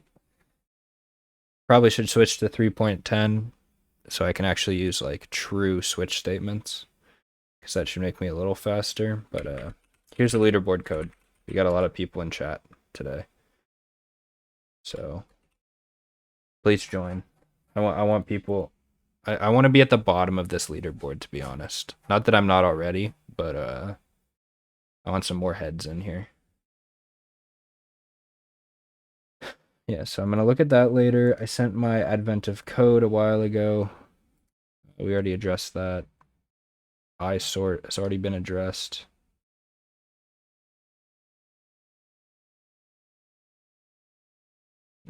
Probably should switch to 3.10 so I can actually use like true switch statements, because that should make me a little faster. But here's the leaderboard code. We got a lot of people in chat today, so please join. I want people. I want to be at the bottom of this leaderboard, to be honest. Not that I'm not already, but I want some more heads in here. Yeah, so I'm gonna look at that later. I sent my advent of code a while ago. We already addressed that. iSort has already been addressed.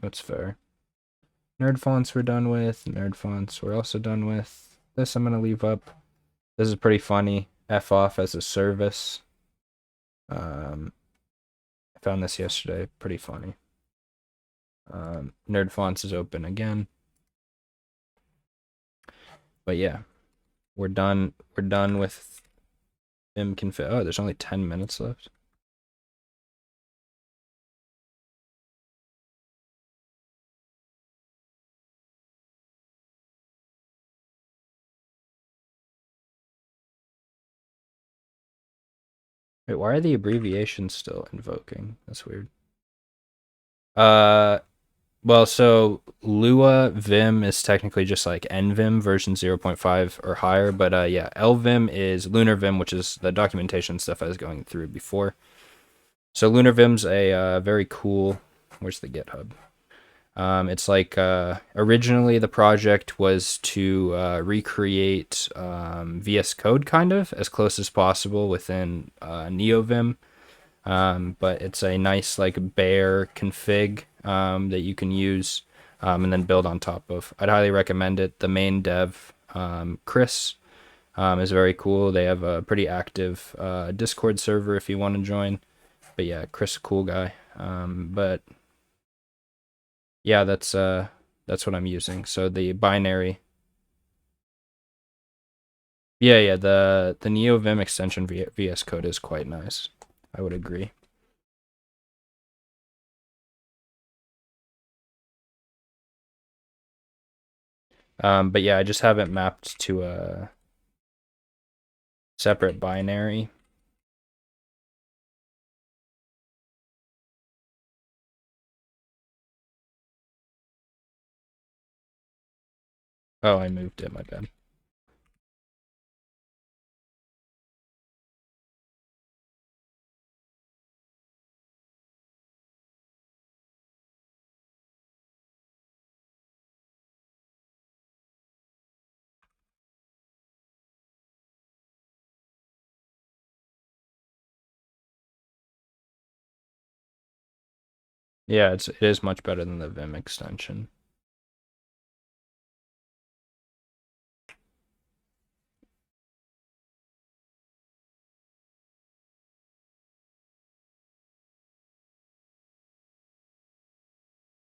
That's fair. Nerd fonts we're done with. Nerd fonts we're also done with. This I'm gonna leave up. This is pretty funny. F off as a service. I found this yesterday. Pretty funny. Nerd fonts is open again. But yeah, we're done. We're done with Vim config. Oh, there's only 10 minutes left. Wait, why are the abbreviations still invoking? That's weird. Well, so Lua Vim is technically just like NVIM version 0.5 or higher, but yeah, Lvim is Lunarvim, which is the documentation stuff I was going through before. So Lunarvim's a very cool. Where's the GitHub? It's like originally the project was to recreate VS Code kind of as close as possible within NeoVim. But it's a nice like bare config that you can use and then build on top of. I'd highly recommend it. The main dev, Chris, is very cool. They have a pretty active Discord server if you want to join. But yeah, Chris, cool guy. But yeah, that's what I'm using. So the binary. Yeah, the NeoVim extension VS Code is quite nice. I would agree. But yeah, I just have it mapped to a separate binary. Oh, I moved it, my bad. Yeah, it is much better than the Vim extension.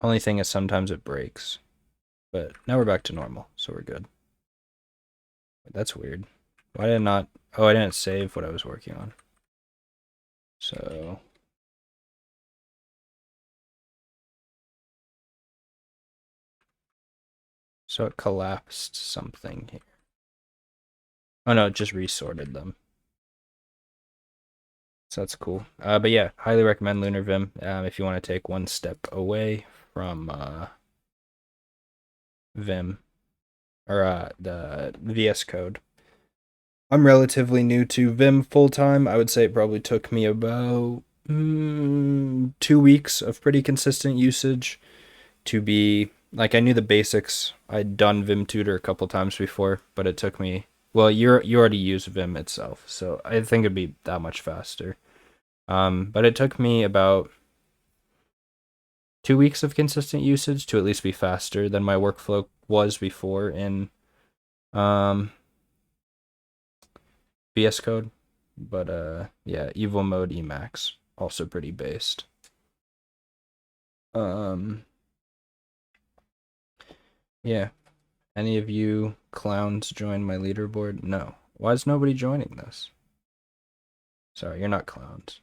Only thing is sometimes it breaks. But now we're back to normal, so we're good. That's weird. Why did I not? Oh, I didn't save what I was working on. So it collapsed something here. Oh no, it just resorted them. So that's cool. But yeah, highly recommend Lunarvim if you want to take one step away from Vim or the VS Code. I'm relatively new to Vim full time. I would say it probably took me about 2 weeks of pretty consistent usage to be like I knew the basics. I'd done Vim Tutor a couple times before, but it took me well, you already use Vim itself, so I think it'd be that much faster. But it took me about 2 weeks of consistent usage to at least be faster than my workflow was before in VS Code. But yeah, Evil Mode Emacs also pretty based. Yeah. Any of you clowns join my leaderboard? No. Why is nobody joining this? Sorry, you're not clowns.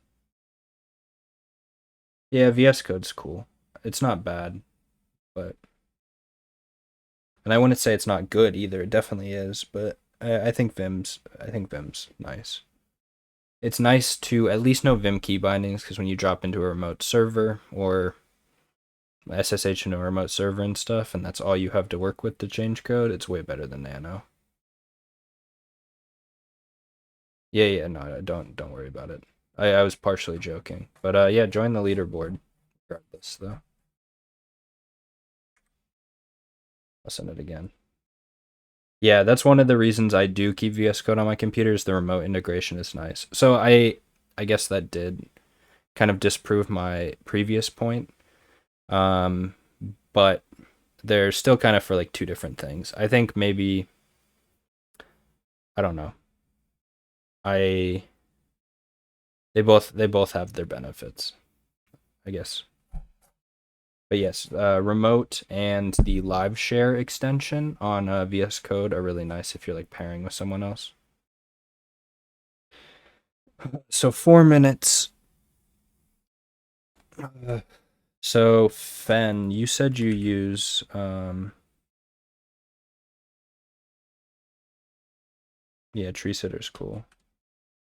Yeah, VS Code's cool. It's not bad, but and I wouldn't say it's not good either. It definitely is, but I think Vim's nice. It's nice to at least know Vim key bindings because when you drop into a remote server or SSH into a remote server and stuff, and that's all you have to work with to change code, it's way better than Nano. Yeah, no, don't worry about it. I was partially joking, but yeah, join the leaderboard regardless, though. I'll send it again. Yeah, that's one of the reasons I do keep VS Code on my computer is the remote integration is nice. So I guess that did kind of disprove my previous point. But they're still kind of for like two different things. I think maybe I don't know. They both have their benefits, I guess. But yes, remote and the live share extension on VS Code are really nice if you're like pairing with someone else. So 4 minutes. So Fen, you said you use yeah, Tree Sitter's cool.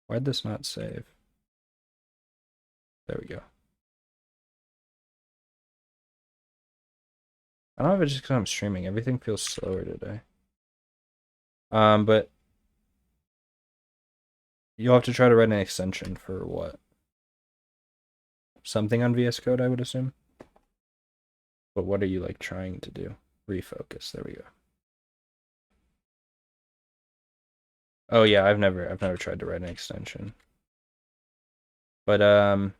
Why'd this not save? There we go. I don't know if it's just because I'm streaming. Everything feels slower today. But you'll have to try to write an extension for what? Something on VS Code, I would assume. But what are you like trying to do? Refocus. There we go. Oh yeah, I've never tried to write an extension. But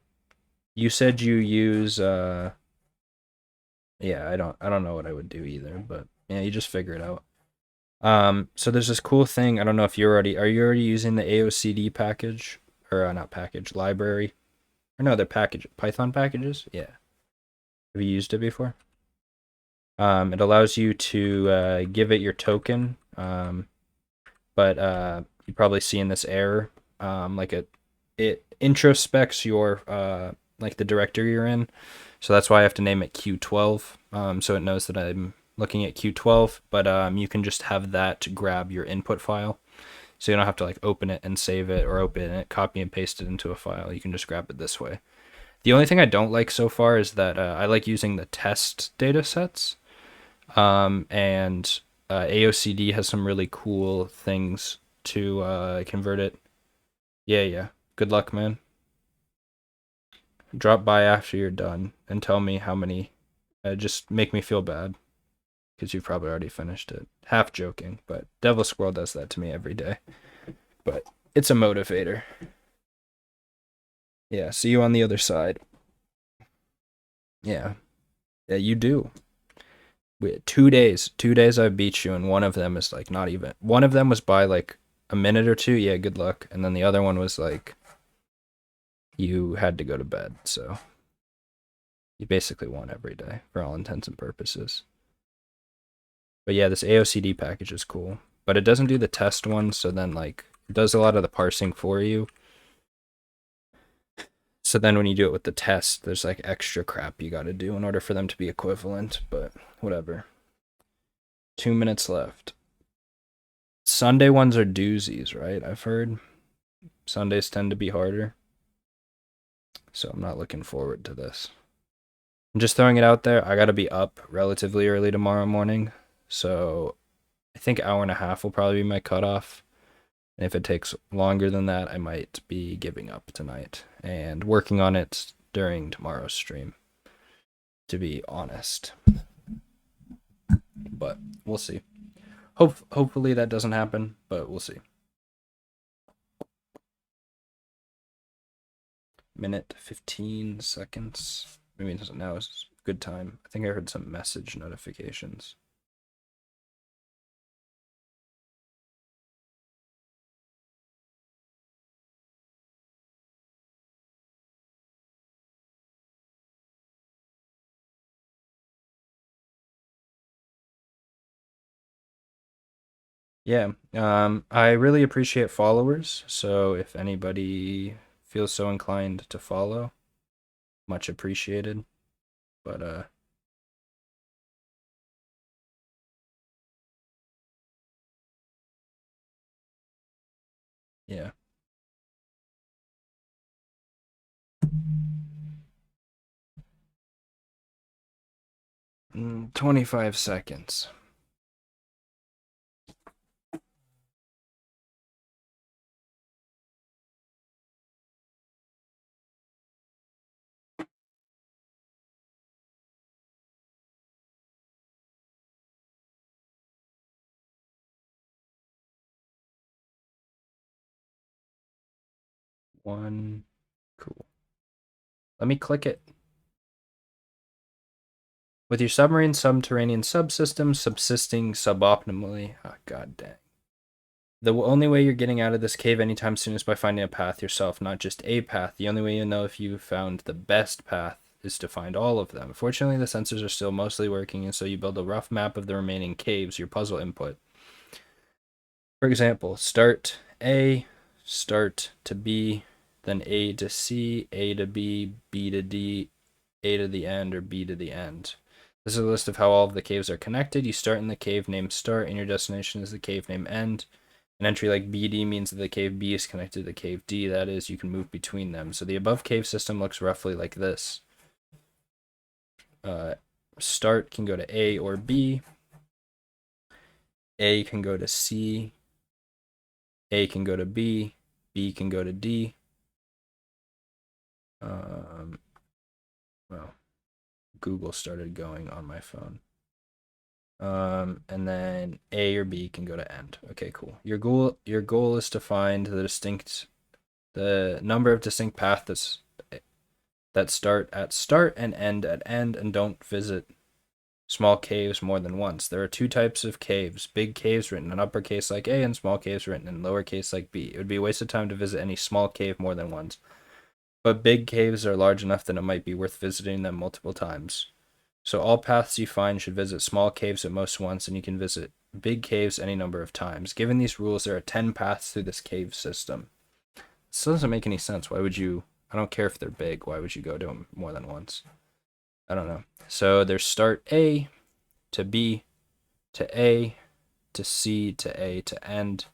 you said you use yeah, I don't know what I would do either, but yeah, you just figure it out. So there's this cool thing. I don't know if are you already using the AOCD package or not package library? Or no, they're package Python packages. Yeah, have you used it before? It allows you to give it your token. But you probably see in this error, like it introspects your like the directory you're in. So that's why I have to name it Q12. So it knows that I'm looking at Q12, but you can just have that to grab your input file. So you don't have to like open it and save it or open it, copy and paste it into a file. You can just grab it this way. The only thing I don't like so far is that I like using the test data sets. And AOCD has some really cool things to convert it. Yeah. Good luck, man. Drop by after you're done and tell me how many. Just make me feel bad because you've probably already finished it. Half joking, but Devil Squirrel does that to me every day. But it's a motivator. Yeah, see you on the other side. Yeah, you do. 2 days. 2 days I beat you, and one of them is like not even. One of them was by like a minute or two. Yeah, good luck. And then the other one was like you had to go to bed. So you basically won every day for all intents and purposes. But yeah, this AOCD package is cool, but it doesn't do the test one. So then like it does a lot of the parsing for you. So then when you do it with the test, there's like extra crap you got to do in order for them to be equivalent, but whatever. 2 minutes left. Sunday ones are doozies, right? I've heard Sundays tend to be harder. So I'm not looking forward to this. I'm just throwing it out there. I got to be up relatively early tomorrow morning. So I think hour and a half will probably be my cutoff. And if it takes longer than that, I might be giving up tonight and working on it during tomorrow's stream, to be honest. But we'll see. Hopefully that doesn't happen, but we'll see. Minute 15 seconds. Maybe now is a good time. I think I heard some message notifications. Yeah, I really appreciate followers, so if anybody feels so inclined to follow, much appreciated. But yeah. 25 seconds. One. Cool. Let me click it. With your submarine subterranean subsystem subsisting suboptimally. Oh, god dang. The only way you're getting out of this cave anytime soon is by finding a path yourself, not just a path. The only way you know if you found the best path is to find all of them. Fortunately, the sensors are still mostly working, and so you build a rough map of the remaining caves, your puzzle input. For example, start A, start to B, then A to C, A to B, B to D, A to the end, or B to the end. This is a list of how all of the caves are connected. You start in the cave named Start, and your destination is the cave named End. An entry like BD means that the cave B is connected to the cave D. That is, you can move between them. So the above cave system looks roughly like this. Start can go to A or B. A can go to C. A can go to B. B can go to D. Well, Google started going on my phone. And then A or B can go to end. Okay, cool. Your goal is to find the number of distinct paths that start at start and end at end, and don't visit small caves more than once. There are two types of caves: big caves written in uppercase like A, and small caves written in lowercase like B. It would be a waste of time to visit any small cave more than once, but big caves are large enough that it might be worth visiting them multiple times. So all paths you find should visit small caves at most once, and you can visit big caves any number of times. Given these rules, there are 10 paths through this cave system. This doesn't make any sense. Why would you? I don't care if they're big. Why would you go to them more than once? I don't know. So there's start A to B to A to C to A to end.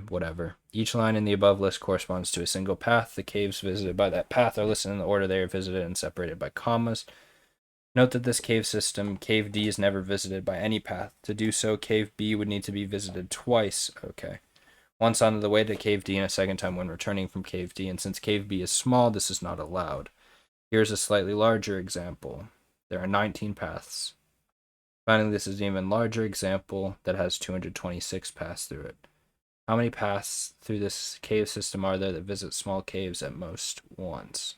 Whatever. Each line in the above list corresponds to a single path. The caves visited by that path are listed in the order they are visited and separated by commas. Note that this cave system, cave D, is never visited by any path. To do so, cave B would need to be visited twice. Okay. Once on the way to cave D and a second time when returning from cave D, and since cave B is small, this is not allowed. Here's a slightly larger example. There are 19 paths. Finally, this is an even larger example that has 226 paths through it. How many paths through this cave system are there that visit small caves at most once?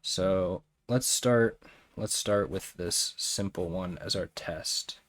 So let's start with this simple one as our test.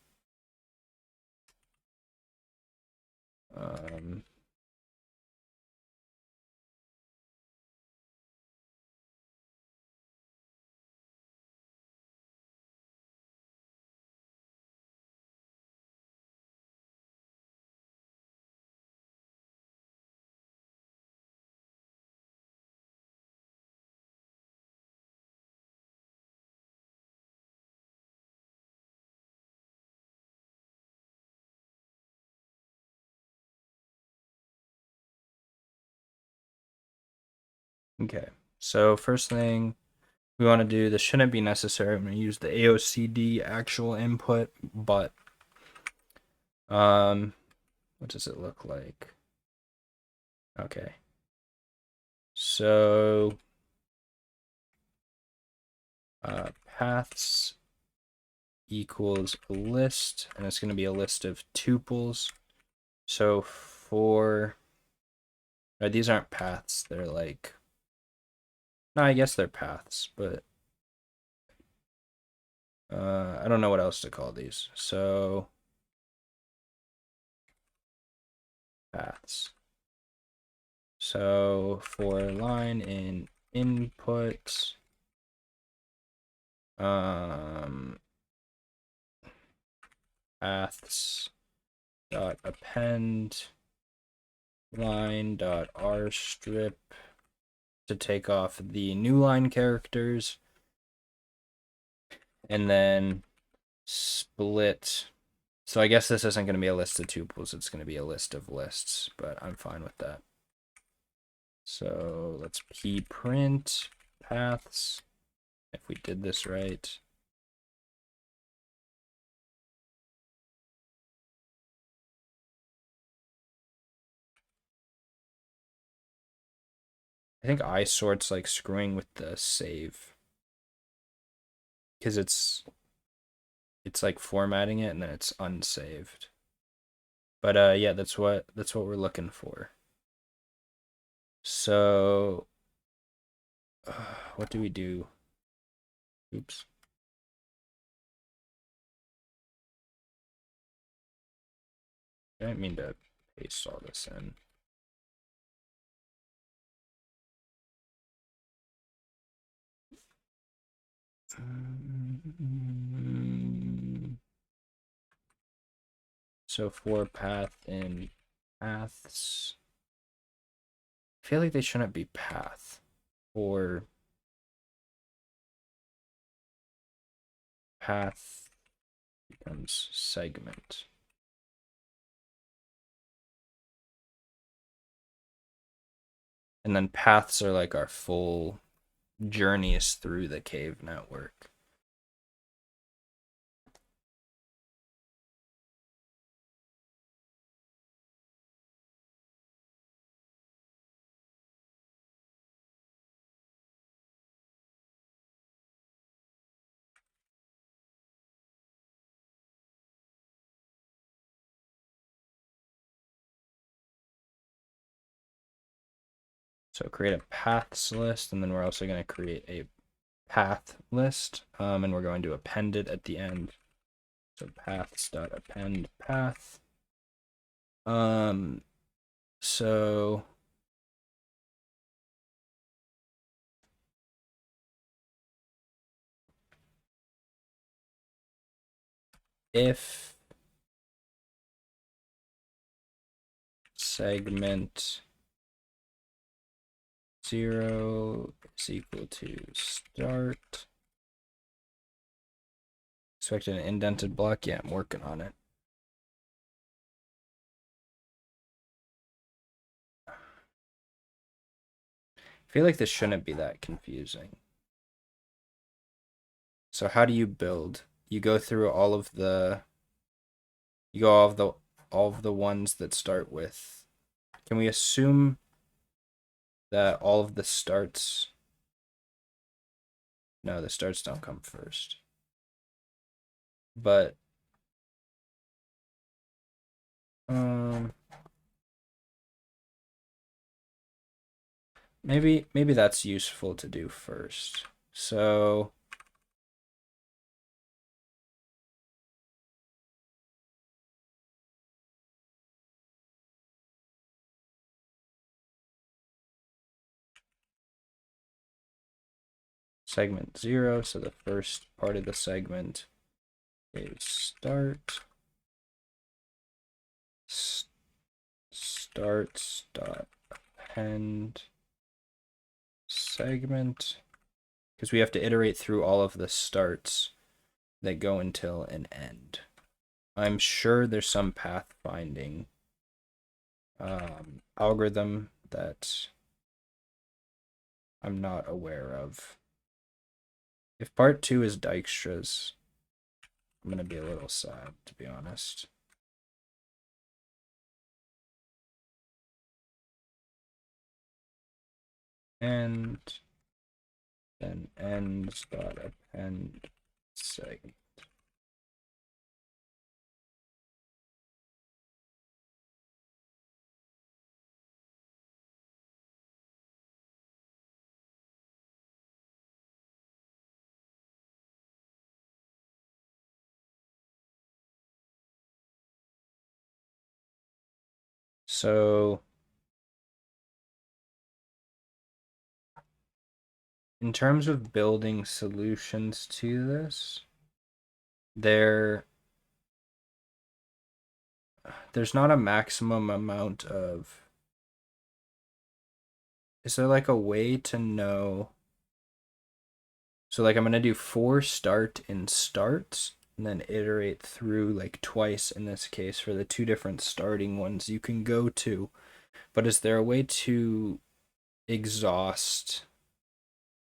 Okay, so first thing we want to do, this shouldn't be necessary. I'm going to use the AOCD actual input, but What does it look like? Okay. So paths equals a list, and it's going to be a list of tuples. So for these aren't paths, they're like, no, I guess they're paths, but I don't know what else to call these. So paths. So for line in input, paths dot append line dot r strip to take off the new line characters, and then split. So I guess this isn't going to be a list of tuples, it's going to be a list of lists, but I'm fine with that. So let's p print paths, if we did this right. I think isort's like screwing with the save, because it's like formatting it and then it's unsaved. But yeah, that's what we're looking for. So what do we do? Oops. I didn't mean to paste all this in. So for path in paths, I feel like they shouldn't be path. Or path becomes segment. And then paths are like our full journeys through the cave network. So create a paths list, and then we're also going to create a path list, and we're going to append it at the end. So paths.append path. So if segment 0 is equal to start. Expect an indented block. Yeah, I'm working on it. I feel like this shouldn't be that confusing. So how do you build? You go through all of the ones that start with. Can we assume that all of the starts? No, the starts don't come first. But maybe that's useful to do first. So segment 0, so the first part of the segment is start. Starts.append segment, because we have to iterate through all of the starts that go until an end. I'm sure there's some path finding algorithm that I'm not aware of. If part 2 is Dijkstra's, I'm going to be a little sad, to be honest. and then ends dot append segment. So in terms of building solutions to this, there's not a maximum amount of, is there like a way to know? So like I'm gonna do 4 start in starts and then iterate through like twice in this case for the 2 different starting ones you can go to. But is there a way to exhaust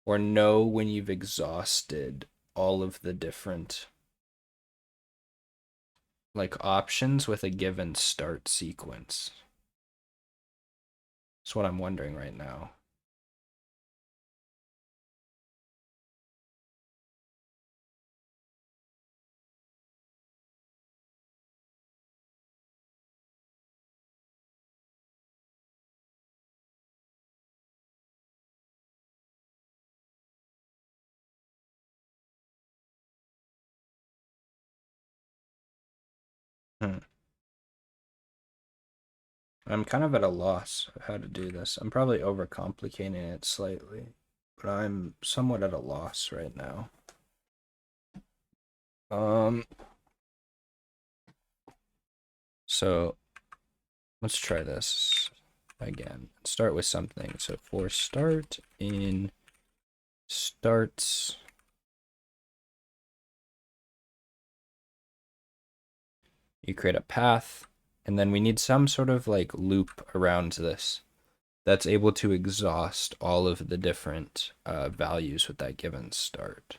or know when you've exhausted all of the different like options with a given start sequence? That's what I'm wondering right now. Hmm. I'm kind of at a loss of how to do this. I'm probably overcomplicating it slightly, but I'm somewhat at a loss right now. So let's try this again. Start with something. So for start in starts, you create a path, and then we need some sort of like loop around this that's able to exhaust all of the different values with that given start.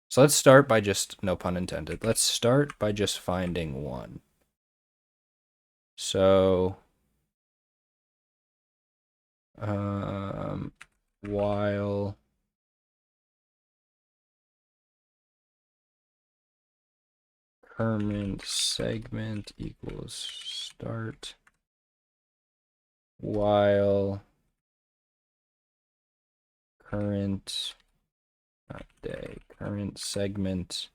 So let's start by just, no pun intended, let's start by just finding one. So while current segment equals start, while current, not day, current segment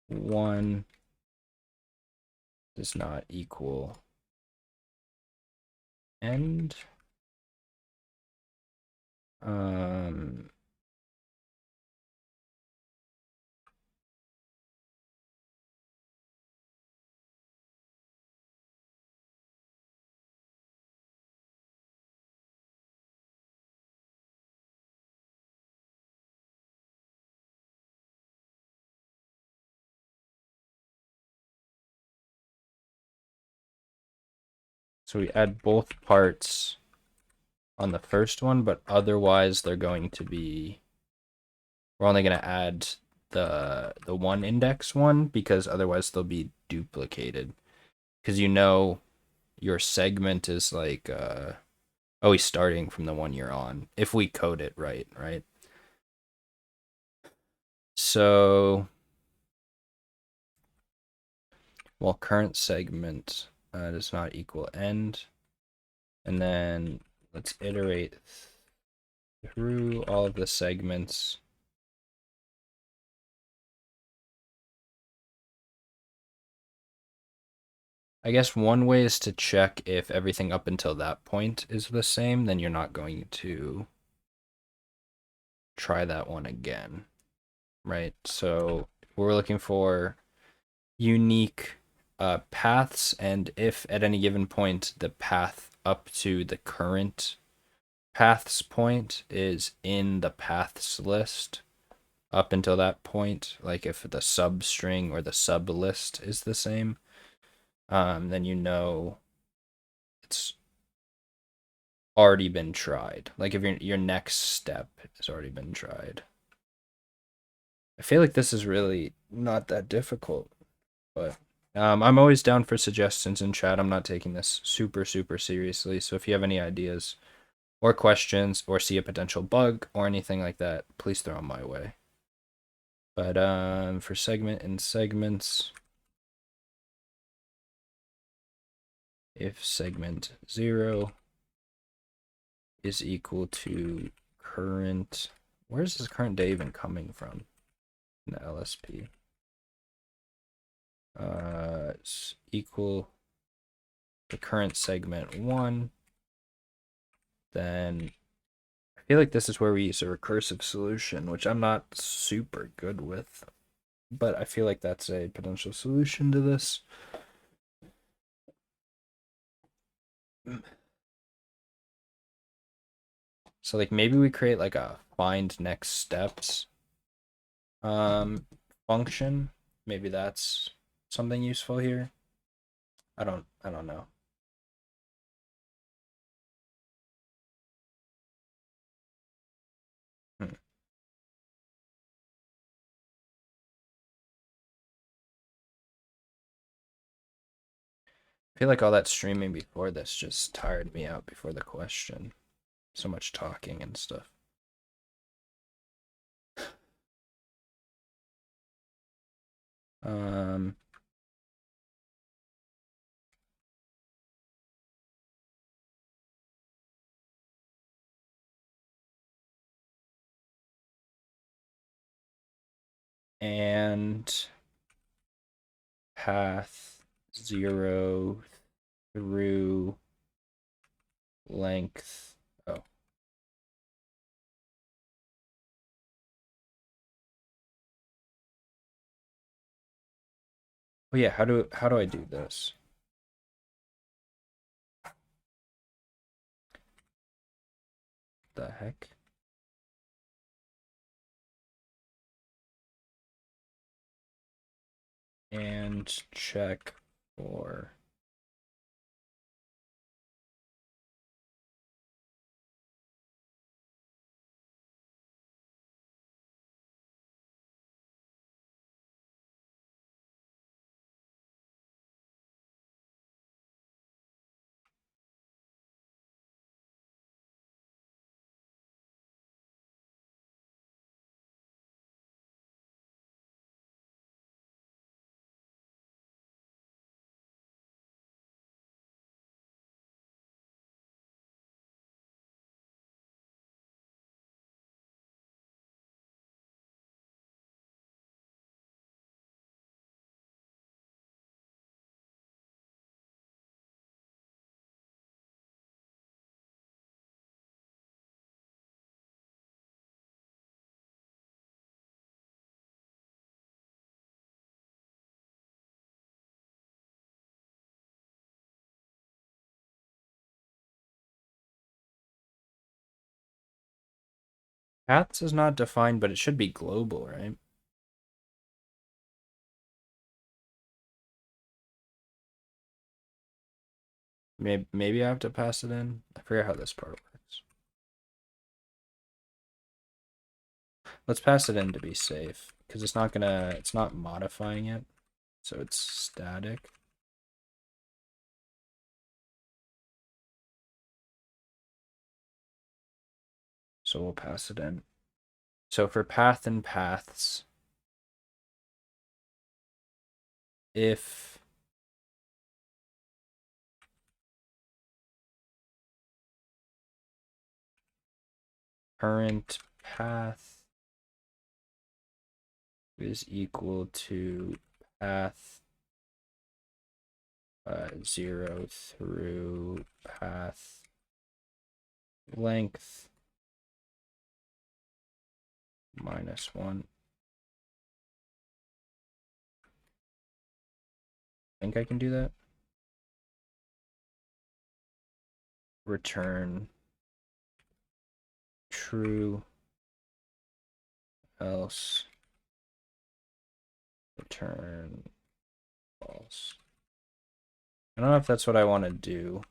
1 does not equal end. So we add both parts on the first one, but otherwise they're going to be, we're only going to add the one index one because otherwise they'll be duplicated. Because you know your segment is like always starting from the one you're on if we code it right, right? So while current segment does not equal end, and then let's iterate through all of the segments. I guess one way is to check if everything up until that point is the same, then you're not going to try that one again, right? So we're looking for unique paths, and if at any given point the path up to the current paths point is in the paths list up until that point, like if the substring or the sub list is the same, then you know it's already been tried. Like if your next step has already been tried. I feel like this is really not that difficult, but I'm always down for suggestions in chat. I'm not taking this super seriously, so if you have any ideas, or questions or see a potential bug or anything like that, please throw them my way. But for segment and segments, if segment 0 is equal to current, where's this current day even coming from in the LSP? It's equal to current segment 1, then I feel like this is where we use a recursive solution, which I'm not super good with, but I feel like that's a potential solution to this. So like maybe we create like a find next steps function. Maybe that's something useful here. I don't know. Hmm. I feel like all that streaming before this just tired me out before the question. So much talking and stuff. Um and path 0 through length. Oh. Oh yeah, how do I do this? The heck? And check for paths is not defined, but it should be global, right? Maybe I have to pass it in. I forget how this part works. Let's pass it in to be safe, because it's not modifying it, so it's static. So we'll pass it in. So for path and paths, if current path is equal to path 0 through path length -1. I think I can do that. Return true, else return false. I don't know if that's what I want to do.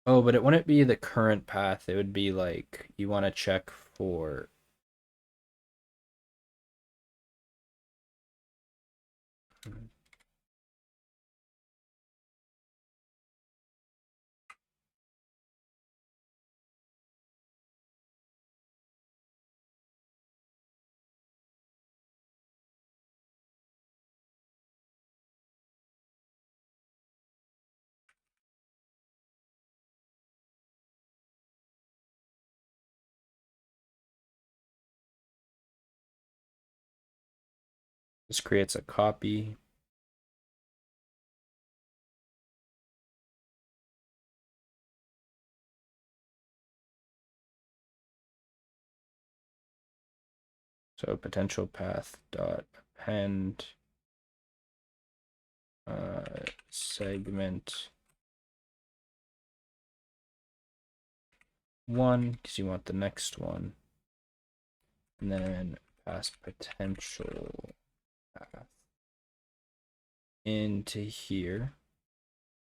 Oh, but it wouldn't be the current path. It would be like you want to check for. This creates a copy. So potential path dot append segment 1 because you want the next one, and then pass potential path into here.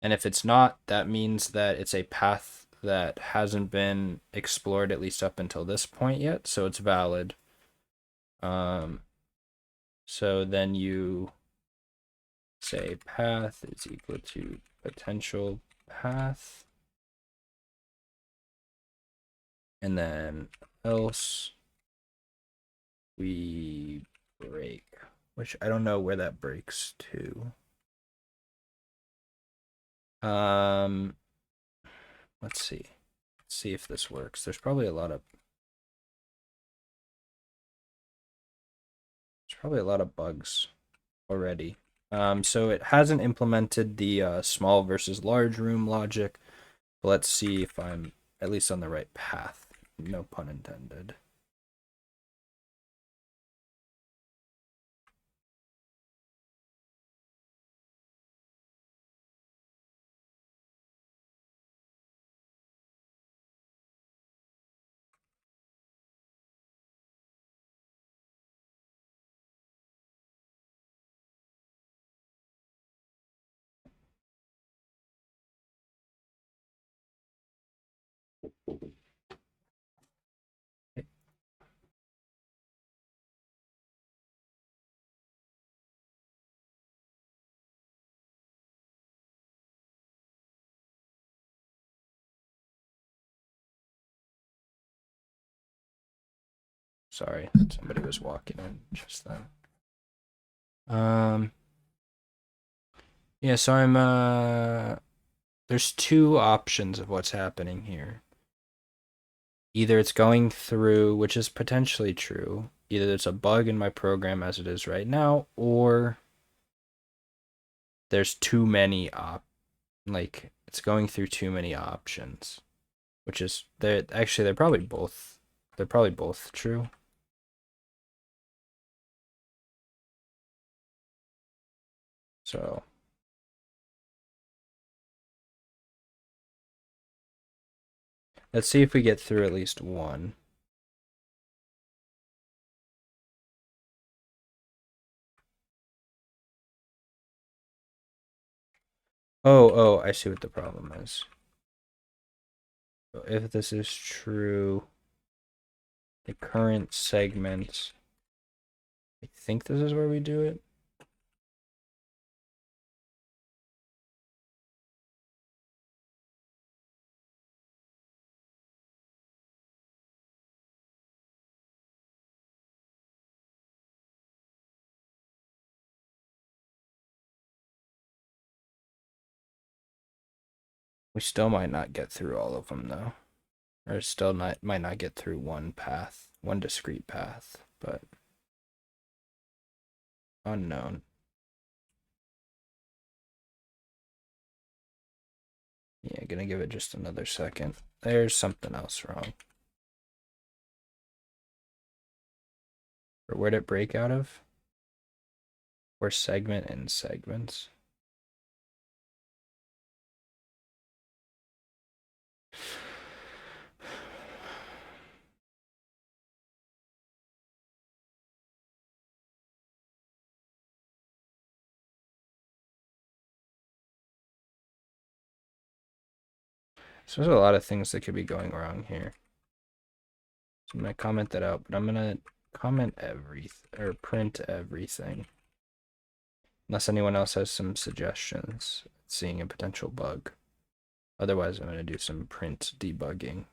And if it's not, that means that it's a path that hasn't been explored at least up until this point yet, so it's valid. So then you say path is equal to potential path, and then else we break, which I don't know where that breaks to. Let's see. Let's see if this works. There's probably a lot of bugs already. So it hasn't implemented the small versus large room logic. But let's see if I'm at least on the right path. No pun intended. Sorry, somebody was walking in just then. Yeah, so there's two options of what's happening here. Either it's going through, which is potentially true, either there's a bug in my program as it is right now, or there's too many like it's going through too many options, which is they're probably both true. So let's see if we get through at least one. Oh, I see what the problem is. So if this is true, the current segment, I think this is where we do it. We still might not get through all of them though. Or still might not get through one path, one discrete path, but unknown. Yeah, gonna give it just another second. There's something else wrong. Or where'd it break out of? Or segment and segments. So there's a lot of things that could be going wrong here. So I'm gonna comment that out, but I'm gonna comment everything or print everything. Unless anyone else has some suggestions, seeing a potential bug. Otherwise, I'm gonna do some print debugging.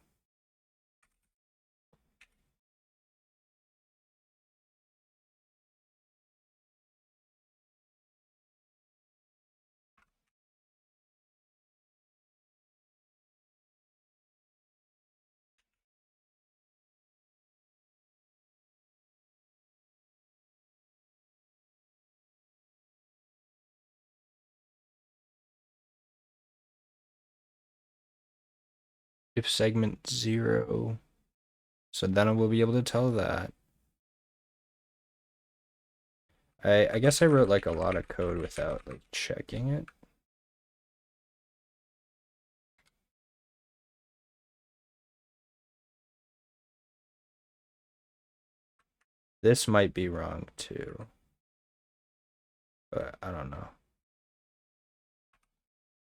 If segment 0, so then I will be able to tell that. I guess I wrote like a lot of code without like checking it. This might be wrong too, but I don't know.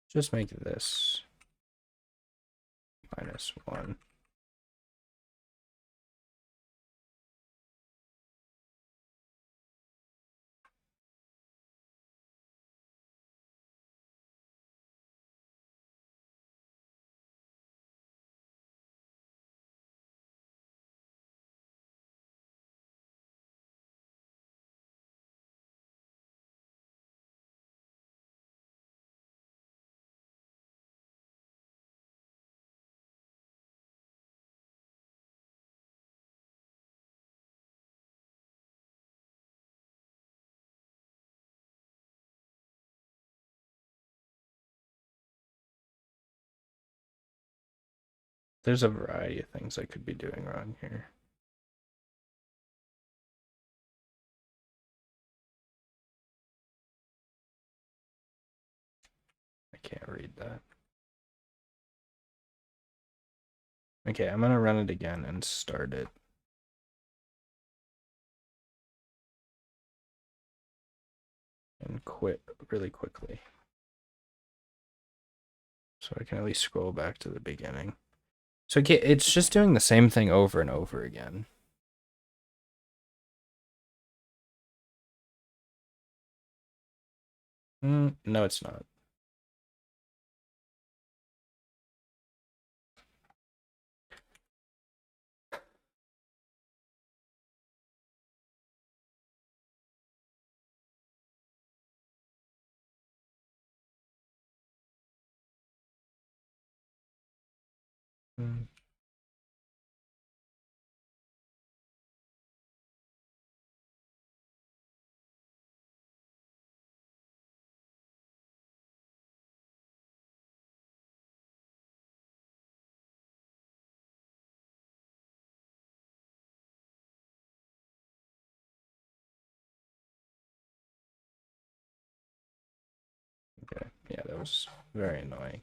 Just make this -1. There's a variety of things I could be doing wrong here. I can't read that. Okay, I'm gonna run it again and start it. And quit really quickly. So I can at least scroll back to the beginning. So okay, it's just doing the same thing over and over again. No, it's not. Okay, yeah, that was very annoying.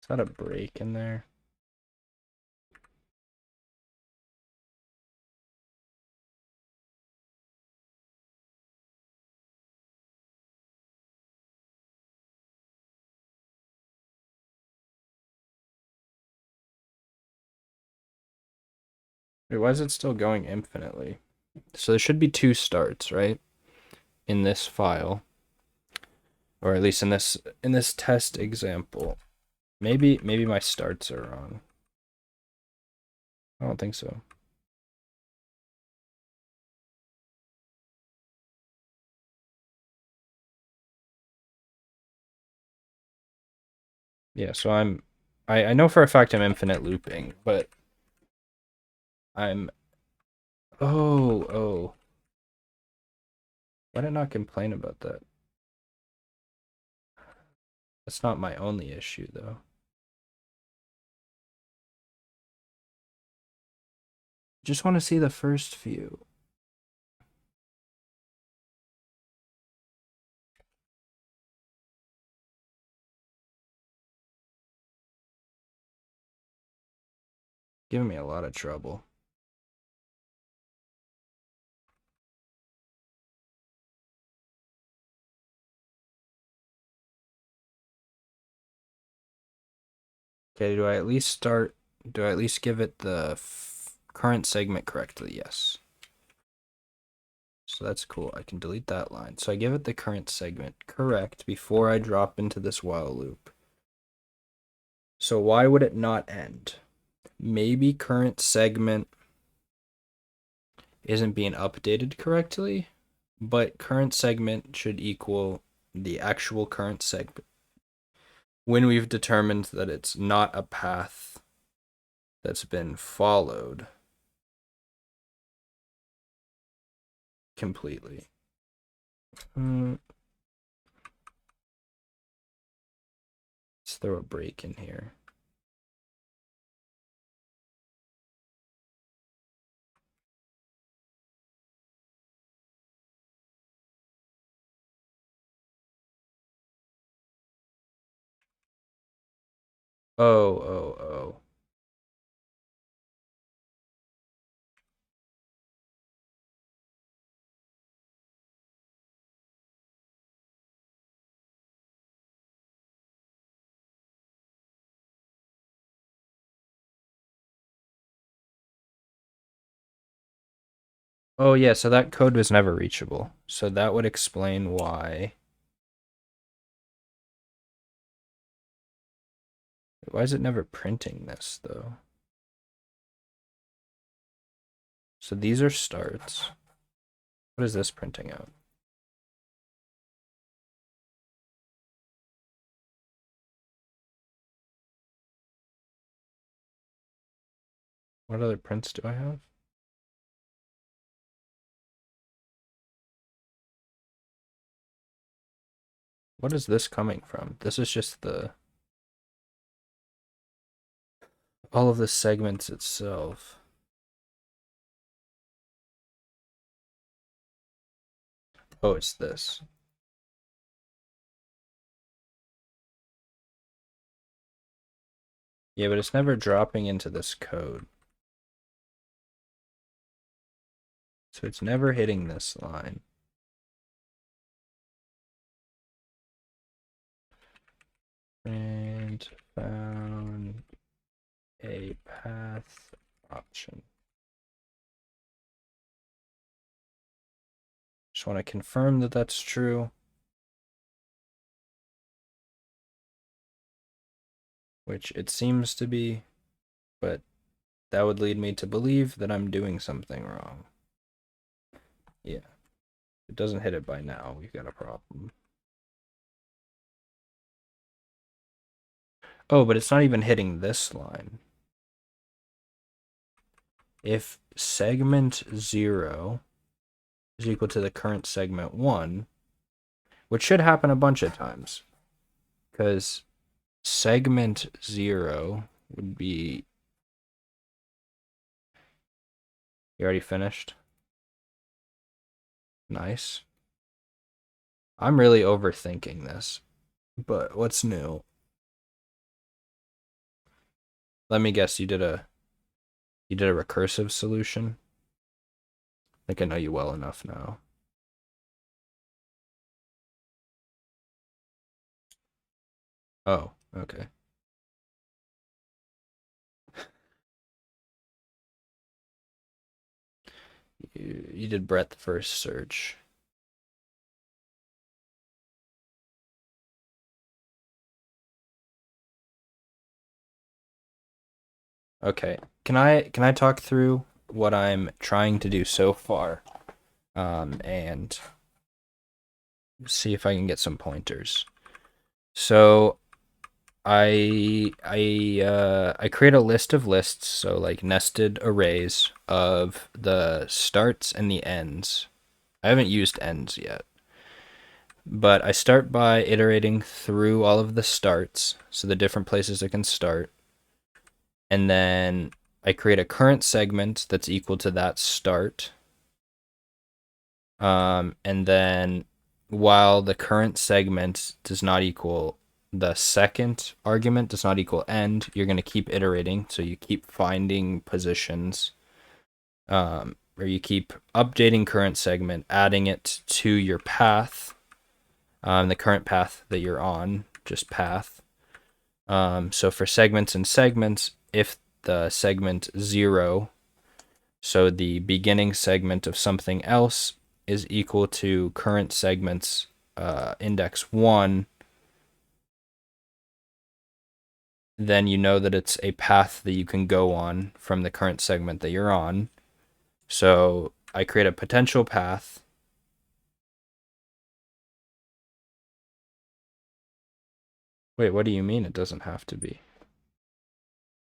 Is that a break in there? Wait, why is it still going infinitely? So there should be 2 starts, right? In this file. Or at least in this test example. Maybe my starts are wrong. I don't think so. Yeah, so I know for a fact I'm infinite looping, but I'm oh. Why did I not complain about that? That's not my only issue though. Just want to see the first few. Giving me a lot of trouble. Okay, do I at least give it the current segment correctly? Yes. So that's cool. I can delete that line. So I give it the current segment correct before I drop into this while loop. So why would it not end? Maybe current segment isn't being updated correctly, but current segment should equal the actual current segment when we've determined that it's not a path that's been followed completely. Let's throw a break in here. Oh. Oh yeah, so that code was never reachable. So that would explain why. Why is it never printing this though? So these are starts. What is this printing out? What other prints do I have? What is this coming from? This is just all of the segments itself. Oh, it's this. Yeah, but it's never dropping into this code. So it's never hitting this line. And found a path option. Just want to confirm that that's true. Which it seems to be, but that would lead me to believe that I'm doing something wrong. Yeah. If it doesn't hit it by now, we've got a problem. Oh, but it's not even hitting this line. If segment 0 is equal to the current segment 1, which should happen a bunch of times, because segment 0 would be... You already finished? Nice. I'm really overthinking this, but what's new? Let me guess, you did a recursive solution? I think I know you well enough now. Oh, okay. You did breadth first search. Okay. Can I talk through what I'm trying to do so far? And see if I can get some pointers. So I create a list of lists, so like nested arrays of the starts and the ends. I haven't used ends yet. But I start by iterating through all of the starts, so the different places it can start. And then I create a current segment that's equal to that start. And then while the current segment does not equal the second argument does not equal end, you're going to keep iterating. So you keep finding positions, or you keep updating current segment, adding it to your path, the current path that you're on, just path. So for segments and segments, if the segment 0, so the beginning segment of something else, is equal to current segment's index 1, then you know that it's a path that you can go on from the current segment that you're on. So I create a potential path. Wait, what do you mean it doesn't have to be?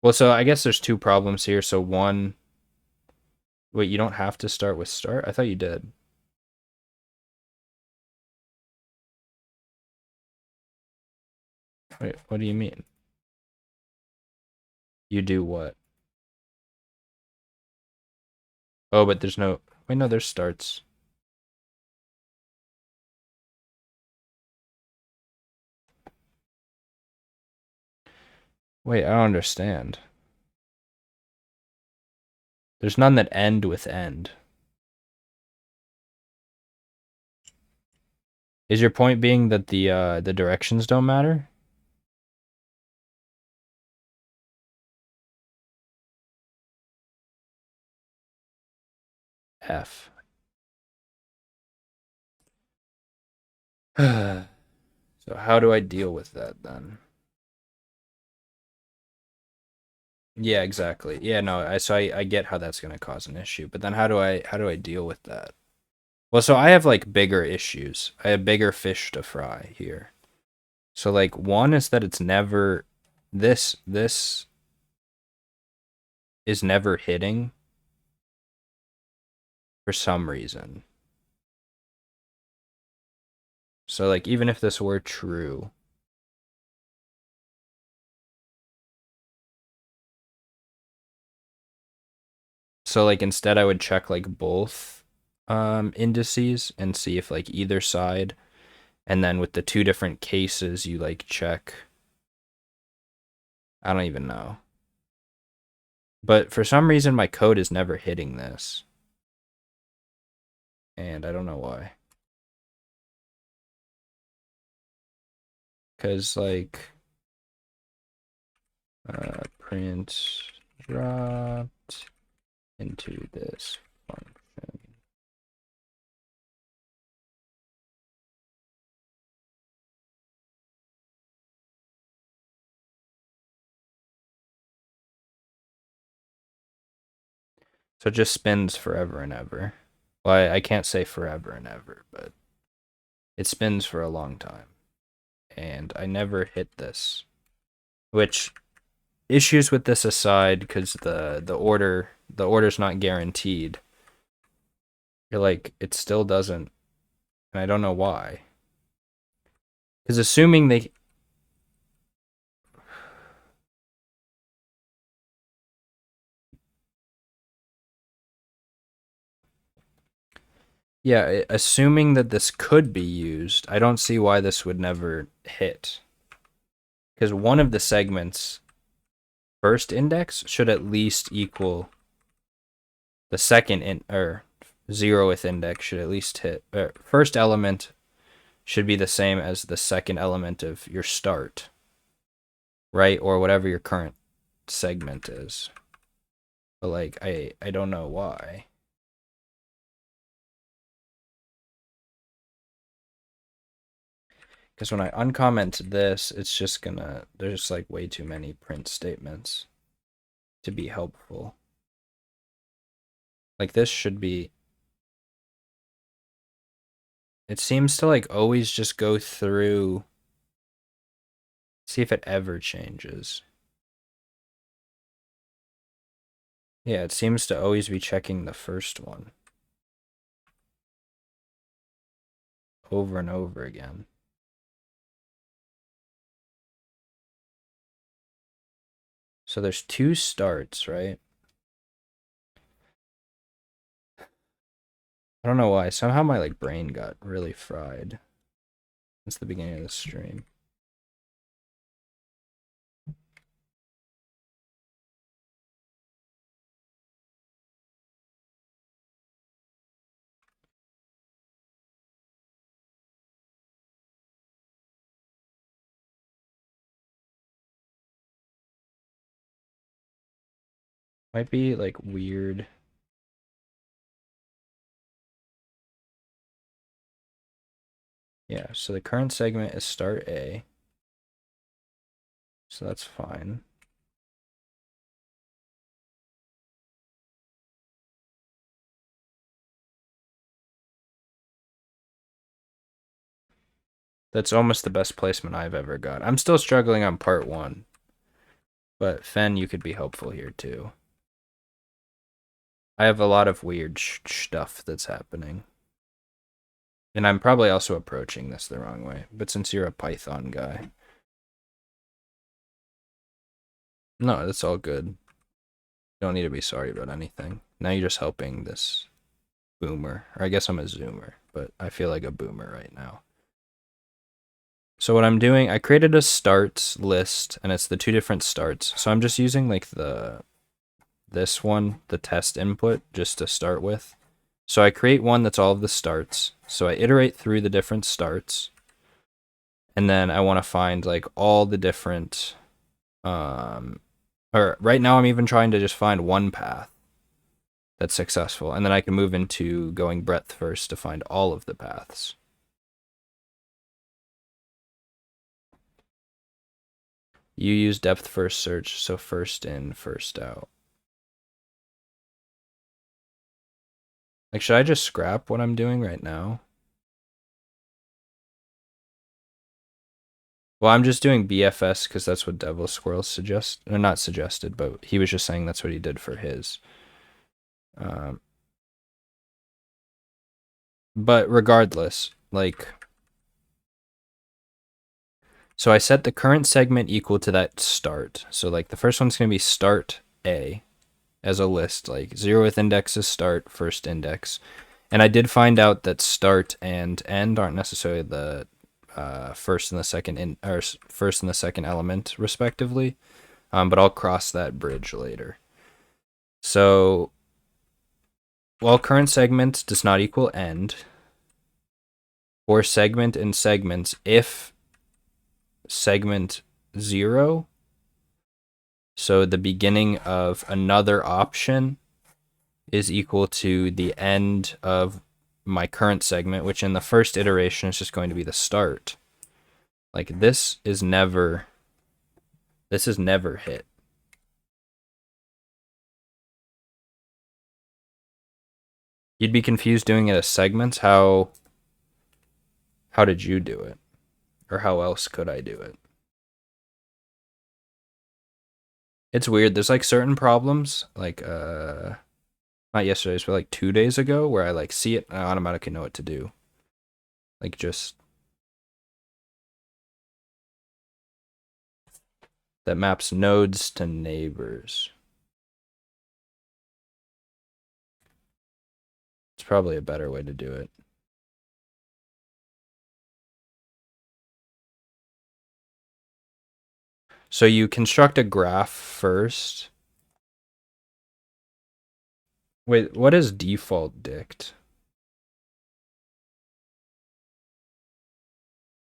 Well, so I guess there's two problems here. So one, wait, you don't have to start with start? I thought you did. Wait, what do you mean? You do what? Oh, but there's no, wait, no, there's starts. Wait, I don't understand. There's none that end with end. Is your point being that the directions don't matter? F. So how do I deal with that then? Yeah, exactly. Yeah, no, I get how that's gonna cause an issue, but then how do I deal with that? Well, so I have like bigger issues. I have bigger fish to fry here. So like one is that it's never this is never hitting for some reason. So like even if this were true, so like instead I would check like both indices and see if like either side, and then with the two different cases you like check, I don't even know. But for some reason my code is never hitting this. And I don't know why. Cause like print dropped into this function. So it just spins forever and ever. Well, I can't say forever and ever, but it spins for a long time. And I never hit this. Which, issues with this aside, because the order's not guaranteed. You're like, it still doesn't, and I don't know why. Because assuming they, yeah, assuming that this could be used, I don't see why this would never hit. Because one of the segments first index should at least equal the second or 0th index should at least hit, or first element should be the same as the second element of your start, right? Or whatever your current segment is. But like I don't know why. Because when I uncomment this, it's just gonna, there's just like way too many print statements to be helpful. Like this should be, it seems to like always just go through, see if it ever changes. Yeah, it seems to always be checking the first one over and over again. So there's two starts, right? I don't know why. Somehow my like brain got really fried since the beginning of the stream. Might be like weird. Yeah, so the current segment is start A. So that's fine. That's almost the best placement I've ever got. I'm still struggling on part 1. But Fen, you could be helpful here too. I have a lot of weird stuff that's happening. And I'm probably also approaching this the wrong way. But since you're a Python guy. No, that's all good. You don't need to be sorry about anything. Now you're just helping this boomer. Or I guess I'm a zoomer, but I feel like a boomer right now. So what I'm doing, I created a starts list, and it's the 2 different starts. So I'm just using like this one, the test input, just to start with. So I create one that's all of the starts. So I iterate through the different starts. And then I want to find like all the different, or right now I'm even trying to just find one path that's successful. And then I can move into going breadth first to find all of the paths. You use depth first search, so first in, first out. Like, should I just scrap what I'm doing right now? Well, I'm just doing BFS because that's what Devil Squirrel suggest, or not suggested, but he was just saying that's what he did for his. But regardless, like, so I set the current segment equal to that start. So like the first one's going to be start A as a list, like 0th index is start, first index. And I did find out that start and end aren't necessarily the first and the second first and the second element respectively. But I'll cross that bridge later. So while current segment does not equal end, or segment in segments, if segment 0, so the beginning of another option, is equal to the end of my current segment, which in the first iteration is just going to be the start. Like this is never hit. You'd be confused doing it as segments. How did you do it? Or how else could I do it? It's weird. There's like certain problems, like not yesterday's, but like 2 days ago, where I like see it and I automatically know what to do. Like just that maps nodes to neighbors. It's probably a better way to do it. So you construct a graph first. Wait, what is default dict?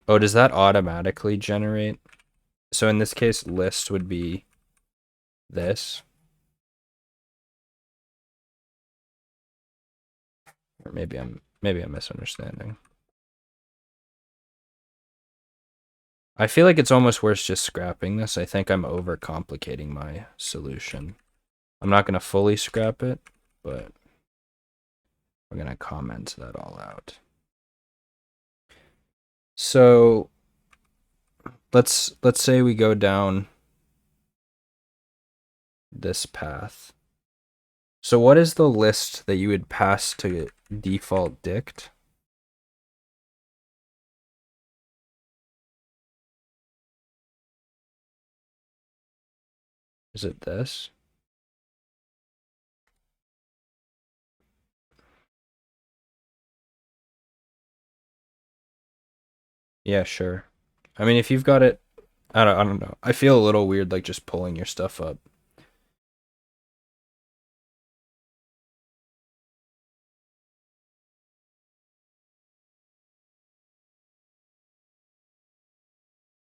Oh, does that automatically generate? So in this case, list would be this. Or maybe I'm misunderstanding. I feel like it's almost worth just scrapping this. I think I'm overcomplicating my solution. I'm not going to fully scrap it, but we're going to comment that all out. So let's say we go down this path. So what is the list that you would pass to default dict? Is it this? Yeah, sure. I mean, if you've got it, I don't know. I feel a little weird like just pulling your stuff up.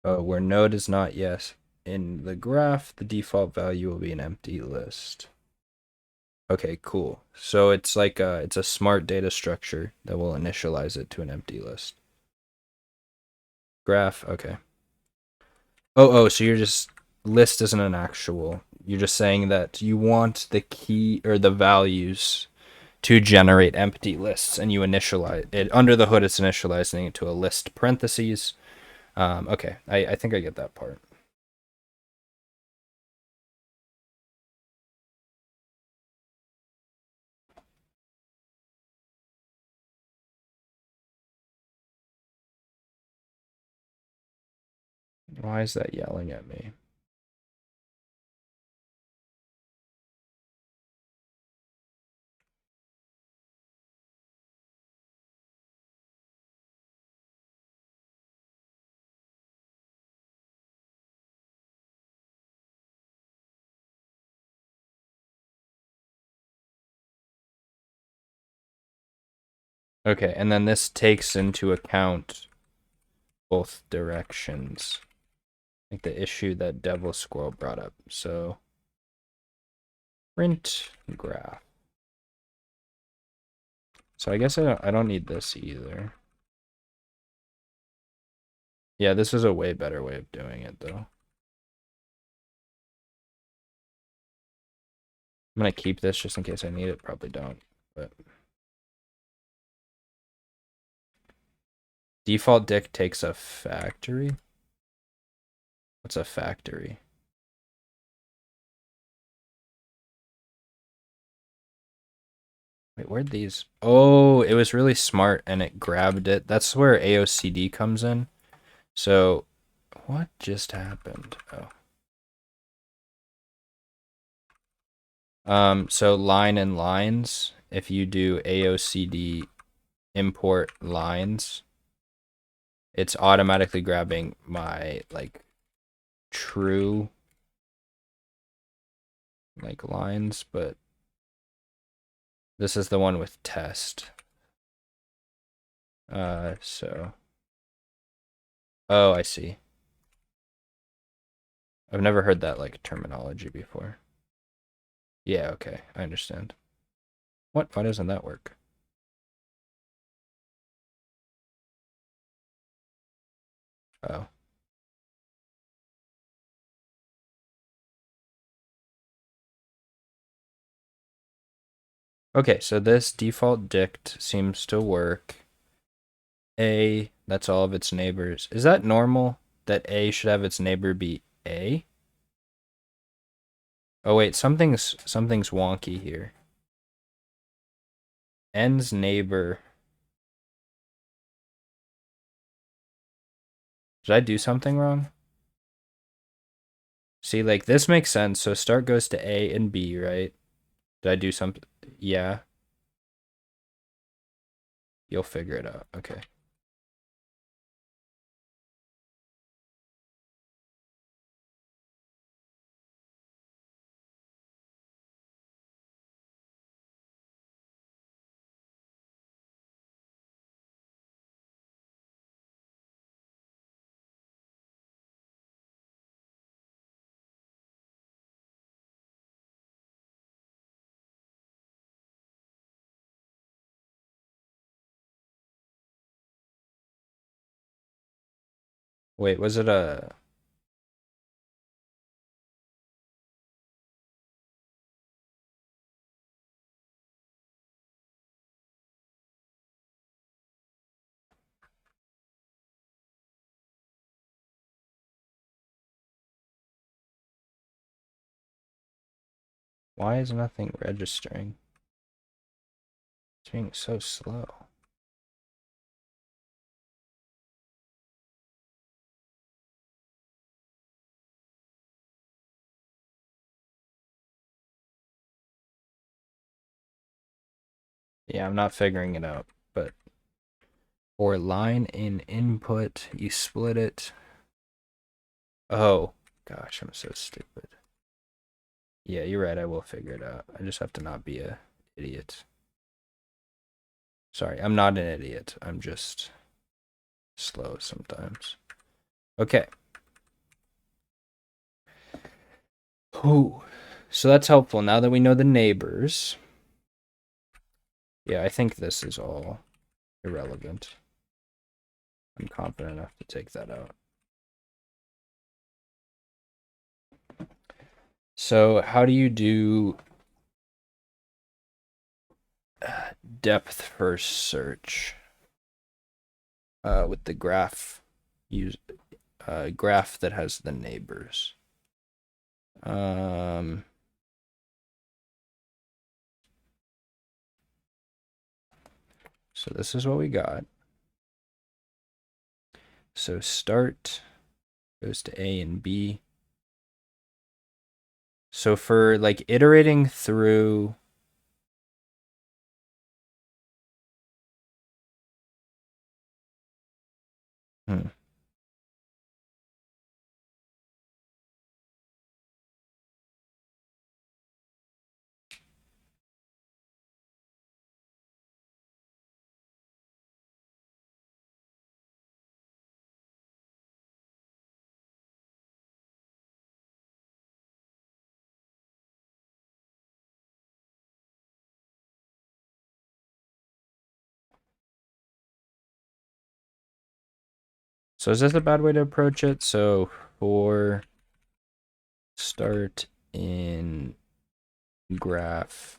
Where node is not yes in the graph, the default value will be an empty list. Okay, cool. So it's like it's a smart data structure that will initialize it to an empty list. Graph, okay. Oh, so you're just list isn't an actual. You're just saying that you want the key or the values to generate empty lists, and you initialize it under the hood. It's initializing it to a list parentheses. Okay, I think I get that part. Why is that yelling at me? Okay, and then this takes into account both directions. Like the issue that Devil Squirrel brought up. So print graph. So I guess I don't need this either. Yeah, this is a way better way of doing it though. I'm gonna keep this just in case I need it. Probably don't, but default dict takes a factory. What's a factory? Wait, where'd these? Oh, it was really smart and it grabbed it. That's where AOCD comes in. So, what just happened? Oh. So line and lines, if you do AOCD import lines, it's automatically grabbing my like true like lines, but this is the one with test. So oh, I see. I've never heard that like terminology before. Yeah, okay, I understand. What? Why doesn't that work? Oh. Okay, so this default dict seems to work. A, that's all of its neighbors. Is that normal that A should have its neighbor be A? Oh wait, something's wonky here. N's neighbor. Did I do something wrong? See, like this makes sense. So start goes to A and B, right? Did I do something? Yeah. You'll figure it out. Okay. Wait, was it a... Why is nothing registering? It's being so slow. Yeah, I'm not figuring it out, but for line in input, you split it. Oh, gosh, I'm so stupid. Yeah, you're right. I will figure it out. I just have to not be a idiot. Sorry, I'm not an idiot. I'm just slow sometimes. Okay. Ooh. So that's helpful. Now that we know the neighbors, Yeah, I think this is all irrelevant. I'm confident enough to take that out. So how do you do depth first search with the graph graph that has the neighbors? So this is what we got. So start goes to A and B. So for like iterating through So is this a bad way to approach it? So for start in graph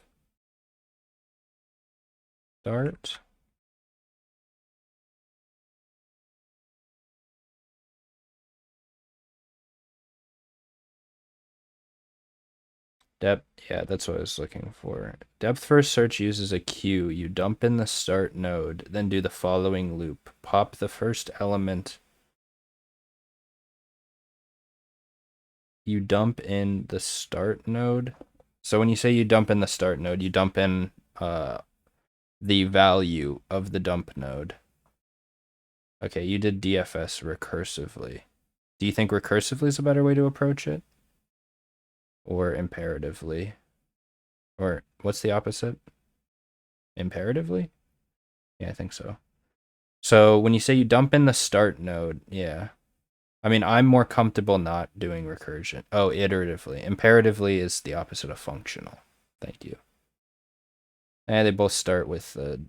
start. Depth, yeah, that's what I was looking for. Depth first search uses a queue. You dump in the start node, then do the following loop. Pop the first element. You dump in the start node. So when you say you dump in the start node, you dump in the value of the dump node. Okay, you did DFS recursively. Do you think recursively is a better way to approach it? Or imperatively? Or what's the opposite? Imperatively? Yeah, I think so. So when you say you dump in the start node, yeah. I mean, I'm more comfortable not doing recursion. Oh, iteratively. Imperatively is the opposite of functional. Thank you. And they both start with the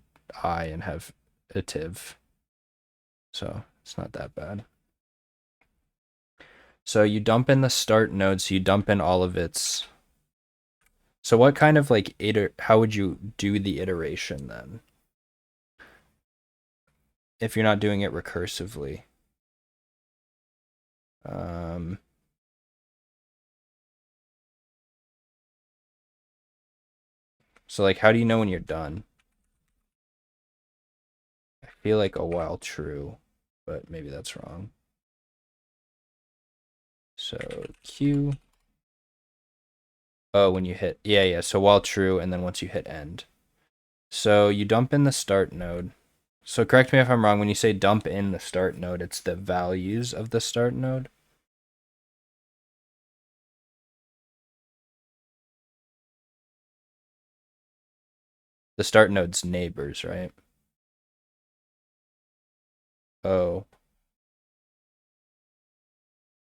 I and have itiv. So it's not that bad. So you dump in the start node, so you dump in all of its. So what kind of like how would you do the iteration then? If you're not doing it recursively. So like how do you know when you're done? I feel like a while true, but maybe that's wrong. So Q. Oh, when you hit, yeah. So while true, and then once you hit end. So you dump in the start node. So correct me if I'm wrong. When you say dump in the start node, it's the values of the start node. The start node's neighbors, right? Oh.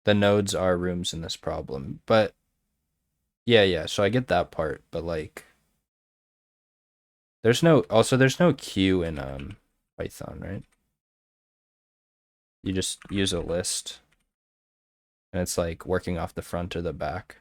The nodes are rooms in this problem. But yeah. So I get that part, but like there's no queue in Python, right? You just use a list. And it's like working off the front or the back.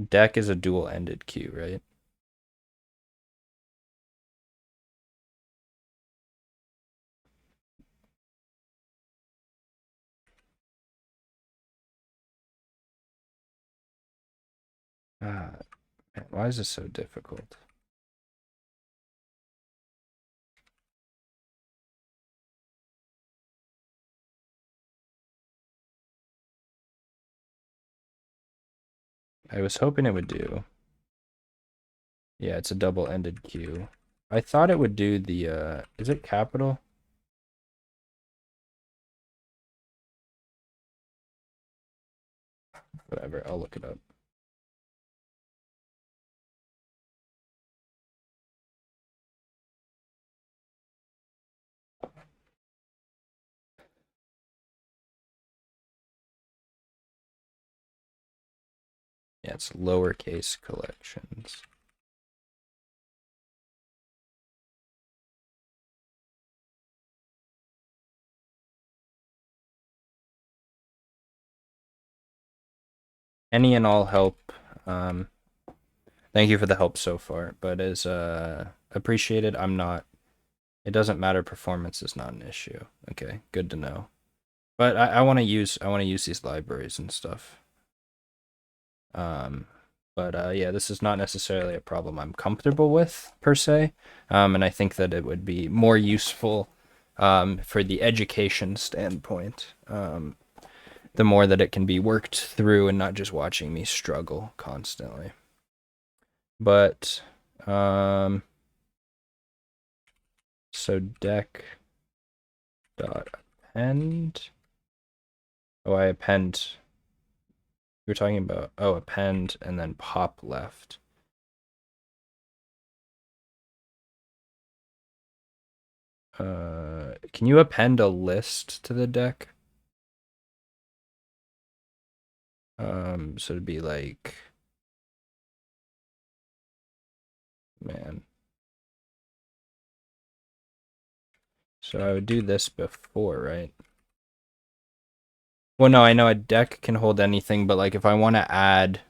Deck is a dual-ended queue, right? Man, why is this so difficult? I was hoping it would do. Yeah, it's a double-ended queue. I thought it would do the, is it capital? Whatever, I'll look it up. Yeah, it's lowercase collections. Any and all help. Thank you for the help so far, but is appreciated. It doesn't matter. Performance is not an issue. Okay, good to know. But I want to use these libraries and stuff. Yeah, this is not necessarily a problem I'm comfortable with per se. And I think that it would be more useful for the education standpoint. The more that it can be worked through and not just watching me struggle constantly. But so deck dot append. Oh, I append. We were talking about append and then pop left. Can you append a list to the deck? So it'd be like, man. So I would do this before, right? Well, no, I know a deck can hold anything, but like if I want to add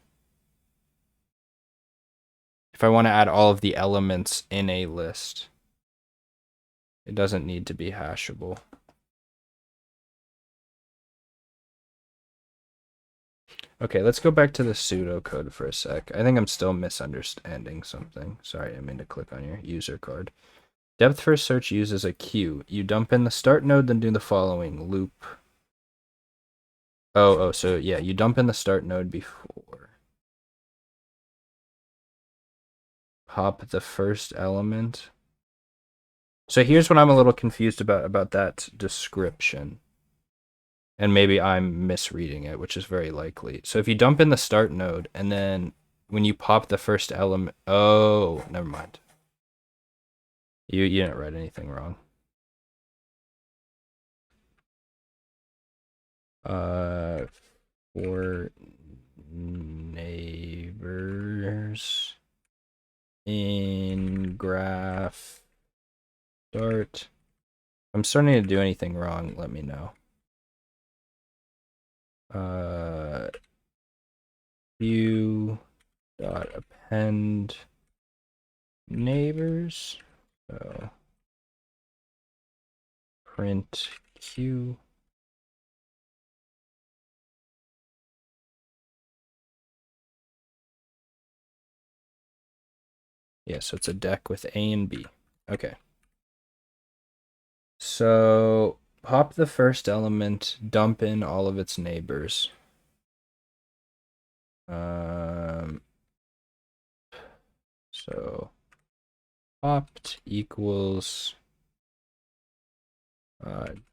all of the elements in a list, it doesn't need to be hashable. Okay, let's go back to the pseudocode for a sec. I think I'm still misunderstanding something. Sorry, I mean to click on your user card. Depth first search uses a queue. You dump in the start node, then do the following loop. So yeah, you dump in the start node before. Pop the first element. So here's what I'm a little confused about that description. And maybe I'm misreading it, which is very likely. So if you dump in the start node, and then when you pop the first element... Oh, never mind. You didn't write anything wrong. For neighbors in graph start. If I'm starting to do anything wrong, let me know. View dot append neighbors. So print q. Yeah, so it's a deck with A and B. Okay. So pop the first element, dump in all of its neighbors. So popped equals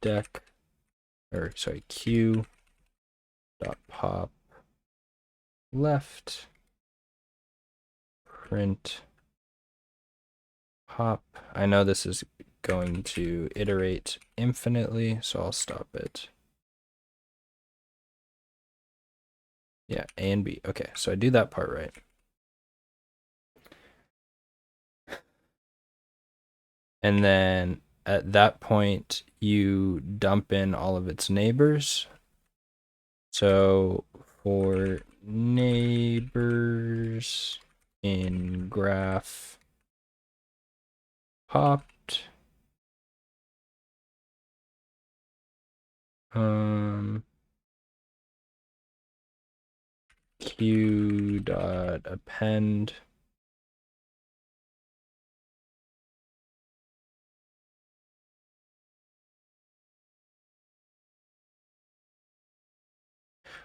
deck, or sorry, q dot pop left print pop. I know this is going to iterate infinitely, so I'll stop it. Yeah, A and B. Okay, so I do that part right. And then at that point, you dump in all of its neighbors. So for neighbors in graph popped, q dot append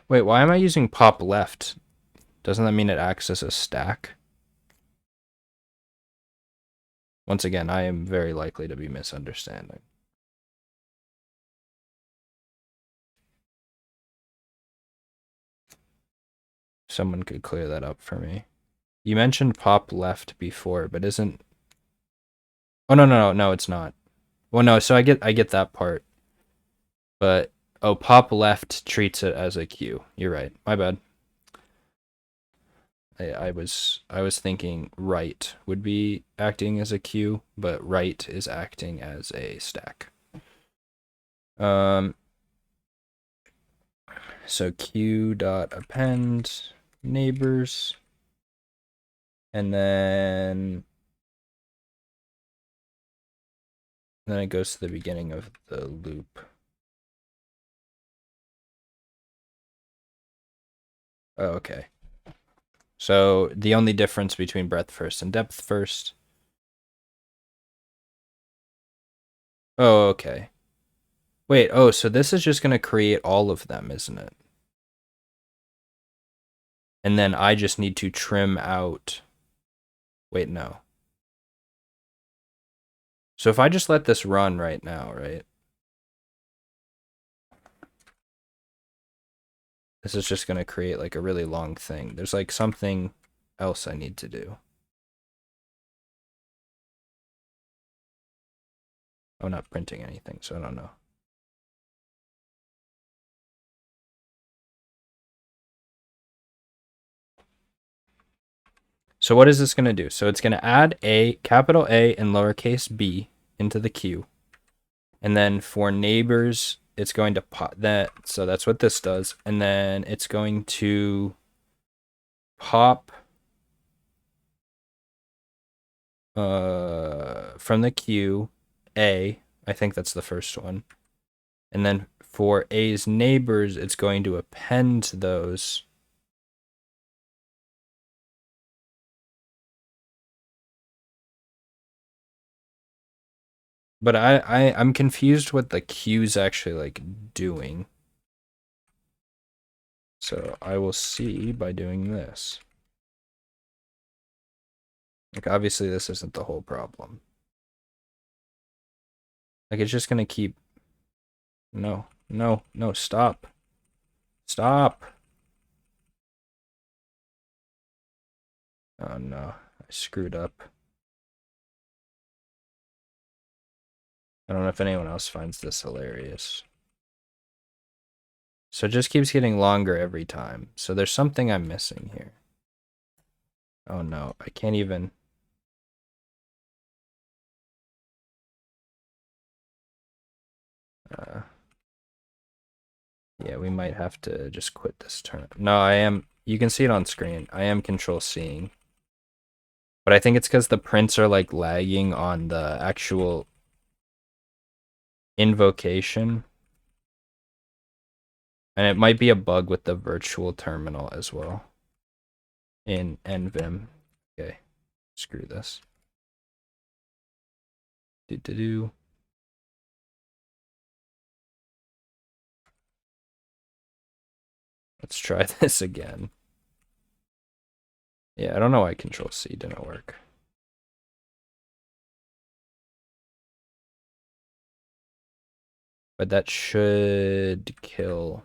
Wait, why am I using pop left? Doesn't that mean it acts as a stack? Once again, I am very likely to be misunderstanding. Someone could clear that up for me. You mentioned pop left before, but isn't... Oh, no, it's not. Well, no, so I get that part. But, oh, pop left treats it as a queue. You're right. My bad. I was thinking right would be acting as a queue, but right is acting as a stack. So queue dot append neighbors, and then it goes to the beginning of the loop. Oh, okay. So the only difference between breadth first and depth first. Oh, okay. Wait, oh, so this is just going to create all of them, isn't it? And then I just need to trim out... Wait, no. So if I just let this run right now, right? This is just going to create like a really long thing. There's like something else I need to do. I'm not printing anything, so I don't know. So what is this going to do? So it's going to add a capital A and lowercase b into the queue. And then for neighbors, it's going to pop that. So that's what this does. And then it's going to pop from the queue A. I think that's the first one. And then for A's neighbors, it's going to append those. But I'm confused what the queue's actually like doing. So I will see by doing this. Like obviously this isn't the whole problem. Like it's just gonna keep... No, stop. Stop. Oh no, I screwed up. I don't know if anyone else finds this hilarious. So it just keeps getting longer every time. So there's something I'm missing here. Oh no, I can't even... yeah, we might have to just quit this turn. No, I am... You can see it on screen. I am control Cing. But I think it's because the prints are like lagging on the actual invocation. And it might be a bug with the virtual terminal as well. In NVIM. Okay. Screw this. Do. Let's try this again. Yeah, I don't know why Control C didn't work. But that should kill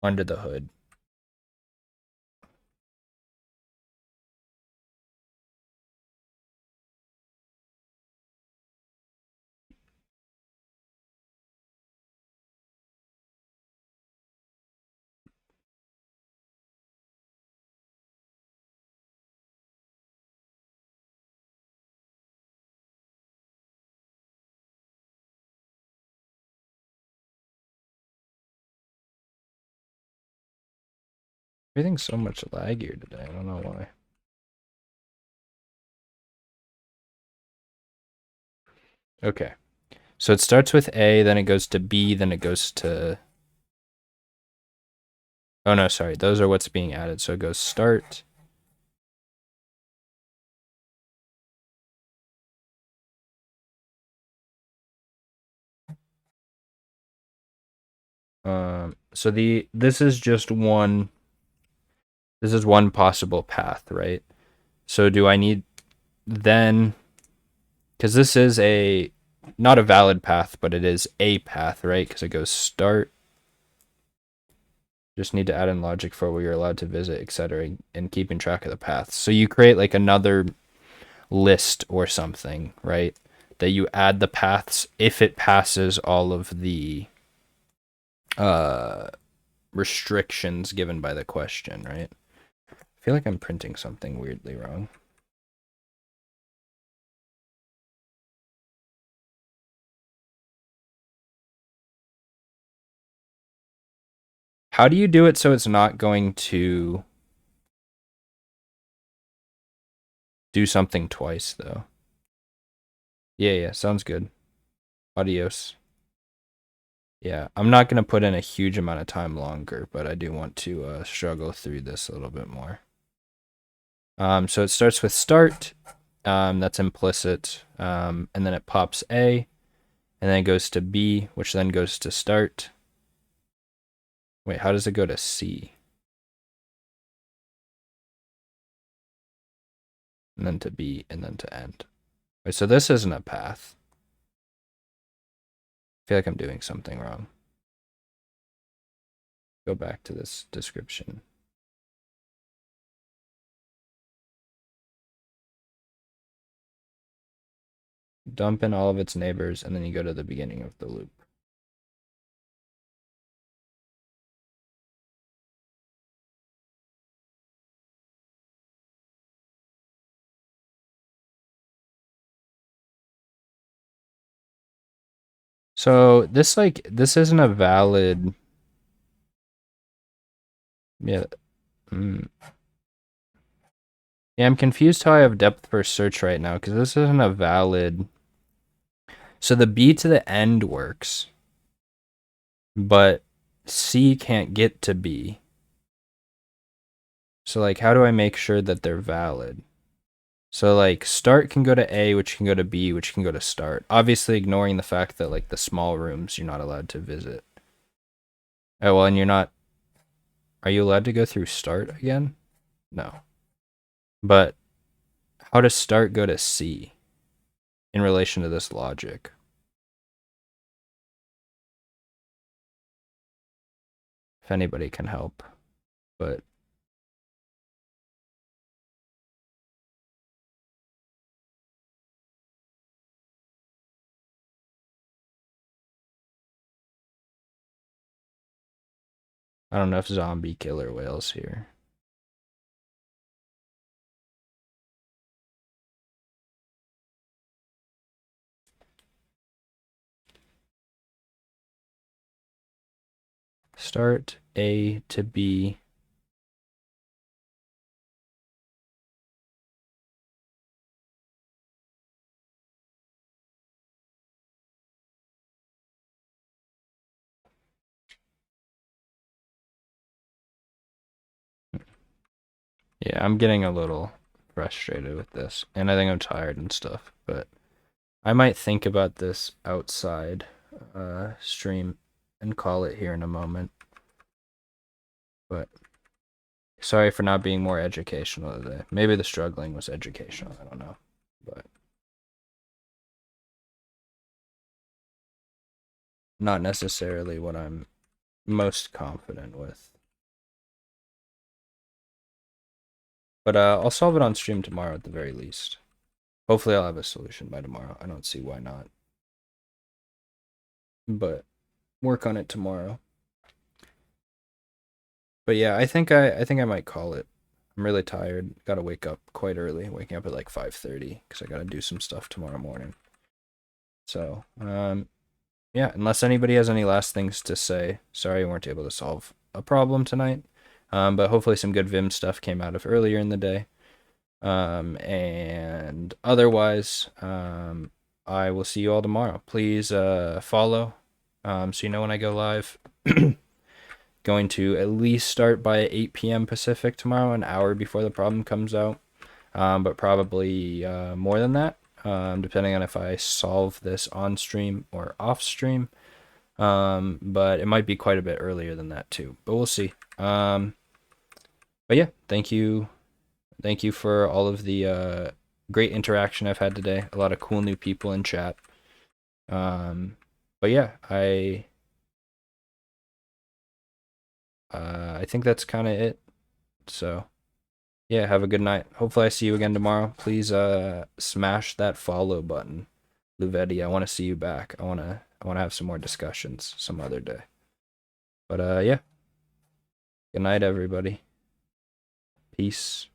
under the hood. Everything's so much laggier today. I don't know why. Okay. So it starts with A, then it goes to B, then it goes to... Oh no, sorry. Those are what's being added. So it goes start. So this is just one... This is one possible path, right? So do I need then... Because this is not a valid path, but it is a path, right? Because it goes start. Just need to add in logic for where you're allowed to visit, etc., and keeping track of the paths. So you create like another list or something, right? That you add the paths if it passes all of the restrictions given by the question, right? I feel like I'm printing something weirdly wrong. How do you do it so it's not going to do something twice, though? Yeah, sounds good. Adios. Yeah, I'm not going to put in a huge amount of time longer, but I do want to struggle through this a little bit more. So it starts with start. That's implicit. And then it pops A, and then it goes to B, which then goes to start. Wait, how does it go to C? And then to B, and then to end. Wait, so this isn't a path. I feel like I'm doing something wrong. Go back to this description. Dump in all of its neighbors, and then you go to the beginning of the loop. So this isn't a valid. Yeah. Yeah, I'm confused how I have depth first search right now because this isn't a valid. So the B to the end works, but C can't get to B. So like, how do I make sure that they're valid? So like, start can go to A, which can go to B, which can go to start. Obviously, ignoring the fact that like the small rooms you're not allowed to visit. Oh well, and you're not. Are you allowed to go through start again? No. But how does start go to C in relation to this logic? If anybody can help, but I don't know if zombie killer whale's here. Start A to B. Yeah, I'm getting a little frustrated with this, and I think I'm tired and stuff, but I might think about this outside stream and call it here in a moment. But sorry for not being more educational today. Maybe the struggling was educational, I don't know. But not necessarily what I'm most confident with. But I'll solve it on stream tomorrow at the very least. Hopefully I'll have a solution by tomorrow. I don't see why not. But work on it tomorrow. But yeah, I think I might call it. I'm really tired. Got to wake up quite early. Waking up at like 5:30 because I got to do some stuff tomorrow morning. So, yeah, unless anybody has any last things to say. Sorry we weren't able to solve a problem tonight. But hopefully some good Vim stuff came out of earlier in the day. And otherwise, I will see you all tomorrow. Please follow so you know when I go live. Going to at least start by 8 p.m. Pacific tomorrow, an hour before the problem comes out. But probably more than that, depending on if I solve this on stream or off stream. But it might be quite a bit earlier than that too, but we'll see. But yeah, thank you for all of the great interaction I've had today. A lot of cool new people in chat. But yeah, I think that's kind of it. So yeah, have a good night. Hopefully I see you again tomorrow. Please smash that follow button. Luvetti, I want to see you back. I want to have some more discussions some other day. But yeah. Good night, everybody. Peace.